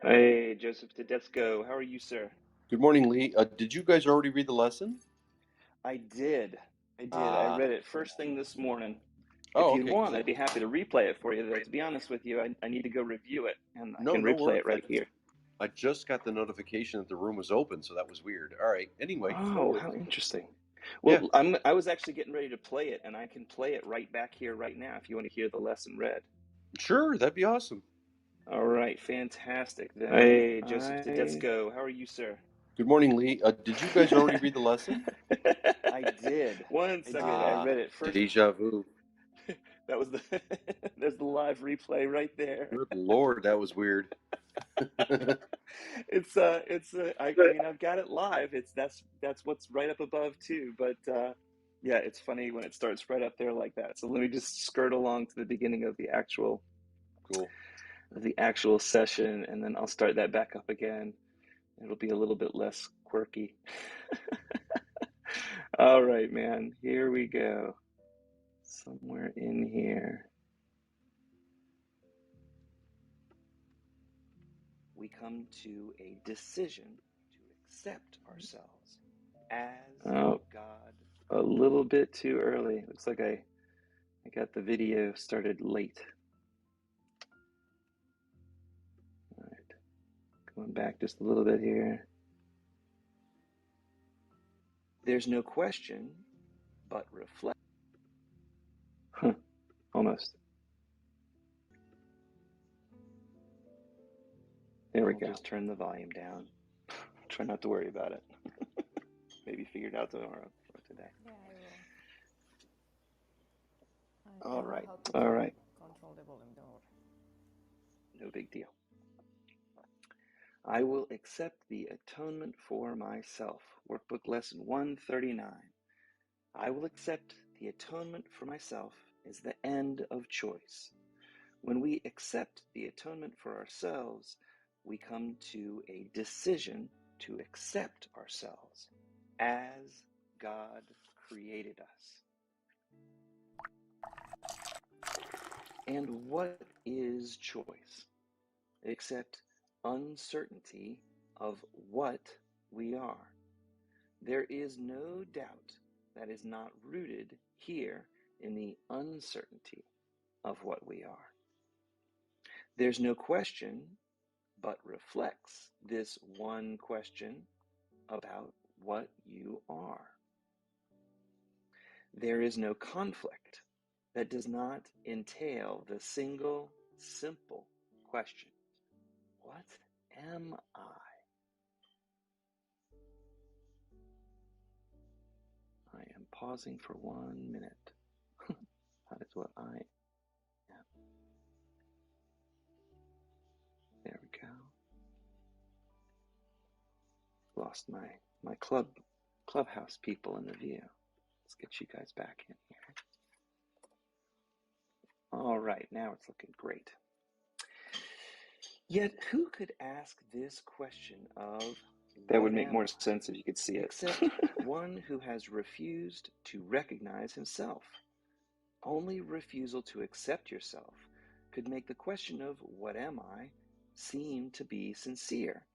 Speaker 1: Hey, Joseph Tedesco. How are you, sir?
Speaker 11: Good morning, Lee. Did you guys already read the lesson?
Speaker 1: I did. I
Speaker 11: Ah.
Speaker 1: read it first thing this morning. If
Speaker 11: Oh,
Speaker 1: you'd
Speaker 11: okay.
Speaker 1: want, I'd be happy to replay it for you, though. To be honest with you, I need to go review it, and I
Speaker 11: No,
Speaker 1: can
Speaker 11: no
Speaker 1: replay
Speaker 11: worries.
Speaker 1: it right here.
Speaker 11: I just got the notification that the room was open, so that was weird. All right. Anyway, no
Speaker 1: Oh, how
Speaker 11: worries.
Speaker 1: interesting.
Speaker 11: Yeah,
Speaker 1: Well, I was actually getting ready to play it, and I can play it right back here, right now, if you want to hear the lesson read.
Speaker 11: sure. That'd be awesome.
Speaker 1: All right, fantastic. Then hey, Joseph Tedesco, how are you, sir?
Speaker 11: Good morning, Lee. Did you guys already read the lesson?
Speaker 1: I did. One second, I read it first.
Speaker 11: Deja vu.
Speaker 1: That was the there's the live replay right there.
Speaker 11: Good Lord, that was weird.
Speaker 1: I mean, I've got it live. That's what's right up above too. But yeah, it's funny when it starts right up there like that. So let me just skirt along to the beginning of the actual session, and then I'll start that back up again. It'll be a little bit less quirky. All right, man. Here we go. Somewhere in here. We come to a decision to accept ourselves as God. A little bit too early. Looks like I got the video started late. All right. Going back just a little bit here. There's no question, but reflect. Almost. There we go. Just turn the volume down. Try not to worry about it. Maybe figure it out tomorrow or today.
Speaker 2: Yeah, I will.
Speaker 1: All right.
Speaker 2: All right. Control the volume, don't worry.
Speaker 1: No big deal. I will accept the atonement for myself. Workbook lesson 139. I will accept the atonement for myself is the end of choice. When we accept the atonement for ourselves, we come to a decision to accept ourselves as God created us. And what is choice? Except uncertainty of what we are. There is no doubt that is not rooted here in the uncertainty of what we are. There's no question, but reflects this one question about what you are. There is no conflict that does not entail the single, simple question, what am I? I am pausing for 1 minute. That is what I am. There we go. Lost my clubhouse people in the view. Let's get you guys back in here. All right, now it's looking great. Yet who could ask this question of that would make more sense if you could see it. Except one who has refused to recognize himself. Only refusal to accept yourself could make the question of what am I seem to be sincere.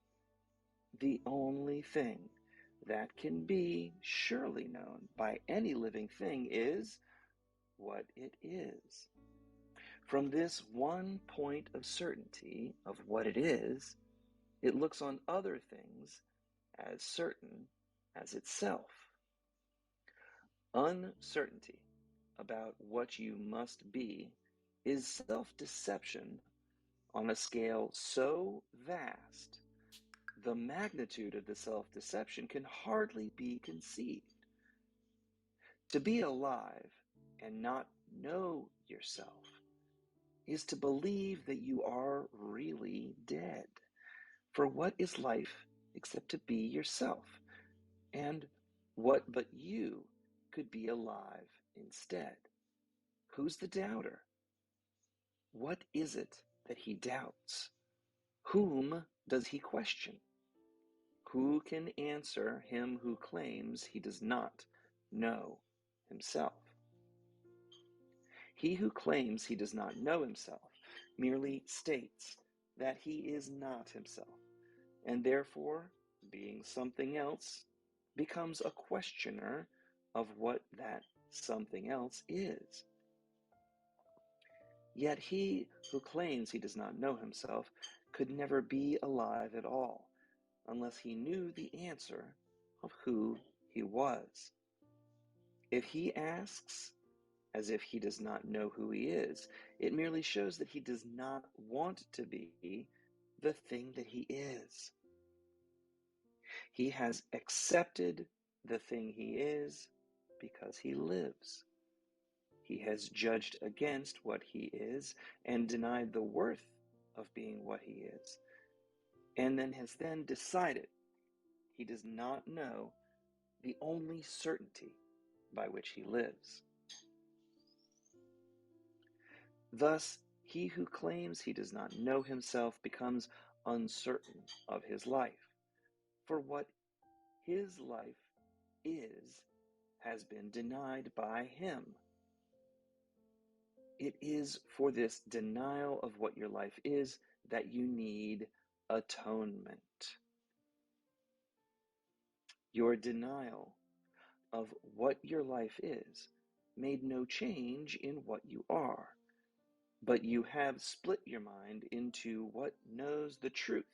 Speaker 1: The only thing that can be surely known by any living thing is what it is. From this one point of certainty of what it is, it looks on other things as certain as itself. Uncertainty about what you must be is self-deception on a scale so vast, the magnitude of the self-deception can hardly be conceived. To be alive and not know yourself is to believe that you are really dead. For what is life except to be yourself? And what but you could be alive instead? Who's the doubter? What is it that he doubts? Whom does he question? Who can answer him who claims he does not know himself? He who claims he does not know himself merely states that he is not himself, and therefore, being something else, becomes a questioner of what that something else is. Yet he who claims he does not know himself could never be alive at all, unless he knew the answer of who he was. If he asks as if he does not know who he is, it merely shows that he does not want to be the thing that he is. He has accepted the thing he is because he lives. He has judged against what he is and denied the worth of being what he is, and then has decided he does not know the only certainty by which he lives. Thus, he who claims he does not know himself becomes uncertain of his life, for what his life is has been denied by him. It is for this denial of what your life is that you need atonement. Your denial of what your life is made no change in what you are, but you have split your mind into what knows the truth,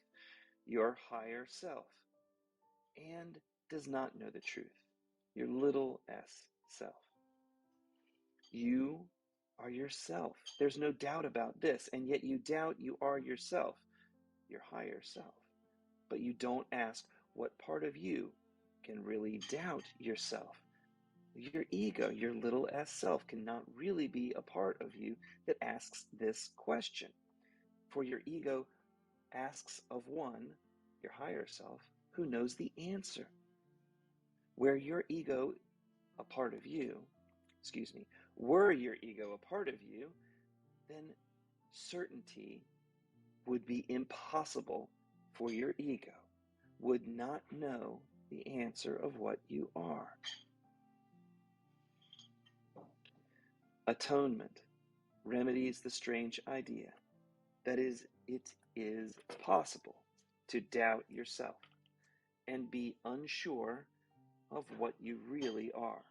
Speaker 1: your higher self, and does not know the truth, your little s self. You are yourself. There's no doubt about this, and yet you doubt you are yourself, your higher self. But you don't ask what part of you can really doubt yourself. Your ego, your little s self, cannot really be a part of you that asks this question. For your ego asks of one, your higher self, who knows the answer. Where your ego, a part of you, were your ego a part of you, then certainty would be impossible, for your ego would not know the answer of what you are. Atonement remedies the strange idea that it is possible to doubt yourself and be unsure of what you really are.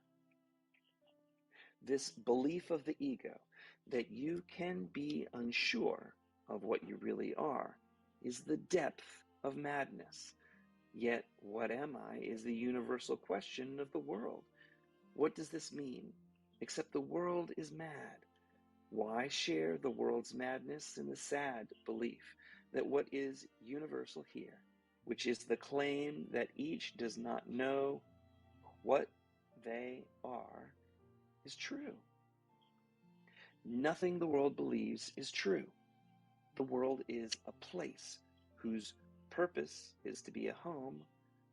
Speaker 1: This belief of the ego that you can be unsure of what you really are is the depth of madness. Yet, what am I is the universal question of the world. What does this mean? Except the world is mad. Why share the world's madness in the sad belief that what is universal here, which is the claim that each does not know what they are, is true? Nothing the world believes is true. The world is a place whose purpose is to be a home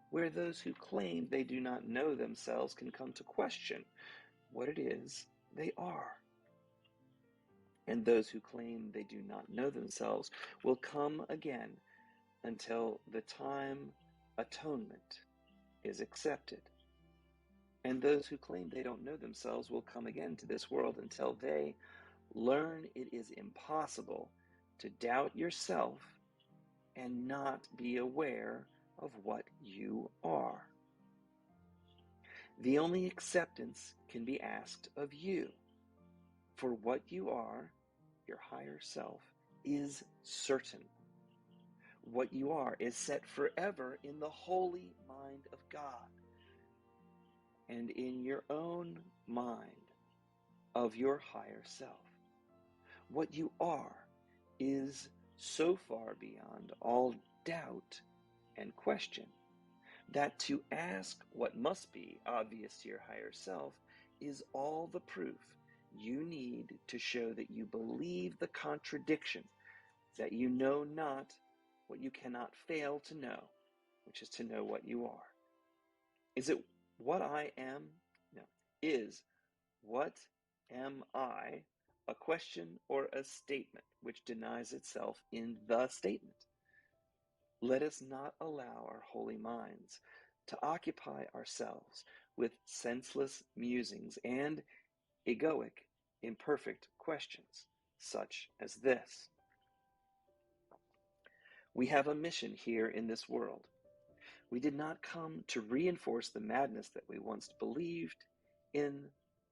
Speaker 1: where those who claim they do not know themselves can come to question what it is they are. And those who claim they do not know themselves will come again until the time atonement is accepted. And those who claim they don't know themselves will come again to this world until they learn it is impossible to doubt yourself and not be aware of what you are. The only acceptance can be asked of you, for what you are, your higher self, is certain. What you are is set forever in the holy mind of God and in your own mind of your higher self. What you are is so far beyond all doubt and question that to ask what must be obvious to your higher self is all the proof you need to show that you believe the contradiction, that you know not what you cannot fail to know, which is to know what you are. Is it what I am? No. Is what am I a question or a statement which denies itself in the statement? Let us not allow our holy minds to occupy ourselves with senseless musings and egoic, imperfect questions, such as this. We have a mission here in this world. We did not come to reinforce the madness that we once believed in,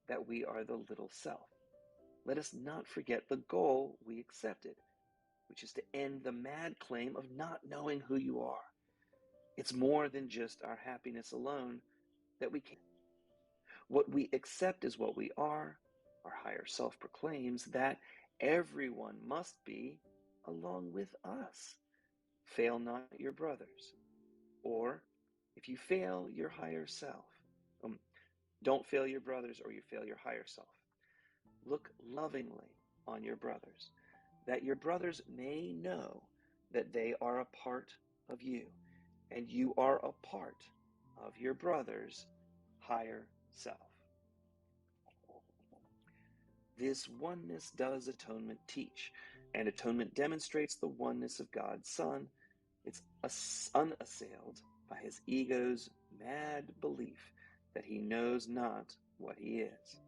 Speaker 1: that we are the little self. Let us not forget the goal we accepted, which is to end the mad claim of not knowing who you are. It's more than just our happiness alone that we can. What we accept is what we are. Our higher self proclaims that everyone must be along with us. Fail not your brothers. Or if you fail your higher self, don't fail your brothers or you fail your higher self. Look lovingly on your brothers, that your brothers may know that they are a part of you, and you are a part of your brother's higher self. This oneness does atonement teach, and atonement demonstrates the oneness of God's Son. It's unassailed by his ego's mad belief that he knows not what he is.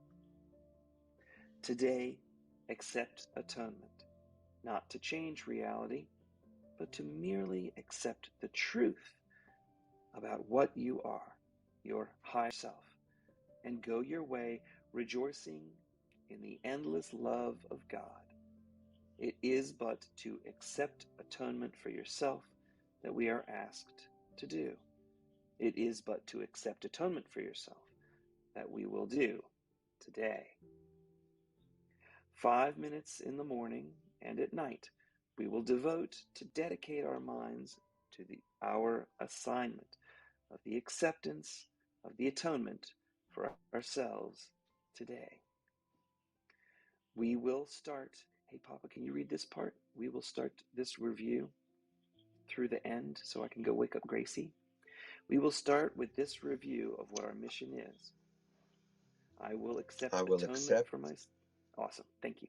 Speaker 1: Today, accept atonement, not to change reality, but to merely accept the truth about what you are, your higher self, and go your way rejoicing in the endless love of God. It is but to accept atonement for yourself that we are asked to do. It is but to accept atonement for yourself that we will do today. 5 minutes in the morning and at night, we will devote to dedicate our minds to our assignment of the acceptance of the atonement for ourselves today. We will start, hey Papa, can you read this part? We will start this review through the end so I can go wake up Gracie. We will start with this review of what our mission is. I will accept
Speaker 3: I will
Speaker 1: atonement
Speaker 3: accept
Speaker 1: for my... Awesome, thank you.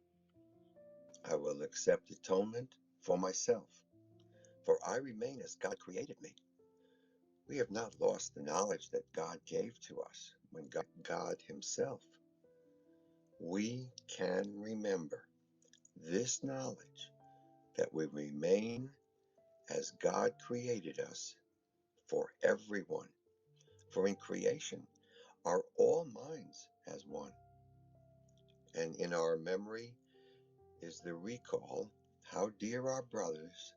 Speaker 3: I will accept atonement for myself, for I remain as God created me. We have not lost the knowledge that God gave to us when God Himself. We can remember this knowledge, that we remain as God created us for everyone. For in creation are all minds as one, and in our memory is the recall how dear our brothers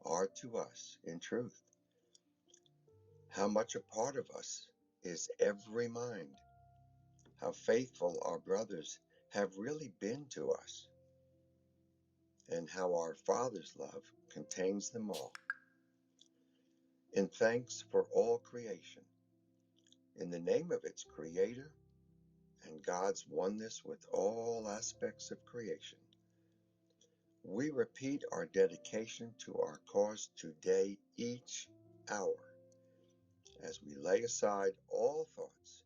Speaker 3: are to us in truth, how much a part of us is every mind, how faithful our brothers have really been to us, and how our Father's love contains them all. In thanks for all creation, in the name of its Creator and God's oneness with all aspects of creation, we repeat our dedication to our cause today each hour, as we lay aside all thoughts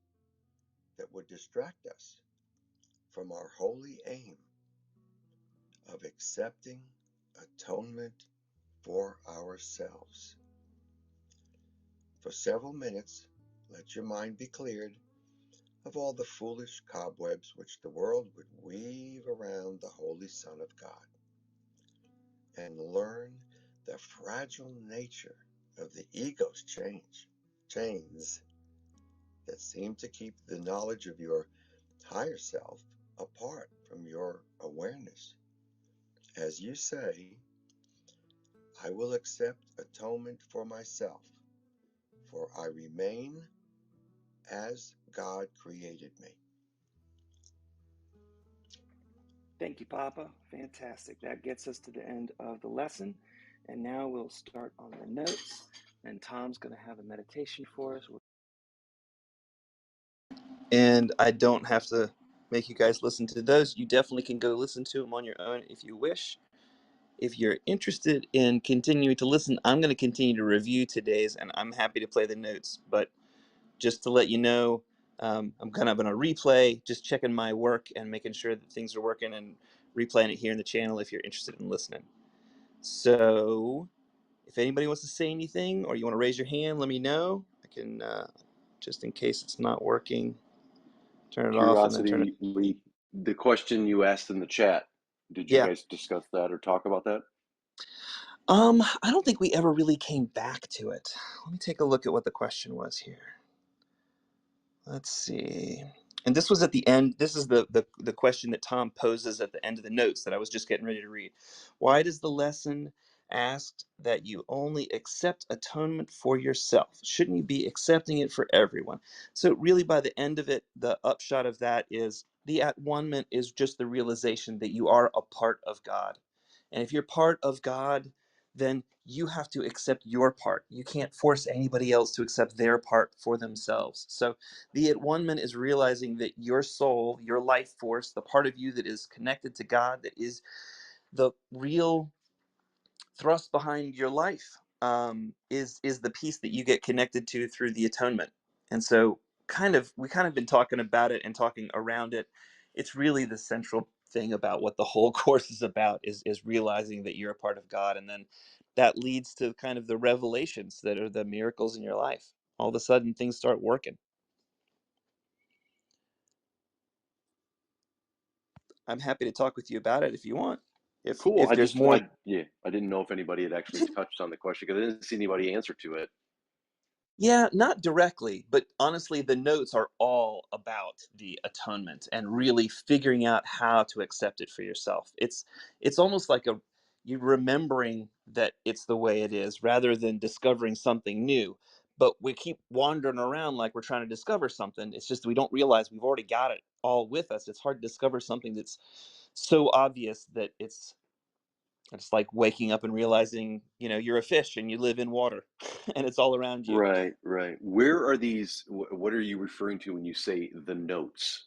Speaker 3: that would distract us from our holy aim of accepting atonement for ourselves. For several minutes, let your mind be cleared of all the foolish cobwebs which the world would weave around the Holy Son of God, and learn the fragile nature of the ego's chains that seem to keep the knowledge of your higher self apart from your awareness. As you say, I will accept atonement for myself, for I remain as God created me.
Speaker 1: Thank you, Papa. Fantastic. That gets us to the end of the lesson. And now we'll start on the notes. And Tom's going to have a meditation for us. And I don't have to make you guys listen to those. You definitely can go listen to them on your own if you wish. If you're interested in continuing to listen, I'm going to continue to review today's, and I'm happy to play the notes. But just to let you know, I'm kind of on a replay, just checking my work and making sure that things are working, and replaying it here in the channel if you're interested in listening. So if anybody wants to say anything or you want to raise your hand, let me know. I can, just in case it's not working, turn it off and then turn it.
Speaker 11: Curiosity, Lee, the question you asked in the chat, did you
Speaker 1: Yeah.
Speaker 11: guys discuss that or talk about that?
Speaker 1: I don't think we ever really came back to it. Let me take a look at what the question was here. Let's see. And this was at the end. This is the question that Tom poses at the end of the notes that I was just getting ready to read. Why does the lesson ask that you only accept atonement for yourself? Shouldn't you be accepting it for everyone? So really by the end of it, the upshot of that is the at-one-ment is just the realization that you are a part of God. And if you're part of God, then you have to accept your part. You can't force anybody else to accept their part for themselves. So the at-one-ment is realizing that your soul, your life force, the part of you that is connected to God, that is the real thrust behind your life, is the piece that you get connected to through the atonement. And so we kind of been talking about it and talking around it. It's really the central thing about what the whole course is about, is realizing that you're a part of God. And then that leads to kind of the revelations that are the miracles in your life. All of a sudden things start working. I'm happy to talk with you about it if you want.
Speaker 11: Cool.
Speaker 1: If there's more.
Speaker 11: I didn't know if anybody had actually touched on the question because I didn't see anybody answer to it.
Speaker 1: Yeah, not directly, but honestly, the notes are all about the atonement and really figuring out how to accept it for yourself. It's almost like you remembering that it's the way it is rather than discovering something new. But we keep wandering around like we're trying to discover something. It's just we don't realize we've already got it all with us. It's hard to discover something that's so obvious that it's like waking up and realizing, you're a fish and you live in water and it's all around you.
Speaker 11: Right, right. Where are these? What are you referring to when you say the notes?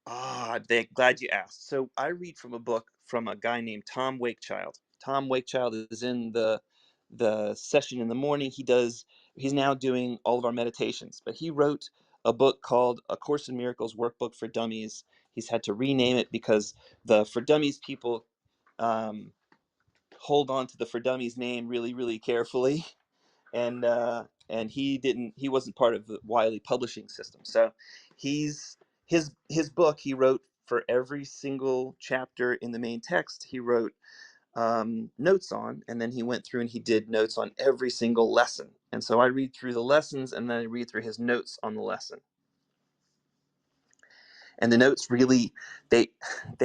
Speaker 1: Glad you asked. So I read from a book from a guy named Tom Wakechild. Tom Wakechild is in the session in the morning. He's now doing all of our meditations, but he wrote a book called A Course in Miracles Workbook for Dummies. He's had to rename it because the For Dummies people um, hold on to the For Dummies name really, really carefully. And he wasn't part of the Wiley publishing system. So his book he wrote for every single chapter in the main text. He wrote notes on, and then he went through and he did notes on every single lesson. And so I read through the lessons and then I read through his notes on the lesson. And the notes really they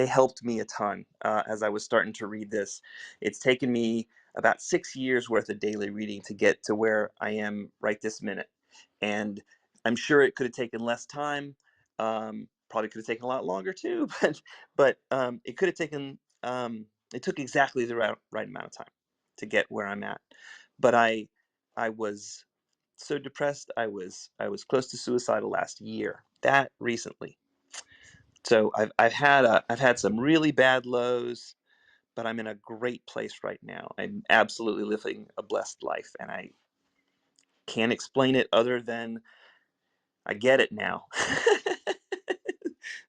Speaker 1: helped me a ton as I was starting to read this. It's taken me about 6 years worth of daily reading to get to where I am right this minute, and I'm sure it could have taken less time. Probably could have taken a lot longer too, but it could have taken it took exactly the right amount of time to get where I'm at. But I was so depressed. I was close to suicidal last year, that recently. So I've had some really bad lows, but I'm in a great place right now. I'm absolutely living a blessed life, and I can't explain it other than I get it now.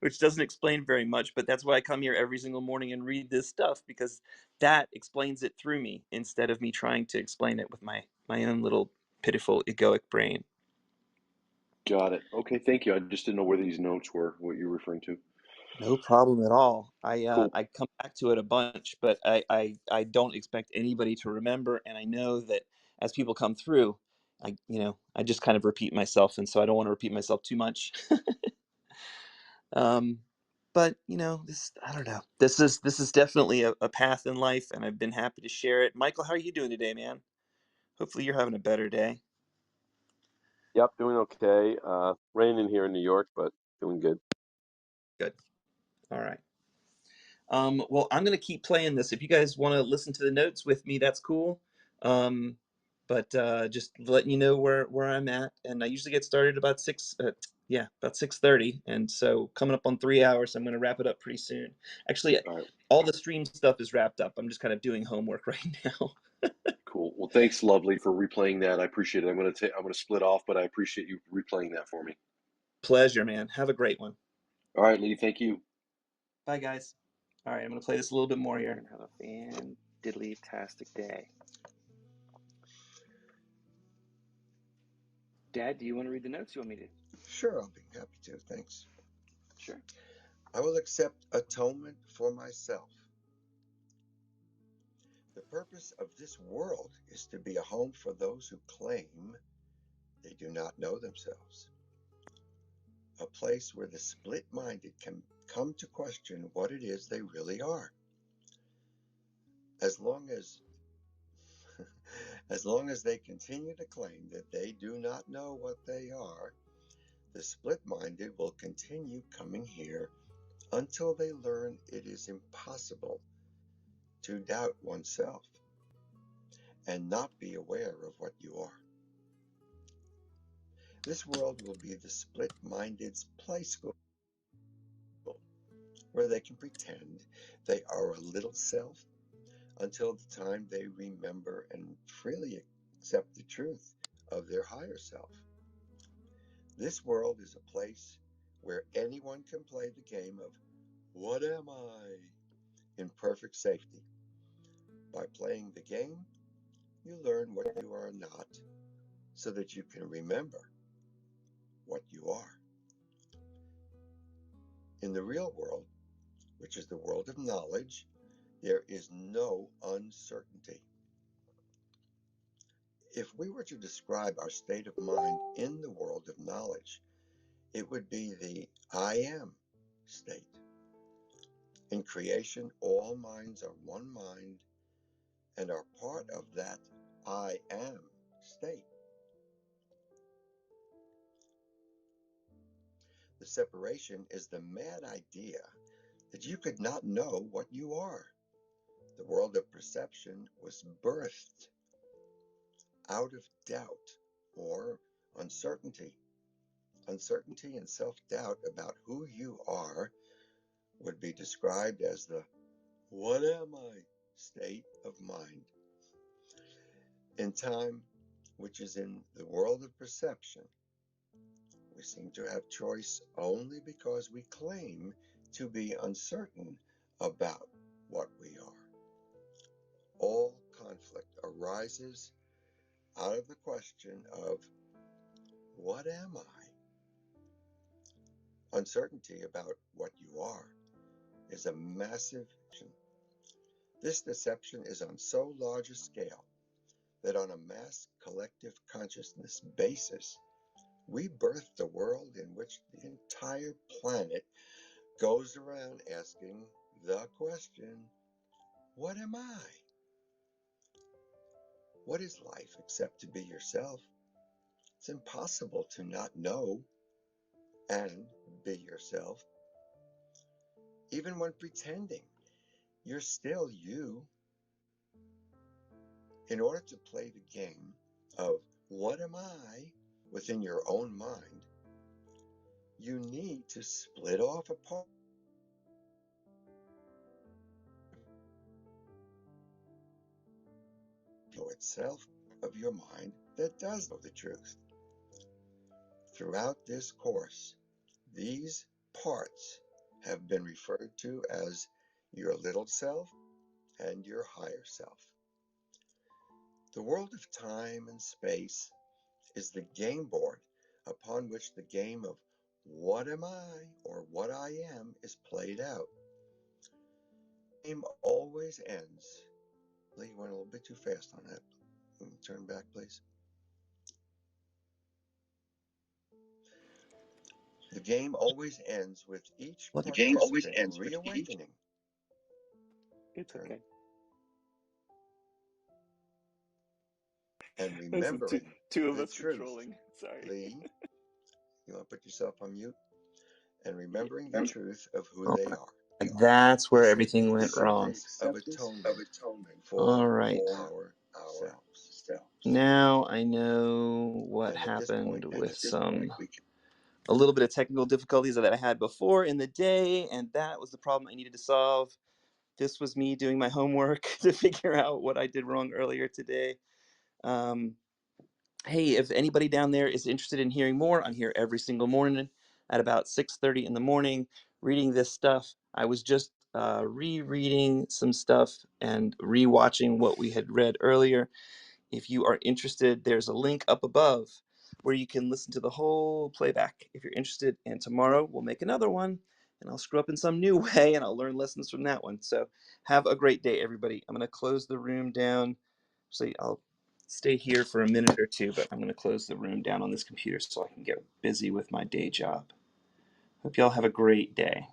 Speaker 1: Which doesn't explain very much, but that's why I come here every single morning and read this stuff, because that explains it through me instead of me trying to explain it with my own little pitiful egoic brain.
Speaker 11: Got it. Okay, thank you. I just didn't know where these notes were, what you're referring to.
Speaker 1: No problem at all.
Speaker 11: Cool.
Speaker 1: I come back to it a bunch, but I don't expect anybody to remember, and I know that as people come through, I just kind of repeat myself, and so I don't want to repeat myself too much. But this, I don't know. This is definitely a path in life, and I've been happy to share it. Michael, how are you doing today, man? Hopefully you're having a better day.
Speaker 12: Yep, doing okay. Raining here in New York, but doing good.
Speaker 1: Good. All right. Well, I'm going to keep playing this. If you guys want to listen to the notes with me, that's cool. but just letting you know where I'm at. And I usually get started about 6:30, and so coming up on 3 hours. I'm going to wrap it up pretty soon. Actually,
Speaker 11: All right.
Speaker 1: all the stream stuff is wrapped up. I'm just kind of doing homework right now.
Speaker 11: Cool. Well, thanks, Lovely, for replaying that. I appreciate it. I'm gonna split off, but I appreciate you replaying that for me.
Speaker 1: Pleasure, man. Have a great one.
Speaker 11: All right, Lee. Thank you.
Speaker 1: Bye, guys. All right, I'm going to play this a little bit more here. And have a fan-diddly-tastic day. Dad, do you want to read the notes? You want me to?
Speaker 3: Sure, I'll be happy to. Thanks.
Speaker 1: Sure.
Speaker 3: I will accept atonement for myself. The purpose of this world is to be a home for those who claim they do not know themselves. A place where the split-minded can come to question what it is they really are. As long as they continue to claim that they do not know what they are, the split-minded will continue coming here until they learn it is impossible to doubt oneself and not be aware of what you are. This world will be the split-minded's play school, where they can pretend they are a little self until the time they remember and freely accept the truth of their higher self. This world is a place where anyone can play the game of "What am I?" in perfect safety. By playing the game, you learn what you are not so that you can remember what you are. In the real world, which is the world of knowledge, there is no uncertainty. If we were to describe our state of mind in the world of knowledge, it would be the I am state. In creation, all minds are one mind and are part of that I am state. The separation is the mad idea that you could not know what you are. The world of perception was birthed out of doubt or uncertainty. Uncertainty and self-doubt about who you are would be described as the "what am I" state of mind. In time, which is in the world of perception, we seem to have choice only because we claim to be uncertain about what we are. All conflict arises out of the question of what am I? Uncertainty about what you are is a massive deception. This deception is on so large a scale that on a mass collective consciousness basis, we birth the world in which the entire planet goes around asking the question, what am I? What is life except to be yourself? It's impossible to not know and be yourself. Even when pretending, you're still you. In order to play the game of what am I within your own mind, you need to split off a part of itself of your mind that does know the truth. Throughout this course, these parts have been referred to as your little self and your higher self. The world of time and space is the game board upon which the game of what am I or what I am is played out. The game always ends. Lee, you went a little bit too fast on that. Turn back, please. The game always ends with each participant reawakening.
Speaker 1: It's okay.
Speaker 3: And remembering
Speaker 1: two of
Speaker 3: the
Speaker 1: us
Speaker 3: truth.
Speaker 1: controlling. Sorry.
Speaker 3: Lee, you want to put yourself on mute? And remembering the truth of who they are.
Speaker 1: Like that's where everything went wrong.
Speaker 3: Of atonement for
Speaker 1: All right.
Speaker 3: ourselves.
Speaker 1: now I know what happened with a little bit of technical difficulties that I had before in the day, and that was the problem I needed to solve. This was me doing my homework to figure out what I did wrong earlier today. Hey, if anybody down there is interested in hearing more, I'm here every single morning at about 6:30 in the morning reading this stuff. I was just rereading some stuff and rewatching what we had read earlier. If you are interested, there's a link up above where you can listen to the whole playback if you're interested. And tomorrow we'll make another one and I'll screw up in some new way and I'll learn lessons from that one. So have a great day, everybody. I'm going to close the room down. Actually, I'll stay here for a minute or two, but I'm going to close the room down on this computer so I can get busy with my day job. Hope y'all have a great day.